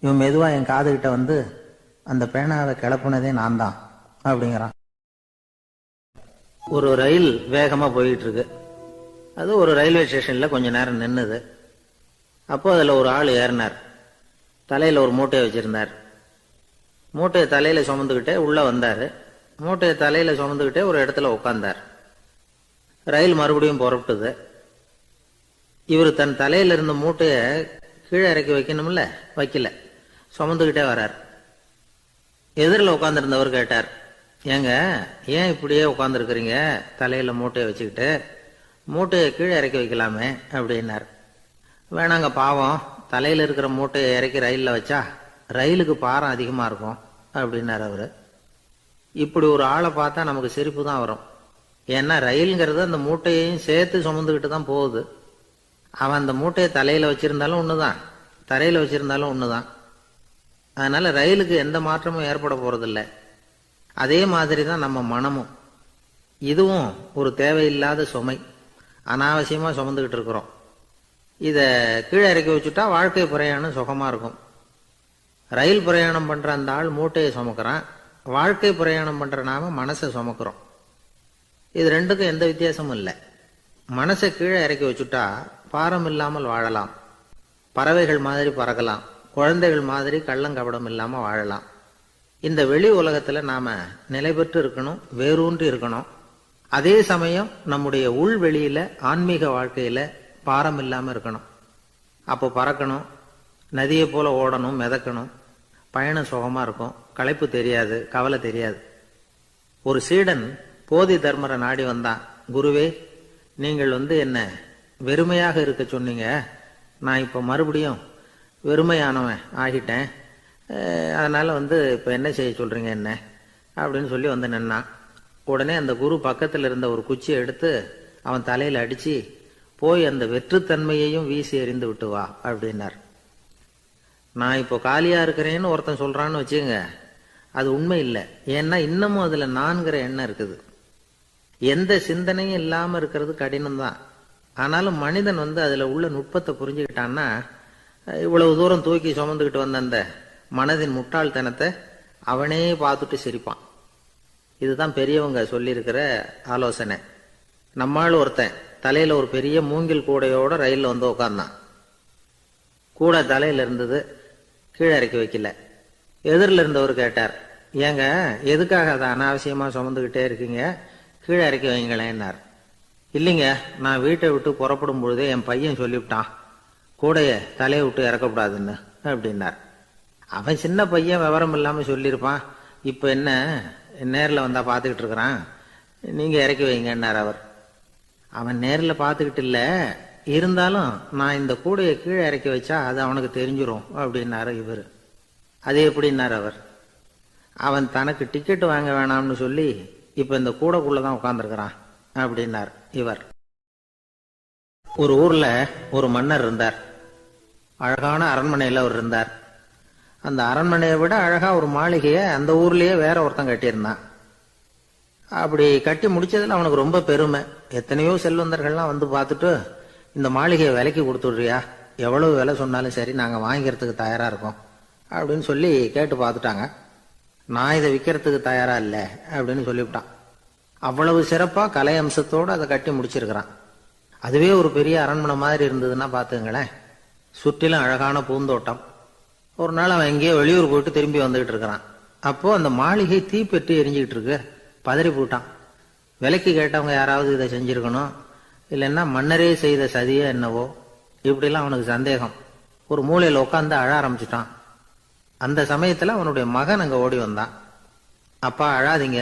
இவன் மெதுவா என் காதுகிட்ட வந்து, அந்த பேனாவை கிளப்புனதே நான் தான் அப்படிங்கிறான். ஒரு ரயில் வேகமா போயிட்டு இருக்கு. அது ஒரு ரயில்வே ஸ்டேஷன்ல கொஞ்ச நேரம் நின்னுது. அப்போ அதுல ஒரு ஆள் ஏறினார். தலையில ஒரு மூட்டையை வச்சிருந்தார். மூட்டையை தலையில சுமந்துக்கிட்டே உள்ள வந்தாரு. மூட்டையை தலையில சுமந்துக்கிட்டே ஒரு இடத்துல உட்கார்ந்தார். ரயில் மறுபடியும் புறப்பட்டது. இவர் தன் தலையில இருந்த மூட்டையை கீழே இறக்கி வைக்கணும்ல, வைக்கல, சுமந்துக்கிட்டே வர்றார். எதிரில் உட்காந்துருந்தவர் கேட்டார், ஏங்க ஏன் இப்படியே உட்காந்துருக்கிறீங்க தலையில மூட்டையை வச்சுக்கிட்டு, மூட்டையை கீழே இறக்கி வைக்கலாமே அப்படின்னார். வேணாங்க, பாவம், தலையில இருக்கிற மூட்டையை இறக்கி ரயில்ல வச்சா ரயிலுக்கு பாரம் அதிகமா இருக்கும் அப்படின்னார் அவரு. இப்படி ஒரு ஆளை பார்த்தா நமக்கு சிரிப்பு தான் வரும். ஏன்னா ரயில்ங்கிறது அந்த மூட்டையையும் சேர்த்து சுமந்துக்கிட்டு தான் போகுது. அவன் அந்த மூட்டையை தலையில வச்சிருந்தாலும் ஒண்ணுதான், தரையில வச்சிருந்தாலும் ஒண்ணுதான். அதனால ரயிலுக்கு எந்த மாற்றமும் ஏற்பட போறதில்லை. அதே மாதிரி தான் நம்ம மனமும். இதுவும் ஒரு தேவையில்லாத சுமை, அனாவசியமா சுமந்துக்கிட்டு இருக்கிறோம். இத கீழே இறக்கி வச்சுட்டா வாழ்க்கை பிரயாணம் சுகமா இருக்கும். ரயில் பிரயாணம் பண்ற அந்த ஆள் மூட்டையை சுமக்கிறான், வாழ்க்கை பிரயாணம் பண்ற நாம மனசை சுமக்கிறோம். இது ரெண்டுக்கும் எந்த வித்தியாசமும் இல்லை. மனசை கீழே இறக்கி வச்சுட்டா பாரம் இல்லாமல் வாழலாம், பறவைகள் மாதிரி பறக்கலாம், குழந்தைகள் மாதிரி கள்ளங்கபடம் இல்லாம வாழலாம். இந்த வெளி உலகத்துல நாம நிலை பெற்று இருக்கணும், வேரூன்றி இருக்கணும். அதே சமயம் நம்முடைய உள்வெளியில ஆன்மீக வாழ்க்கையில பாரம் இல்லாம இருக்கணும். அப்போ பறக்கணும், நதியை போல ஓடணும், மிதக்கணும். பயணம் சுகமா இருக்கும், களைப்பு தெரியாது, கவலை தெரியாது. ஒரு சீடன் போதி தர்மரை நாடி வந்தான். குருவே, நீங்கள் என்ன வெறுமையாக இருக்க சொன்னீங்க, நான் இப்ப மறுபடியும் வெறுமையானவன் ஆகிட்டேன், அதனால இப்ப என்ன செய்ய சொல்றீங்க என்ன அப்படின்னு சொல்லி நின்னான். உடனே அந்த குரு பக்கத்துல இருந்த ஒரு குச்சியை எடுத்து அவன் தலையில அடிச்சு, போய் அந்த வெற்றுத்தன்மையையும் வீசி எறிந்து விட்டு வா அப்படின்னார். நான் இப்போ காலியா இருக்கிறேன்னு ஒருத்தன் சொல்றான்னு வச்சுங்க, அது உண்மை இல்லை. ஏன்னா இன்னமும் அதுல நான்கிற எண்ணம் இருக்குது. எந்த சிந்தனையும் இல்லாம இருக்கிறது கடினம்தான். ஆனாலும் மனிதன் அதுல உள்ள நுட்பத்தை புரிஞ்சுக்கிட்டான்னா, இவ்வளவு தூரம் தூக்கி சுமந்துக்கிட்டு வந்த அந்த மனதின் முட்டாள்தனத்தை அவனே பார்த்துட்டு சிரிப்பான். இதுதான் பெரியவங்க சொல்லியிருக்கிற ஆலோசனை. நம்மால் ஒருத்தன் தலையில ஒரு பெரிய மூங்கில் கூடையோட ரயில்ல உட்கார்ந்தான். கூடை தலையில இருந்தது, கீழே இறக்கி வைக்கல. எதிரில் இருந்தவர் கேட்டார், ஏங்க எதுக்காக அதை அனாவசியமா சுமந்துகிட்டே இருக்கீங்க, கீழே இறக்கி வைங்களேன்னார். இல்லைங்க, நான் வீட்டை விட்டு புறப்படும் பொழுதே என் பையன் சொல்லிவிட்டான், கூடைய தலையை விட்டு இறக்கக்கூடாதுன்னு அப்படின்னார். அவன் சின்ன பையன், விவரம் இல்லாம சொல்லியிருப்பான். இப்ப என்ன நேரில் வந்தா பாத்துக்கிட்டு இருக்கிறான், நீங்க இறக்கி வைங்கன்னார் அவர். அவன் நேரில் பாத்துக்கிட்டு இல்ல, இருந்தாலும் நான் இந்த கூடையை கீழே இறக்கி வச்சா அது அவனுக்கு தெரிஞ்சிரும் அப்படின்னாரு இவர். அது எப்படின்னார் அவர். அவன் தனக்கு டிக்கெட் வாங்க வேணாம்னு சொல்லி இப்ப இந்த கூடைக்குள்ளதான் உட்கார்ந்துருக்கிறான். அப்படின்னார் இவர். ஒரு ஊர்ல ஒரு மன்னர் இருந்தார். அழகான அரண்மனையில அவர் இருந்தார். அந்த அரண்மனையை விட அழகா ஒரு மாளிகையை அந்த ஊர்லயே வேற ஒருத்தன் கட்டியிருந்தான். அப்படி கட்டி முடிச்சதுல அவனுக்கு ரொம்ப பெருமை. எத்தனையோ செல்வந்தர்கள்லாம் வந்து பார்த்துட்டு, இந்த மாளிகையை விலைக்கு கொடுத்துடுறியா, எவ்வளவு விலை சொன்னாலும் சரி நாங்க வாங்கிக்கிறதுக்கு தயாரா இருக்கோம் அப்படின்னு சொல்லி கேட்டு பார்த்துட்டாங்க. நான் இதை விற்கிறதுக்கு தயாரா இல்லை அப்படின்னு சொல்லிவிட்டான். அவ்வளவு சிறப்பா கலை அம்சத்தோடு அதை கட்டி முடிச்சிருக்கிறான். அதுவே ஒரு பெரிய அரண்மனை மாதிரி இருந்ததுன்னா பாத்துங்களேன். சுற்றிலும் அழகான பூந்தோட்டம். ஒரு நாள் அவன் எங்கேயோ வெளியூர் போயிட்டு திரும்பி வந்துகிட்டு இருக்கிறான். அப்போ அந்த மாளிகை தீப்பெட்டி எரிஞ்சுக்கிட்டு இருக்கு. பதறி போட்டான். விலைக்கு கேட்டவங்க யாராவது இதை செஞ்சிருக்கணும், இல்லைன்னா மன்னரே செய்த சதியே என்னவோ, இப்படிலாம் அவனுக்கு சந்தேகம். ஒரு மூலையில உட்காந்து அழ ஆரம்பிச்சுட்டான். அந்த சமயத்துல அவனுடைய மகன் அங்க ஓடி வந்தான். அப்பா அழாதீங்க,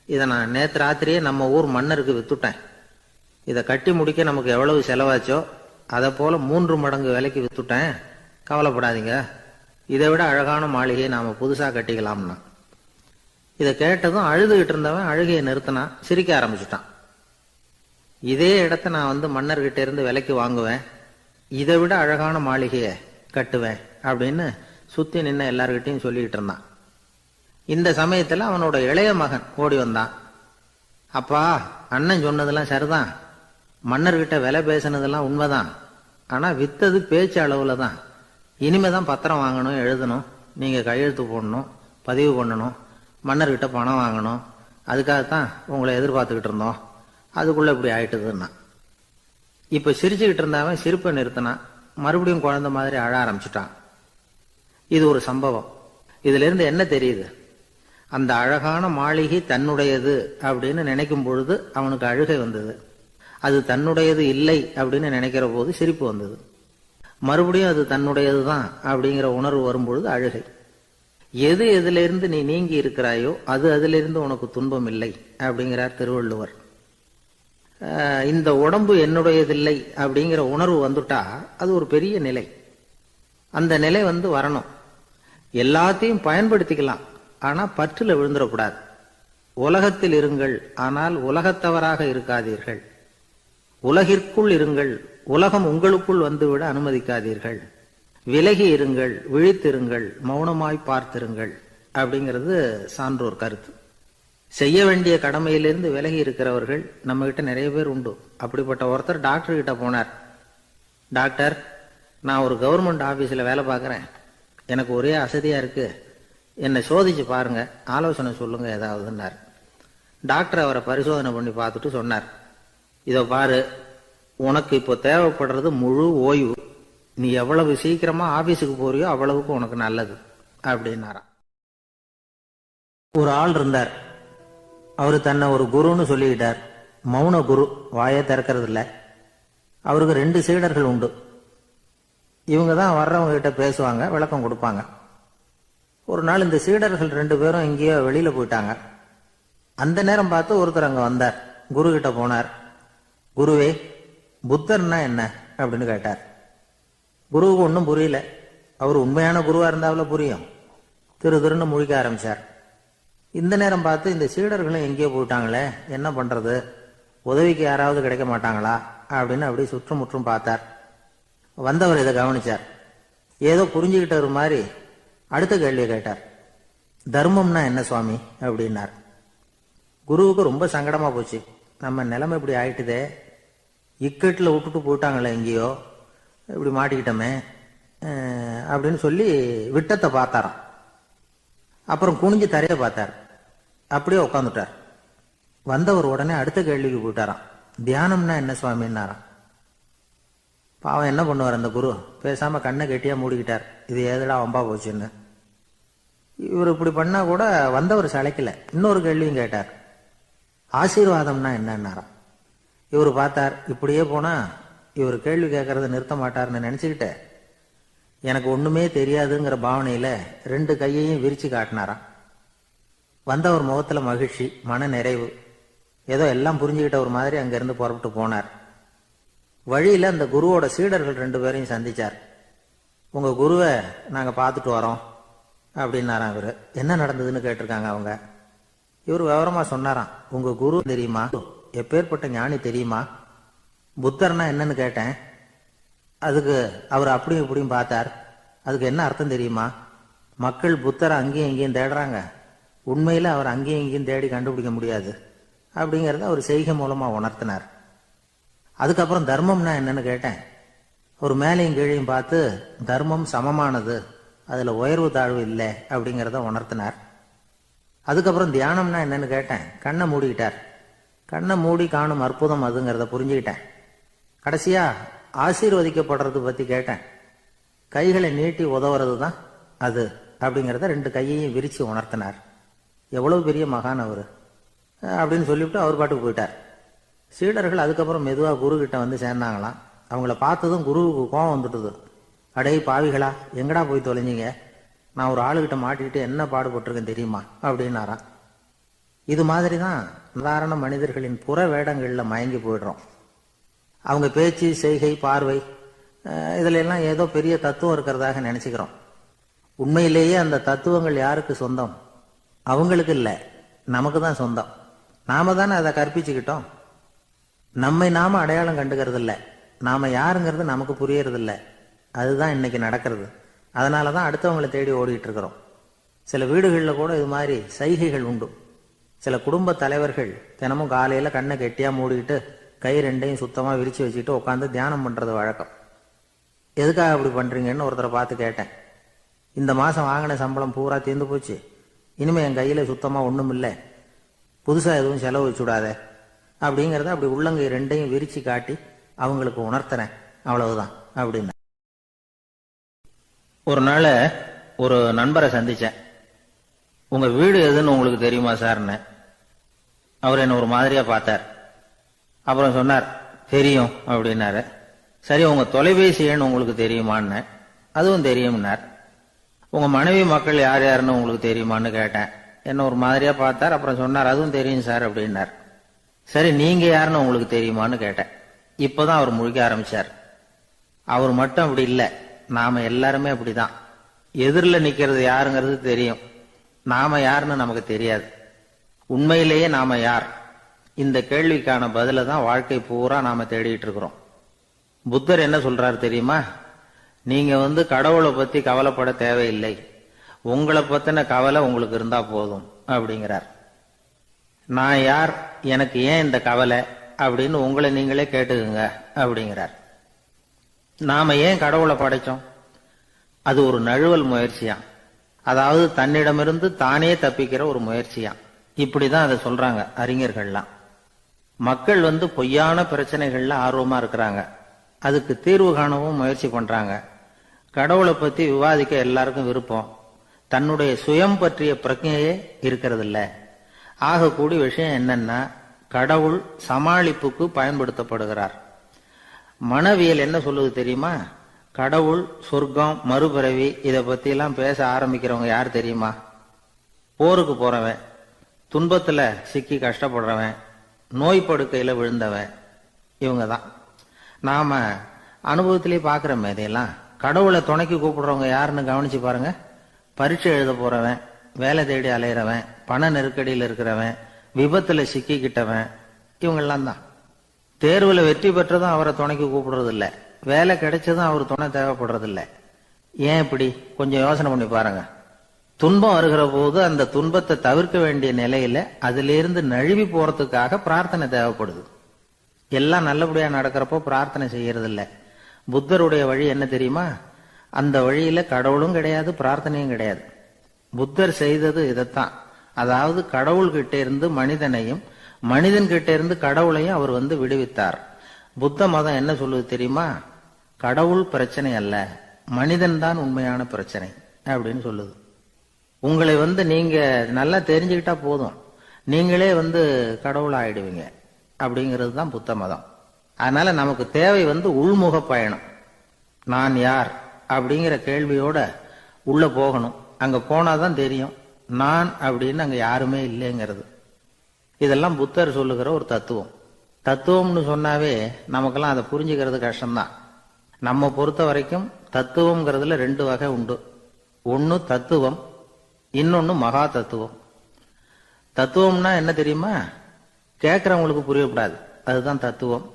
இதை நான் நேற்று ராத்திரியே நம்ம ஊர் மன்னருக்கு வித்துட்டேன். இதை கட்டி முடிக்க நமக்கு எவ்வளவு செலவாச்சோ அதை போல 3 மடங்கு விலைக்கு வித்துட்டேன். கவலைப்படாதீங்க, இதை விட அழகான மாளிகையை நாம புதுசா கட்டிக்கலாம்னா. இதை கேட்டதும் அழுதுகிட்டு இருந்தவன் அழுகையை நிறுத்தினான், சிரிக்க ஆரம்பிச்சுட்டான். இதே இடத்த நான் வந்து மன்னர்கிட்ட இருந்து விலைக்கு வாங்குவேன், இதை விட அழகான மாளிகையை கட்டுவேன் அப்படின்னு சுத்தி நின்ன எல்லார்கிட்டையும் சொல்லிட்டு இருந்தான். இந்த சமயத்துல அவனோட இளைய மகன் ஓடி வந்தான். அப்பா, அண்ணன் சொன்னதெல்லாம் சரிதான், மன்னர்கிட்ட விலை பேசினதெல்லாம் உண்மைதான், ஆனா வித்தது பேச்சு அளவுல தான். இனிமேதான் பத்திரம் வாங்கணும், எழுதணும், நீங்க கையெழுத்து போடணும், பதிவு பண்ணணும், மன்னர்கிட்ட பணம் வாங்கணும். அதுக்காகத்தான் உங்களை எதிர்பார்த்துக்கிட்டு இருந்தோம். அதுக்குள்ள இப்படி ஆயிட்டுதுன்னா. இப்ப சிரிச்சுக்கிட்டு இருந்தவன் சிரிப்பை நிறுத்தினான். மறுபடியும் குழந்தை மாதிரி அழ ஆரம்பிச்சுட்டான். இது ஒரு சம்பவம். இதுல இருந்து என்ன தெரியுது? அந்த அழகான மாளிகை தன்னுடையது அப்படின்னு நினைக்கும் பொழுது அவனுக்கு அழுகை வந்தது. அது தன்னுடையது இல்லை அப்படின்னு நினைக்கிற போது சிரிப்பு வந்தது. மறுபடியும் அது தன்னுடையதுதான் அப்படிங்கிற உணர்வு வரும்பொழுது அழுகை. எது எதிலிருந்து நீ நீங்கி இருக்கிறாயோ அது அதிலிருந்து உனக்கு துன்பம் இல்லை அப்படிங்கிறார் திருவள்ளுவர். இந்த உடம்பு என்னுடையதில்லை அப்படிங்கிற உணர்வு வந்துட்டா அது ஒரு பெரிய நிலை. அந்த நிலை வந்து வரணும். எல்லாத்தையும் பயன்படுத்திக்கலாம், ஆனா பற்றுல விழுந்துடக்கூடாது. உலகத்தில் இருங்கள், ஆனால் உலகத்தவராக இருக்காதீர்கள். உலகிற்குள் இருங்கள், உலகம் உங்களுக்குள் வந்துவிட அனுமதிக்காதீர்கள். விலகி இருங்கள், விழித்திருங்கள், மௌனமாய் பார்த்திருங்கள் அப்படிங்கிறது சான்றோர் கருத்து. செய்ய வேண்டிய கடமையிலிருந்து விலகி இருக்கிறவர்கள் நம்ம கிட்ட நிறைய பேர் உண்டு. அப்படிப்பட்ட ஒருத்தர் டாக்டர் கிட்ட போனார். டாக்டர், நான் ஒரு கவர்மெண்ட் ஆபீஸ்ல வேலை பார்க்கறேன், எனக்கு ஒரே அசதியா இருக்கு, என்னை சோதிச்சு பாருங்க, ஆலோசனை சொல்லுங்க ஏதாவதுன்னார். டாக்டர் அவரை பரிசோதனை பண்ணி பார்த்துட்டு சொன்னார், இதோ பாரு, உனக்கு இப்போ தேவைப்படுறது முழு ஓய்வு. நீ எவ்வளவு சீக்கிரமா ஆபீஸுக்கு போறியோ அவ்வளவுக்கு உனக்கு நல்லது அப்படின்னாராம். ஒரு ஆள் இருந்தார். அவரு தன்னை ஒரு குருன்னு சொல்லிக்கிட்டார். மௌன குரு, வாயை திறக்கிறது இல்லை. அவருக்கு 2 சீடர்கள் உண்டு. இவங்க தான் வர்றவங்க கிட்ட பேசுவாங்க, விளக்கம் கொடுப்பாங்க. ஒரு நாள் இந்த சீடர்கள் 2 பேரும் எங்கேயோ வெளியில போயிட்டாங்க. அந்த நேரம் பார்த்து ஒருத்தர் அங்க வந்தார். குரு கிட்ட போனார். குருவே, புத்தர்னா என்ன அப்படின்னு கேட்டார். குருவுக்கு ஒன்றும் புரியல. அவர் உண்மையான குருவா இருந்தாவில புரியும். திருன்னு முழிக்க ஆரம்பிச்சார். இந்த நேரம் பார்த்து இந்த சீடர்களும் எங்கேயோ போயிட்டாங்களே, என்ன பண்றது, உதவிக்கு யாராவது கிடைக்க மாட்டாங்களா அப்படின்னு அப்படி சுற்றுமுற்றும் பார்த்தார். வந்தவர் இதை கவனிச்சார். ஏதோ புரிஞ்சுக்கிட்ட மாதிரி அடுத்த கேள்வியை கேட்டார். தர்மம்னா என்ன சுவாமி அப்படின்னார். குருவுக்கு ரொம்ப சங்கடமா போச்சு. நம்ம நிலைமை இப்படி ஆயிட்டுதே, இக்கட்டில் விட்டுட்டு போயிட்டாங்களே எங்கேயோ, இப்படி மாட்டிக்கிட்டோமே அப்படின்னு சொல்லி விட்டத்தை பார்த்தாராம். அப்புறம் குனிஞ்சு தரைய பார்த்தார். அப்படியே உட்காந்துட்டார். வந்தவர் உடனே அடுத்த கேள்விக்கு போயிட்டாராம். தியானம்னா என்ன சுவாமின்னாராம். பாவம் என்ன பண்ணுவார் அந்த குரு, பேசாம கண்ணை கெட்டியா மூடிக்கிட்டார். இது ஏதடா வம்பா போச்சுன்னு. இவர் இப்படி பண்ணா கூட வந்தவர் சளைக்கல. இன்னொரு கேள்வியும் கேட்டார். ஆசீர்வாதம்னா என்னன்னாராம். இவர் பார்த்தார், இப்படியே போனா இவர் கேள்வி கேட்கறத நிறுத்த மாட்டார்னு நினைச்சுக்கிட்டு எனக்கு ஒண்ணுமே தெரியாதுங்கிற பாவனையில 2 கையையும் விரிச்சு காட்டினாராம். வந்தவர் முகத்துல மகிழ்ச்சி, மன நிறைவு. ஏதோ எல்லாம் புரிஞ்சுக்கிட்ட ஒரு மாதிரி அங்கிருந்து புறப்பட்டு போனார். வழியில அந்த குருவோட சீடர்கள் 2 பேரையும் சந்திச்சார். உங்க குருவை நாங்க பார்த்துட்டு வரோம் அப்படின்னாராம். இவரு என்ன நடந்ததுன்னு கேட்டிருக்காங்க அவங்க. இவர் விவரமா சொன்னாராம். உங்க குரு தெரியுமா, எப்பேற்பட்ட ஞானி தெரியுமா? புத்தர்னா என்னன்னு கேட்டேன். அதுக்கு அவர் அப்படியும் இப்படியும் பார்த்தார். அதுக்கு என்ன அர்த்தம் தெரியுமா? மக்கள் புத்தரை அங்கேயும் இங்கேயும் தேடுறாங்க, உண்மையில் அவர் அங்கேயும் இங்கேயும் தேடி கண்டுபிடிக்க முடியாது அப்படிங்கிறத அவர் செய்கை மூலமாக உணர்த்தினார். அதுக்கப்புறம் தர்மம்னா என்னன்னு கேட்டேன். ஒரு மேலையும் கீழையும் பார்த்து தர்மம் சமமானது, அதில் உயர்வு தாழ்வு இல்லை அப்படிங்கிறத உணர்த்தினார். அதுக்கப்புறம் தியானம்னா என்னன்னு கேட்டேன். கண்ணை மூடிக்கிட்டார். கண்ணை மூடி காணும் அற்புதம் அதுங்கிறத புரிஞ்சுக்கிட்டேன். கடைசியா ஆசீர்வதிக்கப்படுறது பற்றி கேட்டேன். கைகளை நீட்டி உதவுறது தான் அது அப்படிங்கிறத 2 கையையும் விரித்து உணர்த்தினார். எவ்வளவு பெரிய மகான் அவர் அப்படின்னு சொல்லிவிட்டு அவர் பாட்டுக்கு போயிட்டார். சீடர்கள் அதுக்கப்புறம் மெதுவாக குரு கிட்ட வந்து சேர்ந்தாங்களாம். அவங்கள பார்த்ததும் குருவுக்கு கோபம் வந்துட்டுது. அடே பாவிகளா, எங்கடா போய் தொலைஞ்சிங்க? நான் ஒரு ஆளுகிட்ட மாட்டிக்கிட்டு என்ன பாடுபட்டிருக்கேன் தெரியுமா அப்படின்னாராம். இது மாதிரி தான் சாதாரண மனிதர்களின் புற வேடங்களில் மயங்கி போயிடுறோம். அவங்க பேச்சு, செய்கை, பார்வை இதுல எல்லாம் ஏதோ பெரிய தத்துவம் இருக்கிறதாக நினைச்சுக்கிறோம். உண்மையிலேயே அந்த தத்துவங்கள் யாருக்கு சொந்தம்? அவங்களுக்கு இல்லை, நமக்கு தான் சொந்தம். நாம தானே அதை கற்பிச்சுக்கிட்டோம். நம்மை நாம அடையாளம் கண்டுக்கிறது இல்லை, நாம யாருங்கிறது நமக்கு புரியறது இல்லை. அதுதான் இன்னைக்கு நடக்கிறது. அதனால தான் அடுத்தவங்களை தேடி ஓடிட்டு இருக்கிறோம். சில வீடுகளில் கூட இது மாதிரி சைகைகள் உண்டு. சில குடும்ப தலைவர்கள் தினமும் காலையில கண்ணை கெட்டியா மூடிக்கிட்டு கை 2ஐயும் சுத்தமா விரிச்சு வச்சுக்கிட்டு உட்காந்து தியானம் பண்றது வழக்கம். எதுக்காக அப்படி பண்றீங்கன்னு ஒருத்தரை பார்த்து கேட்டேன். இந்த மாசம் வாங்கின சம்பளம் பூரா தீர்ந்து போச்சு, இனிமே என் கையில சுத்தமா ஒண்ணும் இல்லை, புதுசா எதுவும் செலவு வச்சுடாத அப்படிங்கறத அப்படி உள்ளங்கை 2ஐயும் விரிச்சு காட்டி அவங்களுக்கு உணர்த்துறேன், அவ்வளவுதான் அப்படின்னு. ஒரு நாள் ஒரு நண்பரை சந்திச்சேன். உங்க வீடு எதுன்னு உங்களுக்கு தெரியுமா சார்ன்னு. அவர் என்ன ஒரு மாதிரியா பார்த்தார். அப்புறம் சொன்னார், தெரியும் அப்படின்னாரு. சரி, உங்க தொலைபேசி எண் உங்களுக்கு தெரியுமான்னு. அதுவும் தெரியும்னார். உங்க மனைவி மக்கள் யார் யாருன்னு உங்களுக்கு தெரியுமான்னு கேட்டேன். என்ன ஒரு மாதிரியா பார்த்தார். அப்புறம் சொன்னார், அதுவும் தெரியும் சார் அப்படின்னார். சரி, நீங்க யாருன்னு உங்களுக்கு தெரியுமான்னு கேட்டேன். இப்பதான் அவர் முழிக்க ஆரம்பிச்சார். அவர் மட்டும் அப்படி இல்லை, நாம எல்லாருமே அப்படிதான். எதிரில் நிக்கிறது யாருங்கிறது தெரியும், நாம யாருன்னு நமக்கு தெரியாது. உண்மையிலேயே நாம யார்? இந்த கேள்விக்கான பதில தான் வாழ்க்கை பூரா நாம தேடிட்டு இருக்கிறோம். புத்தர் என்ன சொல்றாரு தெரியுமா? நீங்க கடவுளை பத்தி கவலைப்பட தேவையில்லை, உங்களை பத்தின கவலை உங்களுக்கு இருந்தா போதும் அப்படிங்கிறார். நான் யார், எனக்கு ஏன் இந்த கவலை அப்படின்னு உங்களை நீங்களே கேட்டுக்குங்க அப்படிங்கிறார். நாம ஏன் கடவுளை படைச்சோம்? அது ஒரு நழுவல் முயற்சியா, அதாவது தன்னிடமிருந்து தானே தப்பிக்கிற ஒரு முயற்சியா. இப்படிதான் அதை சொல்றாங்க அறிஞர்கள்லாம். மக்கள் பொய்யான பிரச்சனைகள்ல ஆர்வமா இருக்கிறாங்க, அதுக்கு தீர்வு காணவும் முயற்சி பண்றாங்க. கடவுளை பத்தி விவாதிக்க எல்லாருக்கும் விருப்பம், தன்னுடைய சுயம் பற்றிய பிரஜையே இருக்கிறது இல்ல. ஆகக்கூடிய விஷயம் என்னன்னா, கடவுள் சமாளிப்புக்கு பயன்படுத்தப்படுகிறார். மனவியல் என்ன சொல்லுது தெரியுமா? கடவுள், சொர்க்கம், மறுபிறவி இதை பத்தி எல்லாம் பேச ஆரம்பிக்கிறவங்க யார் தெரியுமா? போருக்கு போறவன், துன்பத்துல சிக்கி கஷ்டப்படுறவன், நோய் படுக்கையில விழுந்தவன், இவங்க தான். நாம அனுபவத்திலே பாக்குறோமே இதையெல்லாம். கடவுளை துணைக்கு கூப்பிடுறவங்க யாருன்னு கவனிச்சு பாருங்க. பரீட்சை எழுத போறவன், வேலை தேடி அலையிறவன், பண நெருக்கடியில் இருக்கிறவன், விபத்துல சிக்கிக்கிட்டவன், இவங்கெல்லாம் தான். தேர்வுல வெற்றி பெற்றதும் அவரை துணைக்கு கூப்பிடுறது இல்லை, வேலை கிடைச்சதும் அவர் துணை தேவைப்படுறது இல்லை. ஏன் இப்படி? கொஞ்சம் யோசனை பண்ணி பாருங்க. துன்பம் வருகிற போது அந்த துன்பத்தை தவிர்க்க வேண்டிய நிலையில அதிலிருந்து நழுவி போறதுக்காக பிரார்த்தனை தேவைப்படுது. எல்லாம் நல்லபடியா நடக்கிறப்போ பிரார்த்தனை செய்யறது இல்லை. புத்தருடைய வழி என்ன தெரியுமா? அந்த வழியில கடவுளும் கிடையாது, பிரார்த்தனையும் கிடையாது. புத்தர் செய்தது இதைத்தான். அதாவது கடவுள்கிட்ட இருந்து மனிதனையும், மனிதன் கிட்ட இருந்து கடவுளையும் அவர் விடுவித்தார். புத்த மதம் என்ன சொல்லுது தெரியுமா? கடவுள் பிரச்சனை அல்ல, மனிதன் தான் உண்மையான பிரச்சனை அப்படின்னு சொல்லுது. உங்களை நீங்க நல்லா தெரிஞ்சுக்கிட்டா போதும், நீங்களே கடவுள் ஆயிடுவீங்க அப்படிங்கிறது தான் புத்த மதம். அதனால நமக்கு தேவை உள்முக பயணம். நான் யார் அப்படிங்கிற கேள்வியோட உள்ள போகணும். அங்க போனாதான் தெரியும் நான் அப்படின்னு அங்க யாருமே இல்லைங்கிறது. இதெல்லாம் புத்தர் சொல்லுகிற ஒரு தத்துவம். தத்துவம்னு சொன்னாவே நமக்கெல்லாம் அதை புரிஞ்சுக்கிறது கஷ்டம்தான். நம்ம பொறுத்த வரைக்கும் தத்துவம்ங்கிறதுல 2 வகை உண்டு. ஒன்னு தத்துவம், இன்னொன்னு மகா தத்துவம். தத்துவம்னா என்ன தெரியுமா? கேட்கறவங்களுக்கு புரியக்கூடாது. அதுதான் தத்துவம்.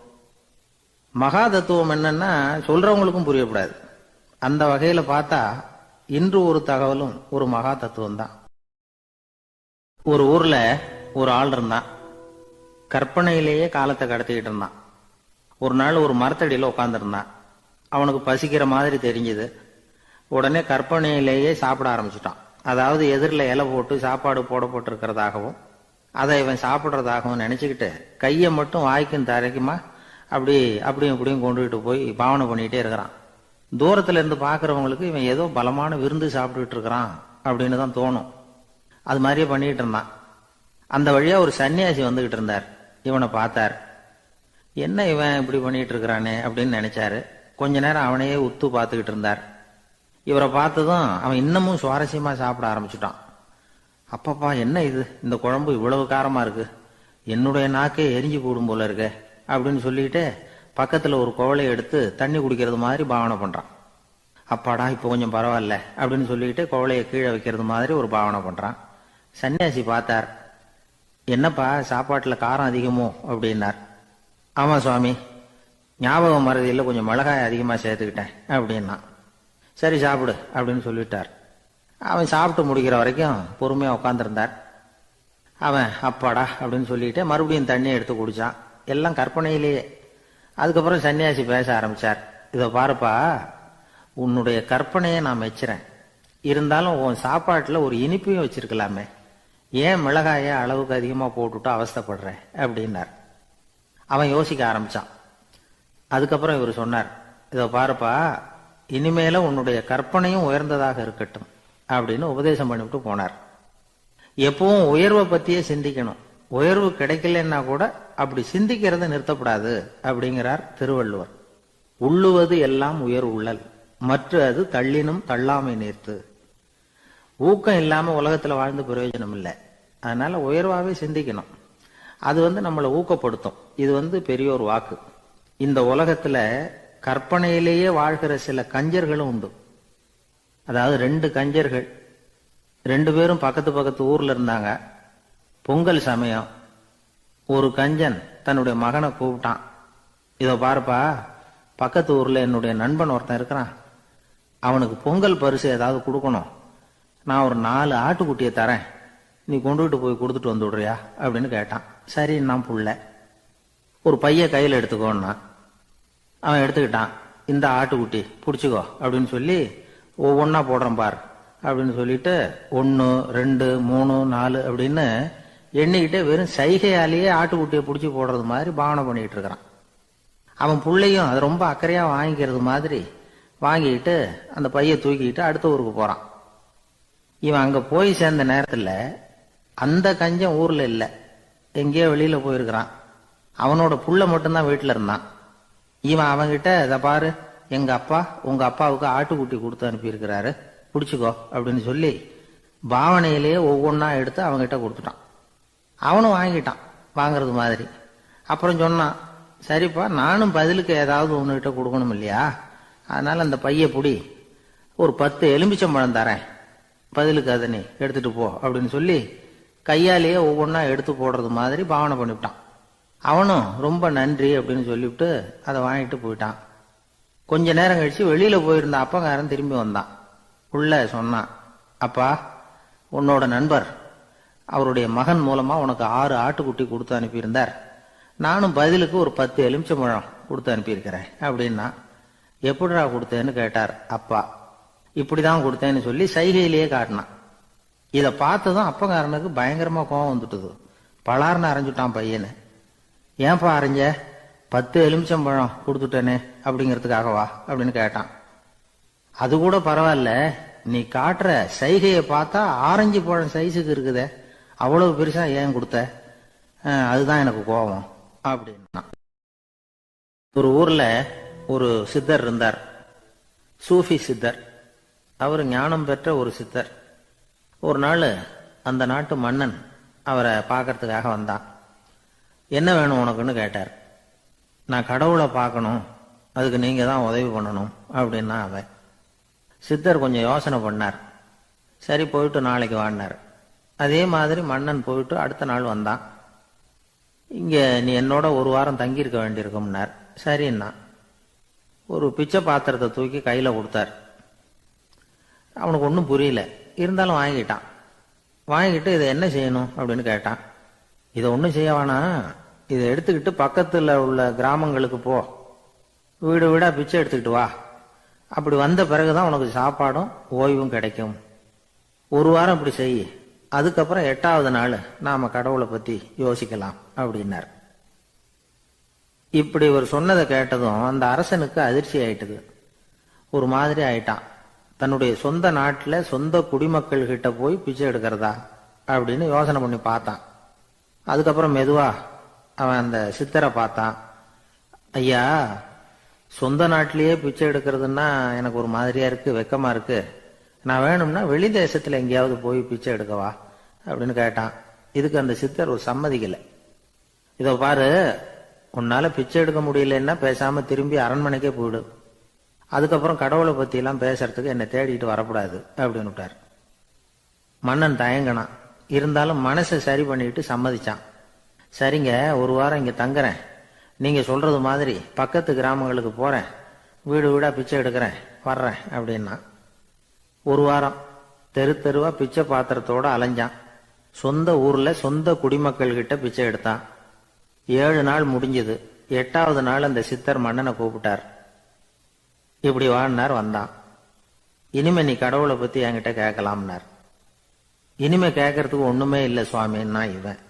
மகா தத்துவம் என்னன்னா சொல்றவங்களுக்கும் புரியக்கூடாது. அந்த வகையில பார்த்தா இன்று ஒரு தகவலும் ஒரு மகா தத்துவம் தான். ஒரு ஊர்ல ஒரு ஆள் இருந்தான். கற்பனையிலேயே காலத்தை கடத்திக்கிட்டு இருந்தான். ஒரு நாள் ஒரு மரத்தடியில உட்கார்ந்துருந்தான். அவனுக்கு பசிக்கிற மாதிரி தெரிஞ்சது. உடனே கற்பனையிலேயே சாப்பிட ஆரம்பிச்சுட்டான். அதாவது எதிரில் இலை போட்டு சாப்பாடு போடப்பட்டிருக்கிறதாகவும் அதை இவன் சாப்பிட்றதாகவும் நினைச்சுக்கிட்டு கையை மட்டும் வாய்க்கும் தரைக்குமா அப்படியும் இப்படியும் கொண்டுகிட்டு போய் பாவனை பண்ணிக்கிட்டே இருக்கிறான். தூரத்துல இருந்து பாக்குறவங்களுக்கு இவன் ஏதோ பலமான விருந்து சாப்பிட்டுட்டு இருக்கிறான் அப்படின்னு தான் தோணும். அது மாதிரியே பண்ணிட்டு இருந்தான். அந்த வழியா ஒரு சன்னியாசி வந்துகிட்டு இருந்தார். இவனை பார்த்தார். என்ன இவன் இப்படி பண்ணிட்டு இருக்கிறானே அப்படின்னு நினைச்சாரு. கொஞ்ச நேரம் அவனையே உத்து பார்த்துக்கிட்டு இருந்தார். இவரை பார்த்ததும் அவன் இன்னமும் சுவாரஸ்யமா சாப்பிட ஆரம்பிச்சுட்டான். அப்பப்பா என்ன இது, இந்த குழம்பு இவ்வளவு காரமா இருக்கு, என்னுடைய நாக்கே எரிஞ்சு போடும் போல இருக்க அப்படின்னு சொல்லிட்டு பக்கத்துல ஒரு குவளையை எடுத்து தண்ணி குடிக்கிறது மாதிரி பாவனை பண்றான். அப்பாடா இப்போ கொஞ்சம் பரவாயில்ல அப்படின்னு சொல்லிட்டு குவளையை கீழே வைக்கிறது மாதிரி ஒரு பாவனை பண்றான். சன்னியாசி பார்த்தார். என்னப்பா சாப்பாட்டுல காரம் அதிகமோ அப்படின்னார். ஆமா சுவாமி, ஞாபகம் மறதியில் கொஞ்சம் மிளகாய் அதிகமா சேர்த்துக்கிட்டேன் அப்படின்னா. சரி சாப்பிடு அப்படின்னு சொல்லிட்டார். அவன் சாப்பிட்டு முடிக்கிற வரைக்கும் பொறுமையா உட்காந்துருந்தார். அவன் அப்பாடா அப்படின்னு சொல்லிட்டு மறுபடியும் தண்ணியை எடுத்து குடிச்சான். எல்லாம் கற்பனையிலேயே. அதுக்கப்புறம் சன்னியாசி பேச ஆரம்பிச்சார். இதை பாருப்பா, உன்னுடைய கற்பனையை நான் மெச்சுறேன். இருந்தாலும் உன் சாப்பாட்டுல ஒரு இனிப்பையும் வச்சிருக்கலாமே, ஏன் மிளகாய அளவுக்கு அதிகமா போட்டுட்டு அவஸ்தைப்படுற அப்படின்னார். அவன் யோசிக்க ஆரம்பிச்சான். அதுக்கப்புறம் இவர் சொன்னார், இதை பாருப்பா, இனிமேல உன்னுடைய கற்பனையும் உயர்ந்ததாக இருக்கட்டும் அப்படின்னு உபதேசம் பண்ணிவிட்டு போனார். எப்பவும் உயர்வை பத்தியே சிந்திக்கணும். உயர்வு கிடைக்கலன்னா கூட அப்படி சிந்திக்கிறத நிறுத்தப்படாது அப்படிங்கிறார் திருவள்ளுவர். உள்ளுவது எல்லாம் உயர் உள்ளல், மற்ற அது தள்ளினும் தள்ளாமை நேர்த்து. ஊக்கம் இல்லாம உலகத்துல வாழ்ந்து பிரயோஜனம் இல்லை. அதனால உயர்வாவே சிந்திக்கணும். அது நம்மளை ஊக்கப்படுத்தும். இது பெரியோர் வாக்கு. இந்த உலகத்துல கற்பனையிலேயே வாழ்கிற சில கஞ்சர்களும் உண்டு. அதாவது 2 கஞ்சர்கள், 2 பேரும் பக்கத்து பக்கத்து ஊர்ல இருந்தாங்க. பொங்கல் சமயம். ஒரு கஞ்சன் தன்னுடைய மகனை கூப்பிட்டான். இதோ பாருப்பா, பக்கத்து ஊர்ல என்னுடைய நண்பன் ஒருத்தன் இருக்கிறான். அவனுக்கு பொங்கல் பரிசு ஏதாவது கொடுக்கணும். நான் ஒரு 4 ஆட்டுக்குட்டியை தரேன், நீ கொண்டுகிட்டு போய் கொடுத்துட்டு வந்து விடுறியா அப்படின்னு கேட்டான். சரி நான் புள்ள, ஒரு பைய கையில் எடுத்துக்கோன்னா. அவன் எடுத்துக்கிட்டான். இந்த ஆட்டுக்குட்டி பிடிச்சிக்கோ அப்படின்னு சொல்லி ஒவ்வொன்னா போடுறேன் பார் அப்படின்னு சொல்லிட்டு 1 2 3 4 அப்படின்னு எண்ணிக்கிட்டே வெறும் சைகையாலேயே ஆட்டுக்குட்டியை பிடிச்சி போடுறது மாதிரி பாவனை பண்ணிட்டு இருக்கிறான். அவன் பிள்ளையும் அது ரொம்ப அக்கறையா வாங்கிக்கிறது மாதிரி வாங்கிட்டு அந்த பைய தூக்கிட்டு அடுத்த ஊருக்கு போறான். இவன் அங்க போய் சேர்ந்த நேரத்துல அந்த கஞ்சன் ஊர்ல இல்ல, எங்கேயோ வெளியில போயிருக்கிறான். அவனோட புள்ள மட்டும்தான் வீட்டுல இருந்தான். இவன் அவன்கிட்ட, இதை பாரு, எங்க அப்பா உங்க அப்பாவுக்கு ஆட்டுக்குட்டி கொடுத்து அனுப்பியிருக்கிறாரு, பிடிச்சிக்கோ அப்படின்னு சொல்லி பாவனையிலேயே ஒவ்வொன்னா எடுத்து அவன்கிட்ட கொடுத்துட்டான். அவனும் வாங்கிட்டான் வாங்குறது மாதிரி. அப்புறம் சொன்னான், சரிப்பா, நானும் பதிலுக்கு ஏதாவது ஒன்னுகிட்ட கொடுக்கணும் இல்லையா, அதனால அந்த பைய புடி, ஒரு 10 எலுமிச்சம்பழம் தரேன், பதிலுக்கு அதை நீ எடுத்துட்டு போ அப்படின்னு சொல்லி கையாலேயே ஒவ்வொன்னா எடுத்து போடுறது மாதிரி பாவனை பண்ணிவிட்டான். அவனும் ரொம்ப நன்றி அப்படின்னு சொல்லிவிட்டு அதை வாங்கிட்டு போயிட்டான். கொஞ்ச நேரம் கழிச்சு வெளியில போயிருந்த அப்பங்காரன் திரும்பி வந்தான். உள்ள சொன்னான், அப்பா, உன்னோட நண்பர் அவருடைய மகன் மூலமா உனக்கு 6 ஆட்டுக்குட்டி கொடுத்து அனுப்பியிருந்தார். நானும் பதிலுக்கு ஒரு 10 எலுமிச்சம்பழம் கொடுத்து அனுப்பியிருக்கிறேன் அப்படின்னா. எப்படிடா கொடுத்தேன்னு கேட்டார் அப்பா. இப்படிதான் கொடுத்தேன்னு சொல்லி சைகையிலேயே காட்டினான். இதை பார்த்ததும் அப்பங்காரனுக்கு பயங்கரமா கோபம் வந்துட்டுது. பலார்னு அரைஞ்சுட்டான் பையனு. ஏன்பா அரைஞ்ச? 10 எலுமிச்சம்பழம் கொடுத்துட்டேனே அப்படிங்கிறதுக்காகவா அப்படின்னு கேட்டான். அது கூட பரவாயில்ல, நீ காட்டுற சைகையை பார்த்தா ஆரஞ்சு பழம் சைஸுக்கு இருக்குதே, அவ்வளவு பெருசா ஏன் கொடுத்த? அதுதான் எனக்கு கோபம் அப்படின்னா. ஒரு ஊர்ல ஒரு சித்தர் இருந்தார், சூஃபி சித்தர். அவர் ஞானம் பெற்ற ஒரு சித்தர். ஒரு நாள் அந்த நாட்டு மன்னன் அவரை பார்க்கறதுக்காக வந்தான். என்ன வேணும் உனக்குன்னு கேட்டார். நான் கடவுளை பார்க்கணும், அதுக்கு நீங்க தான் உதவி பண்ணணும் அப்படின்னா அவன். சித்தர் கொஞ்சம் யோசனை பண்ணார். சரி போயிட்டு நாளைக்கு வாடினார். அதே மாதிரி மன்னன் போயிட்டு அடுத்த நாள் வந்தான். இங்க நீ என்னோட ஒரு வாரம் தங்கியிருக்க வேண்டியிருக்கும்னார். சரின்னா ஒரு பிச்சை பாத்திரத்தை தூக்கி கையில கொடுத்தார். அவனுக்கு ஒன்றும் புரியல, இருந்தாலும் வாங்கிட்டான். வாங்கிட்டு இதை என்ன செய்யணும் அப்படின்னு கேட்டான். இதை ஒன்றும் செய்ய வேணாம், இதை எடுத்துக்கிட்டு பக்கத்தில் உள்ள கிராமங்களுக்கு போ, வீடு வீடா பிச்சை எடுத்துக்கிட்டு வா. அப்படி வந்த பிறகுதான் உனக்கு சாப்பாடும் ஓய்வும் கிடைக்கும். ஒரு வாரம் இப்படி செய், அதுக்கப்புறம் 8வது நாள் நாம கடவுளை பத்தி யோசிக்கலாம் அப்படின்னார். இப்படி ஒரு சொன்னதை கேட்டதும் அந்த அரசனுக்கு அதிர்ச்சி ஆயிட்டது. ஒரு மாதிரி ஆயிட்டான். தன்னுடைய சொந்த நாட்டில் சொந்த குடிமக்கள் கிட்ட போய் பிச்சை எடுக்கிறதா அப்படின்னு யோசனை பண்ணி பார்த்தான். அதுக்கப்புறம் மெதுவா அவன் அந்த சித்தரை பார்த்தான். ஐயா, சொந்த நாட்டிலேயே பிச்சை எடுக்கிறதுன்னா எனக்கு ஒரு மாதிரியா இருக்கு, வெக்கமா இருக்கு. நான் வேணும்னா வெளி தேசத்துல எங்கேயாவது போய் பிச்சை எடுக்கவா அப்படின்னு கேட்டான். இதுக்கு அந்த சித்தர் ஒரு சம்மதிக்கல. இதோ பாரு, உன்னால பிச்சை எடுக்க முடியலன்னா பேசாம திரும்பி அரண்மனைக்கே போயிடு. அதுக்கப்புறம் கடவுளை பத்தி எல்லாம் பேசுறதுக்கு என்னை தேடிட்டு வரக்கூடாது அப்படின்னு விட்டார். மன்னன் தயங்கினான். இருந்தாலும் மனசை சரி பண்ணிட்டு சம்மதிச்சான். சரிங்க, ஒரு வாரம் இங்க தங்குறேன், நீங்க சொல்றது மாதிரி பக்கத்து கிராமங்களுக்கு போறேன், வீடு வீடா பிச்சை எடுக்கிறேன், வர்றேன் அப்படின்னா. ஒரு வாரம் தெரு தெருவா பிச்சை பாத்திரத்தோட அலைஞ்சான். சொந்த ஊர்ல சொந்த குடிமக்கள் கிட்ட பிச்சை எடுத்தான். 7 நாள் முடிஞ்சது. 8வது நாள் அந்த சித்தர் மன்னனை கூப்பிட்டார். இப்படி வாழ்னார். வந்தான். இனிமே நீ கடவுளை பத்தி என்கிட்ட கேட்கலாம்னார். இனிமே கேட்கறதுக்கு ஒண்ணுமே இல்லை சுவாமின்னா இவன்.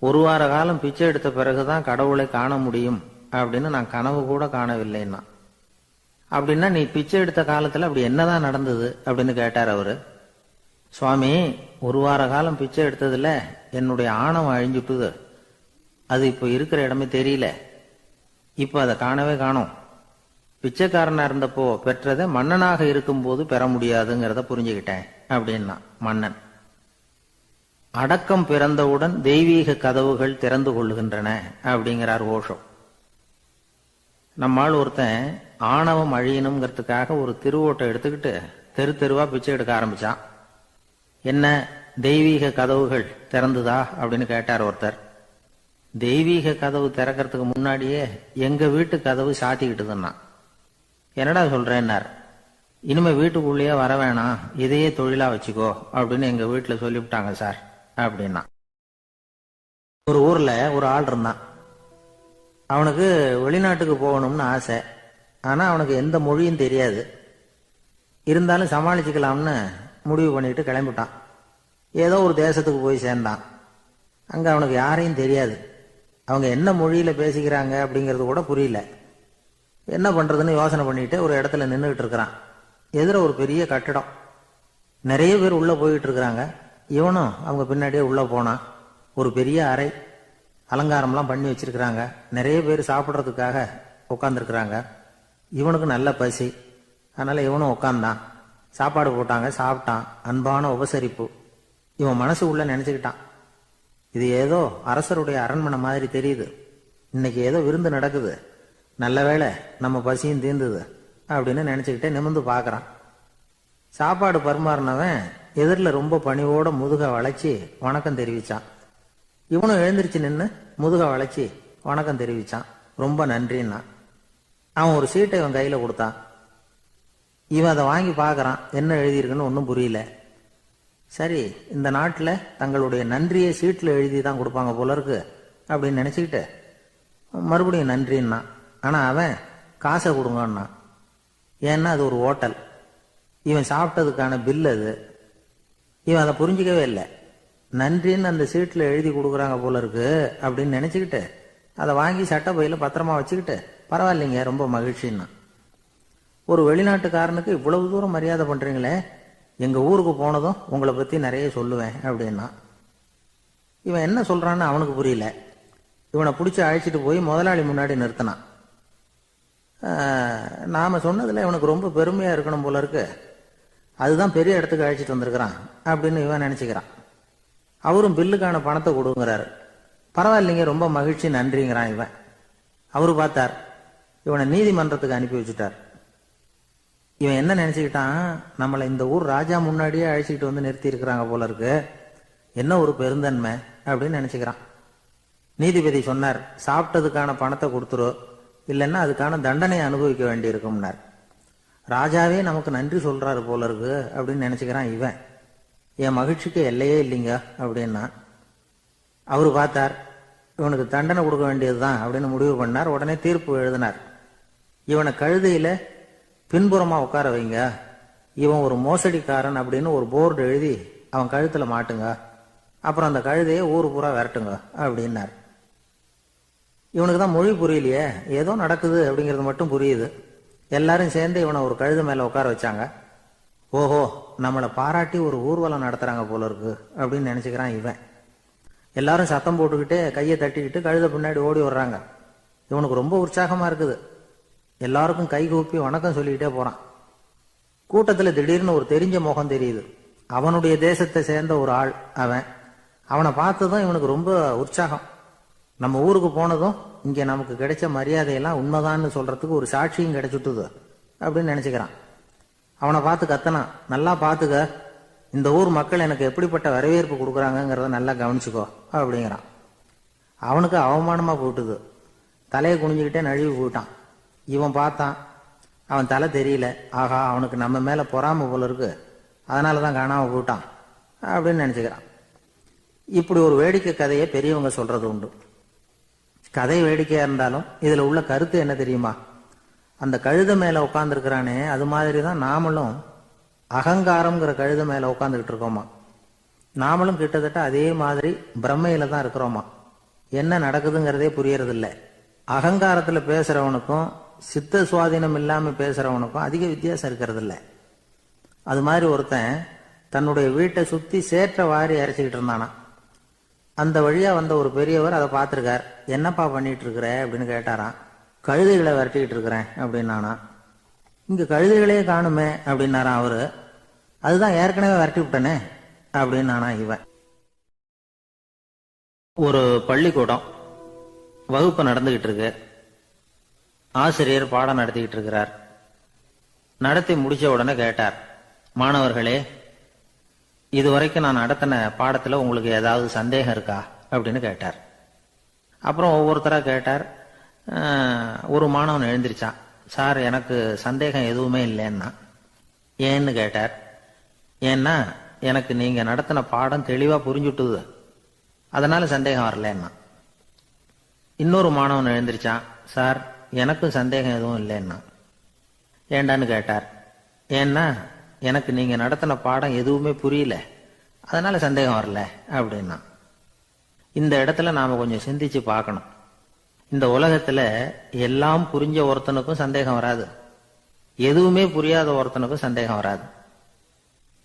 ஒரு வார காலம் பிச்சை எடுத்த பிறகுதான் கடவுளை காண முடியும் அப்படின்னு நான் கனவு கூட காணவில்லைன்னா. அப்படின்னா நீ பிச்சை எடுத்த காலத்துல அப்படி என்னதான் நடந்தது அப்படின்னு கேட்டார் அவரு. சுவாமி, ஒரு வார காலம் பிச்சை எடுத்ததுல என்னுடைய ஆணவம் அழிஞ்சுட்டுது. அது இப்ப இருக்கிற இடமே தெரியல. இப்ப அதை காணவே காணோம். பிச்சைக்காரனா இருந்தப்போ பெற்றதை மன்னனாக இருக்கும் போது பெற முடியாதுங்கிறத புரிஞ்சுக்கிட்டேன் அப்படின்னா மன்னன். அடக்கம் பிறந்தவுடன் தெய்வீக கதவுகள் திறந்து கொள்ளுகின்றன அப்படிங்கிறார் ஓஷோ. நம்மால் ஒருத்தன் ஆணவம் அழியணுங்கிறதுக்காக ஒரு திருவோட்டை எடுத்துக்கிட்டு தெரு தெருவா பிச்சை எடுக்க ஆரம்பிச்சான். என்ன, தெய்வீக கதவுகள் திறந்துதா அப்படின்னு கேட்டார் ஒருத்தர். தெய்வீக கதவு திறக்கிறதுக்கு முன்னாடியே எங்க வீட்டு கதவு சாத்திக்கிட்டுதுன்னா. என்னடா சொல்றேன்னார். இனிமே வீட்டுக்குள்ளேயே வர வேணாம், இதையே தொழிலா வச்சுக்கோ அப்படின்னு எங்க வீட்டுல சொல்லிவிட்டாங்க சார் அப்படின்னா. ஒரு ஊர்ல ஒரு ஆள் இருந்தான். அவனுக்கு வெளிநாட்டுக்கு போகணும்னு ஆசை. ஆனா அவனுக்கு எந்த மொழியும் தெரியாது. இருந்தாலும் சமாளிச்சுக்கலாம்னு முடிவு பண்ணிட்டு கிளம்பிட்டான். ஏதோ ஒரு தேசத்துக்கு போய் சேர்ந்தான். அங்க அவனுக்கு யாரையும் தெரியாது. அவங்க என்ன மொழியில பேசிக்கிறாங்க அப்படிங்கிறது கூட புரியல. என்ன பண்றதுன்னு யோசனை பண்ணிட்டு ஒரு இடத்துல நின்றுகிட்டு இருக்கிறான். எதிர ஒரு பெரிய கட்டிடம். நிறைய பேர் உள்ள போயிட்டு இருக்கிறாங்க. இவனும் அவங்க பின்னாடியே உள்ள போனான். ஒரு பெரிய அறை, அலங்காரம்லாம் பண்ணி வச்சிருக்கிறாங்க. நிறைய பேர் சாப்பிட்றதுக்காக உட்காந்துருக்குறாங்க. இவனுக்கு நல்ல பசி, அதனால இவனும் உட்காந்தான். சாப்பாடு போட்டாங்க, சாப்பிட்டான். அன்பான உபசரிப்பு. இவன் மனசு உள்ள நினைச்சுக்கிட்டான், இது ஏதோ அரசருடைய அரண்மனை மாதிரி தெரியுது, இன்னைக்கு ஏதோ விருந்து நடக்குது, நல்ல வேளை நம்ம பசியும் தீர்ந்தது அப்படின்னு நினைச்சுக்கிட்டே நிமிர்ந்து பார்க்கறான். சாப்பாடு பரிமாறினவன் எதிரில் ரொம்ப பணிவோட முதுக வளைச்சி வணக்கம் தெரிவிச்சான். இவனும் எழுந்திருச்சு நின்று முதுக வளைச்சி வணக்கம் தெரிவிச்சான். ரொம்ப நன்றின்னா. அவன் ஒரு சீட்டை இவன் கையில கொடுத்தான். இவன் அதை வாங்கி பார்க்கறான். என்ன எழுதியிருக்குன்னு ஒன்றும் புரியல. சரி, இந்த நாட்டில் தங்களுடைய நன்றியை சீட்டில் எழுதி தான் கொடுப்பாங்க போல இருக்கு அப்படின்னு நினைச்சுக்கிட்டு மறுபடியும் நன்றின்னா. ஆனா அவன் காசை கொடுங்கன்னா. ஏன்னா அது ஒரு ஹோட்டல், இவன் சாப்பிட்டதுக்கான பில் அது. இவன் அதை புரிஞ்சிக்கவே இல்லை. நன்றின்னு அந்த சீட்டில் எழுதி கொடுக்குறாங்க போல இருக்கு அப்படின்னு நினைச்சுக்கிட்டு அதை வாங்கி சட்டை பையில பத்திரமா வச்சுக்கிட்டு பரவாயில்லைங்க ரொம்ப மகிழ்ச்சின்னா. ஒரு வெளிநாட்டுக்காரனுக்கு இவ்வளவு தூரம் மரியாதை பண்றீங்களே, எங்க ஊருக்கு போனதும் உங்களை பத்தி நிறைய சொல்லுவேன் அப்படின்னா. இவன் என்ன சொல்றான்னு அவனுக்கு புரியல. இவனை பிடிச்சி அழைச்சிட்டு போய் முதலாளி முன்னாடி நிறுத்தினான். நாம சொன்னதுல இவனுக்கு ரொம்ப பெருமையா இருக்கணும் போல இருக்கு, அதுதான் பெரிய இடத்துக்கு அழைச்சிட்டு வந்திருக்கிறான் அப்படின்னு இவன் நினைச்சுக்கிறான். அவரும் பில்லுக்கான பணத்தை கொடுங்கிறாரு. பரவாயில்லைங்க ரொம்ப மகிழ்ச்சி நன்றிங்கிறான் இவன். அவரு பார்த்தார், இவனை நீதிமன்றத்துக்கு அனுப்பி வச்சுட்டார். இவன் என்ன நினைச்சுக்கிட்டான், நம்மளை இந்த ஊர் ராஜா முன்னாடியே அழைச்சிக்கிட்டு வந்து நிறுத்தி இருக்கிறாங்க போல இருக்கு, என்ன ஒரு பெருந்தன்மை அப்படின்னு நினைச்சுக்கிறான். நீதிபதி சொன்னார், சாப்பிட்டதுக்கான பணத்தை கொடுத்துரு, இல்லைன்னா அதுக்கான தண்டனையை அனுபவிக்க வேண்டி இருக்கும்னார். ராஜாவே நமக்கு நன்றி சொல்றாரு போல இருக்கு அப்படின்னு நினைச்சுக்கிறான் இவன். என் மகிழ்ச்சிக்கு எல்லையே இல்லைங்க அப்படின்னா. அவரு பார்த்தார், இவனுக்கு தண்டனை கொடுக்க வேண்டியதுதான் அப்படின்னு முடிவு பண்ணார். உடனே தீர்ப்பு எழுதினார். இவனை கழுதையில பின்புறமா உட்கார வைங்க, இவன் ஒரு மோசடிக்காரன் அப்படின்னு ஒரு போர்டு எழுதி அவன் கழுத்துல மாட்டுங்க, அப்புறம் அந்த கழுதையை ஊரு பூரா விரட்டுங்க அப்படின்னார். இவனுக்கு தான் மொழி புரியலையே, ஏதோ நடக்குது அப்படிங்கிறது மட்டும் புரியுது. எல்லாரும் சேர்ந்து இவனை ஒரு கழுதை மேல உட்கார வச்சாங்க. ஓஹோ, நம்மளை பாராட்டி ஒரு ஊர்வலம் நடத்துறாங்க போல இருக்கு அப்படின்னு நினைச்சுக்கிறான் இவன். எல்லாரும் சத்தம் போட்டுக்கிட்டே கையை தட்டிக்கிட்டு கழுதை பின்னாடி ஓடி வர்றாங்க. இவனுக்கு ரொம்ப உற்சாகமா இருக்குது. எல்லாருக்கும் கை கூப்பி வணக்கம் சொல்லிக்கிட்டே போறான். கூட்டத்துல திடீர்னு ஒரு தெரிஞ்ச முகம் தெரியுது. அவனுடைய தேசத்தை சேர்ந்த ஒரு ஆள் அவன். அவனை பார்த்ததும் இவனுக்கு ரொம்ப உற்சாகம். நம்ம ஊருக்கு போனதும் இங்க நமக்கு கிடைச்ச மரியாதையெல்லாம் உண்மைதான்னு சொல்றதுக்கு ஒரு சாட்சியும் கிடைச்சுட்டுது அப்படின்னு நினைச்சுக்கிறான். அவனை பார்த்து கத்தனான், நல்லா பாத்துக்க, இந்த ஊர் மக்கள் எனக்கு எப்படிப்பட்ட வரவேற்பு கொடுக்குறாங்கிறத நல்லா கவனிச்சுக்கோ அப்படிங்கிறான். அவனுக்கு அவமானமா போயிட்டுது. தலையை குனிஞ்சுக்கிட்டே நழுவி போயிட்டான். இவன் பார்த்தான், அவன் தலை தெரியல. ஆகா, அவனுக்கு நம்ம மேல பொறாம போல இருக்கு, அதனாலதான் காணாம போயிட்டான் அப்படின்னு நினைச்சுக்கிறான். இப்படி ஒரு வேடிக்கை கதையை பெரியவங்க சொல்றது உண்டு. கதை வேடிக்கையா இருந்தாலும் இதுல உள்ள கருத்து என்ன தெரியுமா? அந்த கழுதை மேல உட்கார்ந்துருக்கிறானே, அது மாதிரிதான் நாமளும் அகங்காரம்ங்கிற கழுதை மேல உட்காந்துக்கிட்டு இருக்கோமா. நாமளும் கிட்டத்தட்ட அதே மாதிரி பிரம்மையில தான் இருக்கிறோமா. என்ன நடக்குதுங்கிறதே புரியறது இல்லை. அகங்காரத்துல பேசுறவனுக்கும் சித்த சுவாதீனம் இல்லாம பேசுறவனுக்கும் அதிக வித்தியாசம் இருக்கிறது இல்லை. அது மாதிரி ஒருத்தன் தன்னுடைய வீட்டை சுத்தி சேற்ற வாரி அரைச்சிக்கிட்டு இருந்தானா. அந்த வழியா வந்த ஒரு பெரியவர் அதை பார்த்திருக்கார். என்னப்பா பண்ணிட்டு இருக்கிற அப்படின்னு கேட்டாராம். கழுதைகளை விரட்டிக்கிட்டு இருக்கிறேன் அப்படின்னானா. இங்க கழுதைகளே காணுமே அப்படின்னாராம் அவரு. அதுதான் ஏற்கனவே விரட்டி விட்டனே அப்படின்னானா இவன். ஒரு பள்ளிக்கூடம் வகுப்பு நடந்துகிட்டு இருக்கு. ஆசிரியர் பாடம் நடத்திக்கிட்டு இருக்கிறார். நடத்தி முடிச்ச உடனே கேட்டார், மாணவர்களே, இதுவரைக்கும் நான் நடத்தின பாடத்துல உங்களுக்கு ஏதாவது சந்தேகம் இருக்கா அப்படின்னு கேட்டார். அப்புறம் ஒவ்வொருத்தரா கேட்டார். ஒரு மாணவன் எழுந்திருச்சான். சார், எனக்கு சந்தேகம் எதுவுமே இல்லைன்னா. ஏன்னு கேட்டார். ஏன்னா எனக்கு நீங்க நடத்தின பாடம் தெளிவா புரிஞ்சுட்டுது, அதனால சந்தேகம் வரலன்னா. இன்னொரு மாணவன் எழுந்திருச்சான். சார், எனக்கும் சந்தேகம் எதுவும் இல்லைன்னா. ஏண்டான்னு கேட்டார். ஏன்னா எனக்கு நீங்க நடத்தின பாடம் எதுவுமே புரியல, அதனால சந்தேகம் வரல அப்படின்னா. இந்த இடத்துல நாம கொஞ்சம் சிந்திச்சு பார்க்கணும். இந்த உலகத்துல எல்லாம் புரிஞ்ச ஒருத்தனுக்கும் சந்தேகம் வராது, எதுவுமே புரியாத ஒருத்தனுக்கும் சந்தேகம் வராது.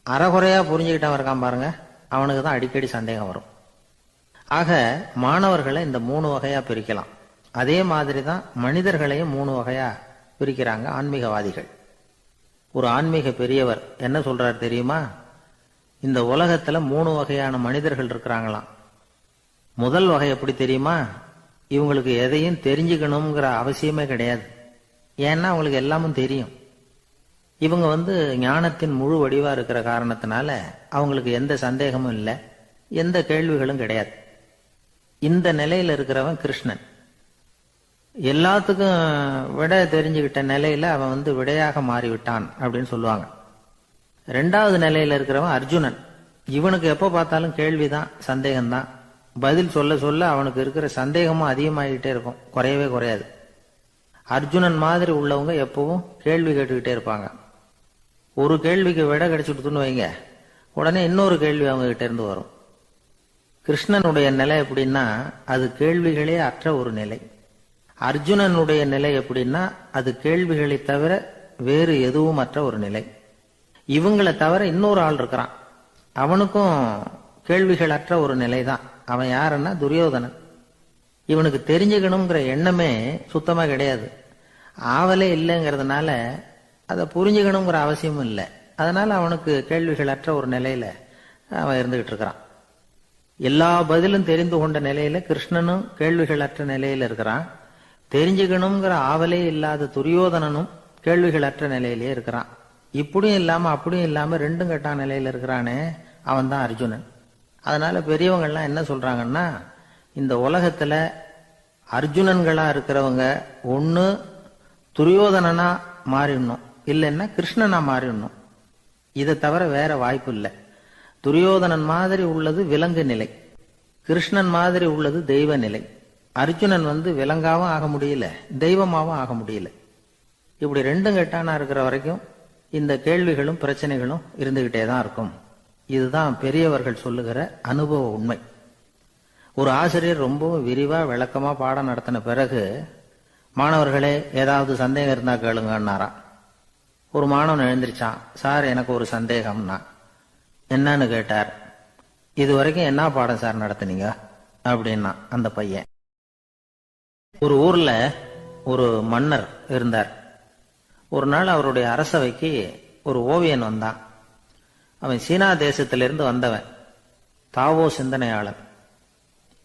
அறகுறையா புரிஞ்சுக்கிட்டவன் இருக்கான் பாருங்க, அவனுக்கு தான் அடிக்கடி சந்தேகம் வரும். ஆக மாணவர்களை இந்த 3 வகையா பிரிக்கலாம். அதே மாதிரி தான் மனிதர்களையும் 3 வகையா பிரிக்கிறாங்க ஆன்மீகவாதிகள். ஒரு ஆன்மீக பெரியவர் என்ன சொல்றார் தெரியுமா? இந்த உலகத்துல 3 வகையான மனிதர்கள் இருக்கிறாங்களாம். முதல் வகை எப்படி தெரியுமா? இவங்களுக்கு எதையும் தெரிஞ்சுக்கணுங்கிற அவசியமே கிடையாது. ஏன்னா அவங்களுக்கு எல்லாமும் தெரியும். இவங்க ஞானத்தின் முழு வடிவா இருக்கிற காரணத்தினால அவங்களுக்கு எந்த சந்தேகமும் இல்லை, எந்த கேள்விகளும் கிடையாது. இந்த நிலையில இருக்கிறவன் கிருஷ்ணன். எல்லாத்துக்கும் விட தெரிஞ்சுக்கிட்ட நிலையில அவன் விடையாக மாறிவிட்டான் அப்படின்னு சொல்லுவாங்க. 2வது நிலையில இருக்கிறவன் அர்ஜுனன். இவனுக்கு எப்ப பார்த்தாலும் கேள்விதான், சந்தேகம்தான். பதில் சொல்ல சொல்ல அவனுக்கு இருக்கிற சந்தேகமும் அதிகமாகிட்டே இருக்கும், குறையவே குறையாது. அர்ஜுனன் மாதிரி உள்ளவங்க எப்பவும் கேள்வி கேட்டுக்கிட்டே இருப்பாங்க. ஒரு கேள்விக்கு விட கிடைச்சுட்டுன்னு வைங்க, உடனே இன்னொரு கேள்வி அவங்க கிட்ட இருந்து வரும். கிருஷ்ணனுடைய நிலை எப்படின்னா அது கேள்விகளே அற்ற ஒரு நிலை. அர்ஜுனனுடைய நிலை எப்படின்னா அது கேள்விகளை தவிர வேறு எதுவும் அற்ற ஒரு நிலை. இவங்களை தவிர இன்னொரு ஆள் இருக்கிறான், அவனுக்கும் கேள்விகள் அற்ற ஒரு நிலை தான். அவன் யாருன்னா துரியோதனன். இவனுக்கு தெரிஞ்சுக்கணுங்கிற எண்ணமே சுத்தமா கிடையாது. ஆவலே இல்லைங்கிறதுனால அதை புரிஞ்சுக்கணுங்கிற அவசியமும் இல்லை. அதனால அவனுக்கு கேள்விகள் அற்ற ஒரு நிலையில அவன் இருந்துகிட்டு இருக்கிறான். எல்லா பதிலும் தெரிந்து கொண்ட நிலையில கிருஷ்ணனும் கேள்விகள் அற்ற நிலையில இருக்கிறான். தெரிஞ்சுக்கணுங்கிற ஆவலே இல்லாத துரியோதனனும் கேள்விகள் அற்ற நிலையிலே இருக்கிறான். இப்படியும் இல்லாம அப்படியும் இல்லாம 2ம் கெட்டான் நிலையில இருக்கிறானே, அவன் தான் அர்ஜுனன். அதனால பெரியவங்கள்லாம் என்ன சொல்றாங்கன்னா, இந்த உலகத்துல அர்ஜுனன்களா இருக்கிறவங்க ஒண்ணு துரியோதனனா மாறிடணும், இல்லைன்னா கிருஷ்ணனா மாறிடணும். இதை தவிர வேற வாய்ப்பு இல்லை. துரியோதனன் மாதிரி உள்ளது விலங்கு நிலை, கிருஷ்ணன் மாதிரி உள்ளது தெய்வ நிலை. அர்ஜுனன் விலங்காவும் ஆக முடியல, தெய்வமாவும் ஆக முடியல. இப்படி ரெண்டும் கெட்டானா இருக்கிற வரைக்கும் இந்த கேள்விகளும் பிரச்சனைகளும் இருந்துகிட்டே தான் இருக்கும். இதுதான் பெரியவர்கள் சொல்லுகிற அனுபவ உண்மை. ஒரு ஆசிரியர் ரொம்பவும் விரிவா விளக்கமா பாடம் நடத்தின பிறகு, மாணவர்களே ஏதாவது சந்தேகம் இருந்தா கேளுங்கன்னாராம். ஒரு மாணவன் எழுந்திருச்சான். சார், எனக்கு ஒரு சந்தேகம்னா. என்னன்னு கேட்டார். இது வரைக்கும் என்ன பாடம் சார் நடத்துனீங்க அப்படின்னா அந்த பையன். ஒரு ஊர்ல ஒரு மன்னர் இருந்தார். ஒரு நாள் அவருடைய அரசவைக்கு ஒரு ஓவியன் வந்தான். அவன் சீனா தேசத்திலிருந்து வந்தவன், தாவோ சிந்தனையாளன்.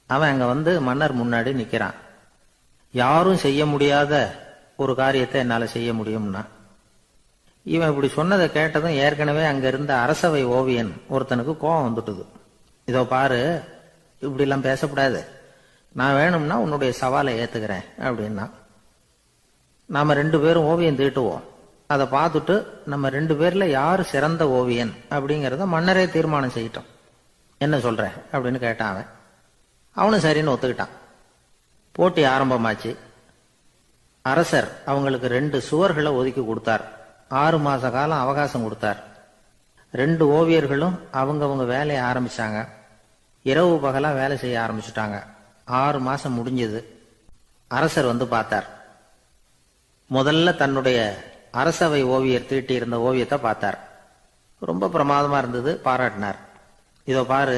அவன் அங்க மன்னர் முன்னாடி நிக்கிறான். யாரும் செய்ய முடியாத ஒரு காரியத்தை என்னால செய்ய முடியும்னா. இவன் இப்படி சொன்னதை கேட்டதும் ஏற்கனவே அங்க இருந்த அரசவை ஓவியன் ஒருத்தனுக்கு கோபம் வந்துட்டுது. இதோ பாரு, இப்படி எல்லாம் பேசக்கூடாது, நான் வேணும்னா உன்னுடைய சவாலை ஏத்துக்கிறேன் அப்படின்னா. நாம 2 பேரும் ஓவியம் தீட்டுவோம், அதை பார்த்துட்டு நம்ம 2 பேர்ல யாரு சிறந்த ஓவியன் அப்படிங்கறத மன்னரே தீர்மானம் செய்யட்டும், என்ன சொல்ற அப்படின்னு கேட்டான் அவன். அவனும் சரின்னு ஒத்துக்கிட்டான். போட்டி ஆரம்பமாச்சு. அரசர் அவங்களுக்கு 2 சுவர்களை ஒதுக்கி கொடுத்தார். 6 மாச காலம் அவகாசம் கொடுத்தார். 2 ஓவியர்களும் அவங்க வேலையை ஆரம்பிச்சாங்க. இரவு பகலா வேலை செய்ய ஆரம்பிச்சுட்டாங்க. 6 மாசம் முடிஞ்சது. அரசர் பார்த்தார். முதல்ல தன்னுடைய அரசவை ஓவியர் தீட்டி இருந்த ஓவியத்தை பார்த்தார். ரொம்ப பிரமாதமா இருந்தது, பாராட்டினார். இதோ பாரு,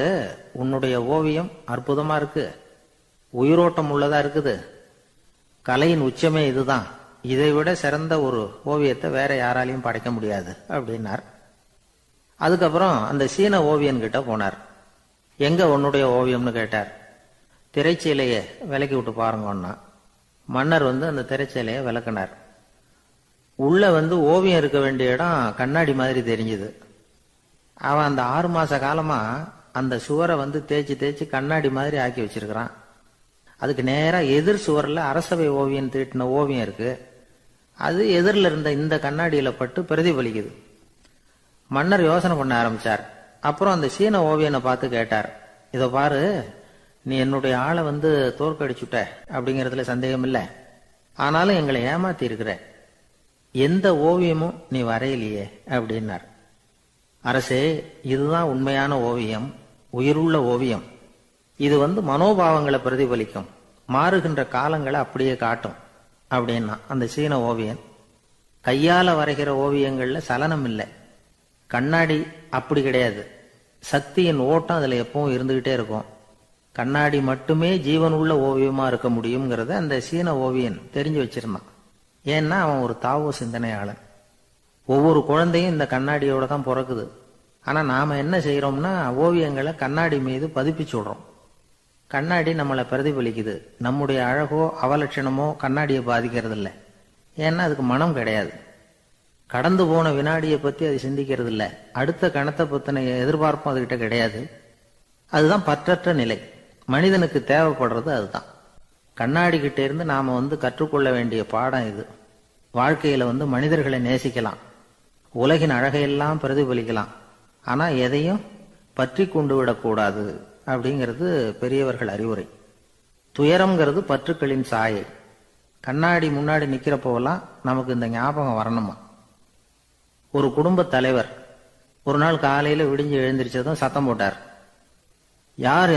உன்னுடைய ஓவியம் அற்புதமா இருக்கு, உயிரோட்டம் உள்ளதா இருக்குது, கலையின் உச்சமே இதுதான், இதை விட சிறந்த ஒரு ஓவியத்தை வேற யாராலையும் படைக்க முடியாது அப்படின்னார். அதுக்கப்புறம் அந்த சீன ஓவியன் கிட்ட போனார். எங்க உன்னுடைய ஓவியம்னு கேட்டார். திரைச்சீலையை விலக்கி விட்டு பாருங்கன்னா. மன்னர் அந்த திரைச்சீலையை விளக்குனார். உள்ள ஓவியம் இருக்க வேண்டிய இடம் கண்ணாடி மாதிரி தெரிஞ்சுது. அவன் அந்த 6 மாச காலமா அந்த சுவரை தேய்ச்சி தேய்ச்சி கண்ணாடி மாதிரி ஆக்கி வச்சிருக்கிறான். அதுக்கு நேரா எதிர் சுவர்ல அரசவை ஓவியன் தீட்டின ஓவியம் இருக்கு. அது எதிரில் இருந்த இந்த கண்ணாடியில பட்டு பிரதிபலிக்குது. மன்னர் யோசனை பண்ண ஆரம்பிச்சார். அப்புறம் அந்த சீன ஓவியனை பார்த்து கேட்டார். இதோ பாரு, நீ என்னுடைய ஆளை தோற்கடிச்சுட்ட அப்படிங்கறதுல சந்தேகம் இல்லை, ஆனாலும் எங்களை ஏமாத்தி இருக்கிற, எந்த ஓவியமும் நீ வரையிலையே அப்படின்னார். அரசே, இதுதான் உண்மையான ஓவியம், உயிருள்ள ஓவியம். இது மனோபாவங்களை பிரதிபலிக்கும், மாறுகின்ற காலங்களை அப்படியே காட்டும் அப்படின்னா அந்த சீன ஓவியன். கையால வரைகிற ஓவியங்கள்ல சலனம் இல்லை, கண்ணாடி அப்படி கிடையாது, சக்தியின் ஓட்டம் அதுல எப்பவும் இருந்துகிட்டே இருக்கும். கண்ணாடி மட்டுமே ஜீவனுள்ள ஓவியமா இருக்க முடியுங்கிறத அந்த சீன ஓவியன் தெரிஞ்சு வச்சிருந்தான். ஏன்னா அவன் ஒரு தாவோ சிந்தனையாளன். ஒவ்வொரு குழந்தையும் இந்த கண்ணாடியோட தான் பிறக்குது. ஆனா நாம என்ன செய்யறோம்னா, ஓவியங்களை கண்ணாடி மீது பதிப்பிச்சு விடுறோம். கண்ணாடி நம்மளை பிரதிபலிக்குது. நம்முடைய அழகோ அவலட்சணமோ கண்ணாடியை பாதிக்கிறது இல்லை. ஏன்னா அதுக்கு மனம் கிடையாது. கடந்து போன வினாடியை பத்தி அது சிந்திக்கிறது இல்லை. அடுத்த கணத்தை பத்தின எதிர்பார்ப்பும் அதுகிட்ட கிடையாது. அதுதான் பற்றற்ற நிலை. மனிதனுக்கு தேவைப்படுறது அதுதான். கண்ணாடி கிட்ட இருந்து நாம கற்றுக்கொள்ள வேண்டிய பாடம் இது. வாழ்க்கையில மனிதர்களை நேசிக்கலாம், உலகின் அழகையெல்லாம் பிரதிபலிக்கலாம், ஆனா எதையும் பற்றி கொண்டு விடக்கூடாது அப்படிங்கிறது பெரியவர்கள் அறிவுரை. துயரம்ங்கிறது பற்றுக்களின் சாயை. கண்ணாடி முன்னாடி நிக்கிறப்போவெல்லாம் நமக்கு இந்த ஞாபகம் வரணுமா. ஒரு குடும்ப தலைவர் ஒரு நாள் காலையில விடிஞ்சு எழுந்திரிச்சதும் சத்தம் போட்டார். யார்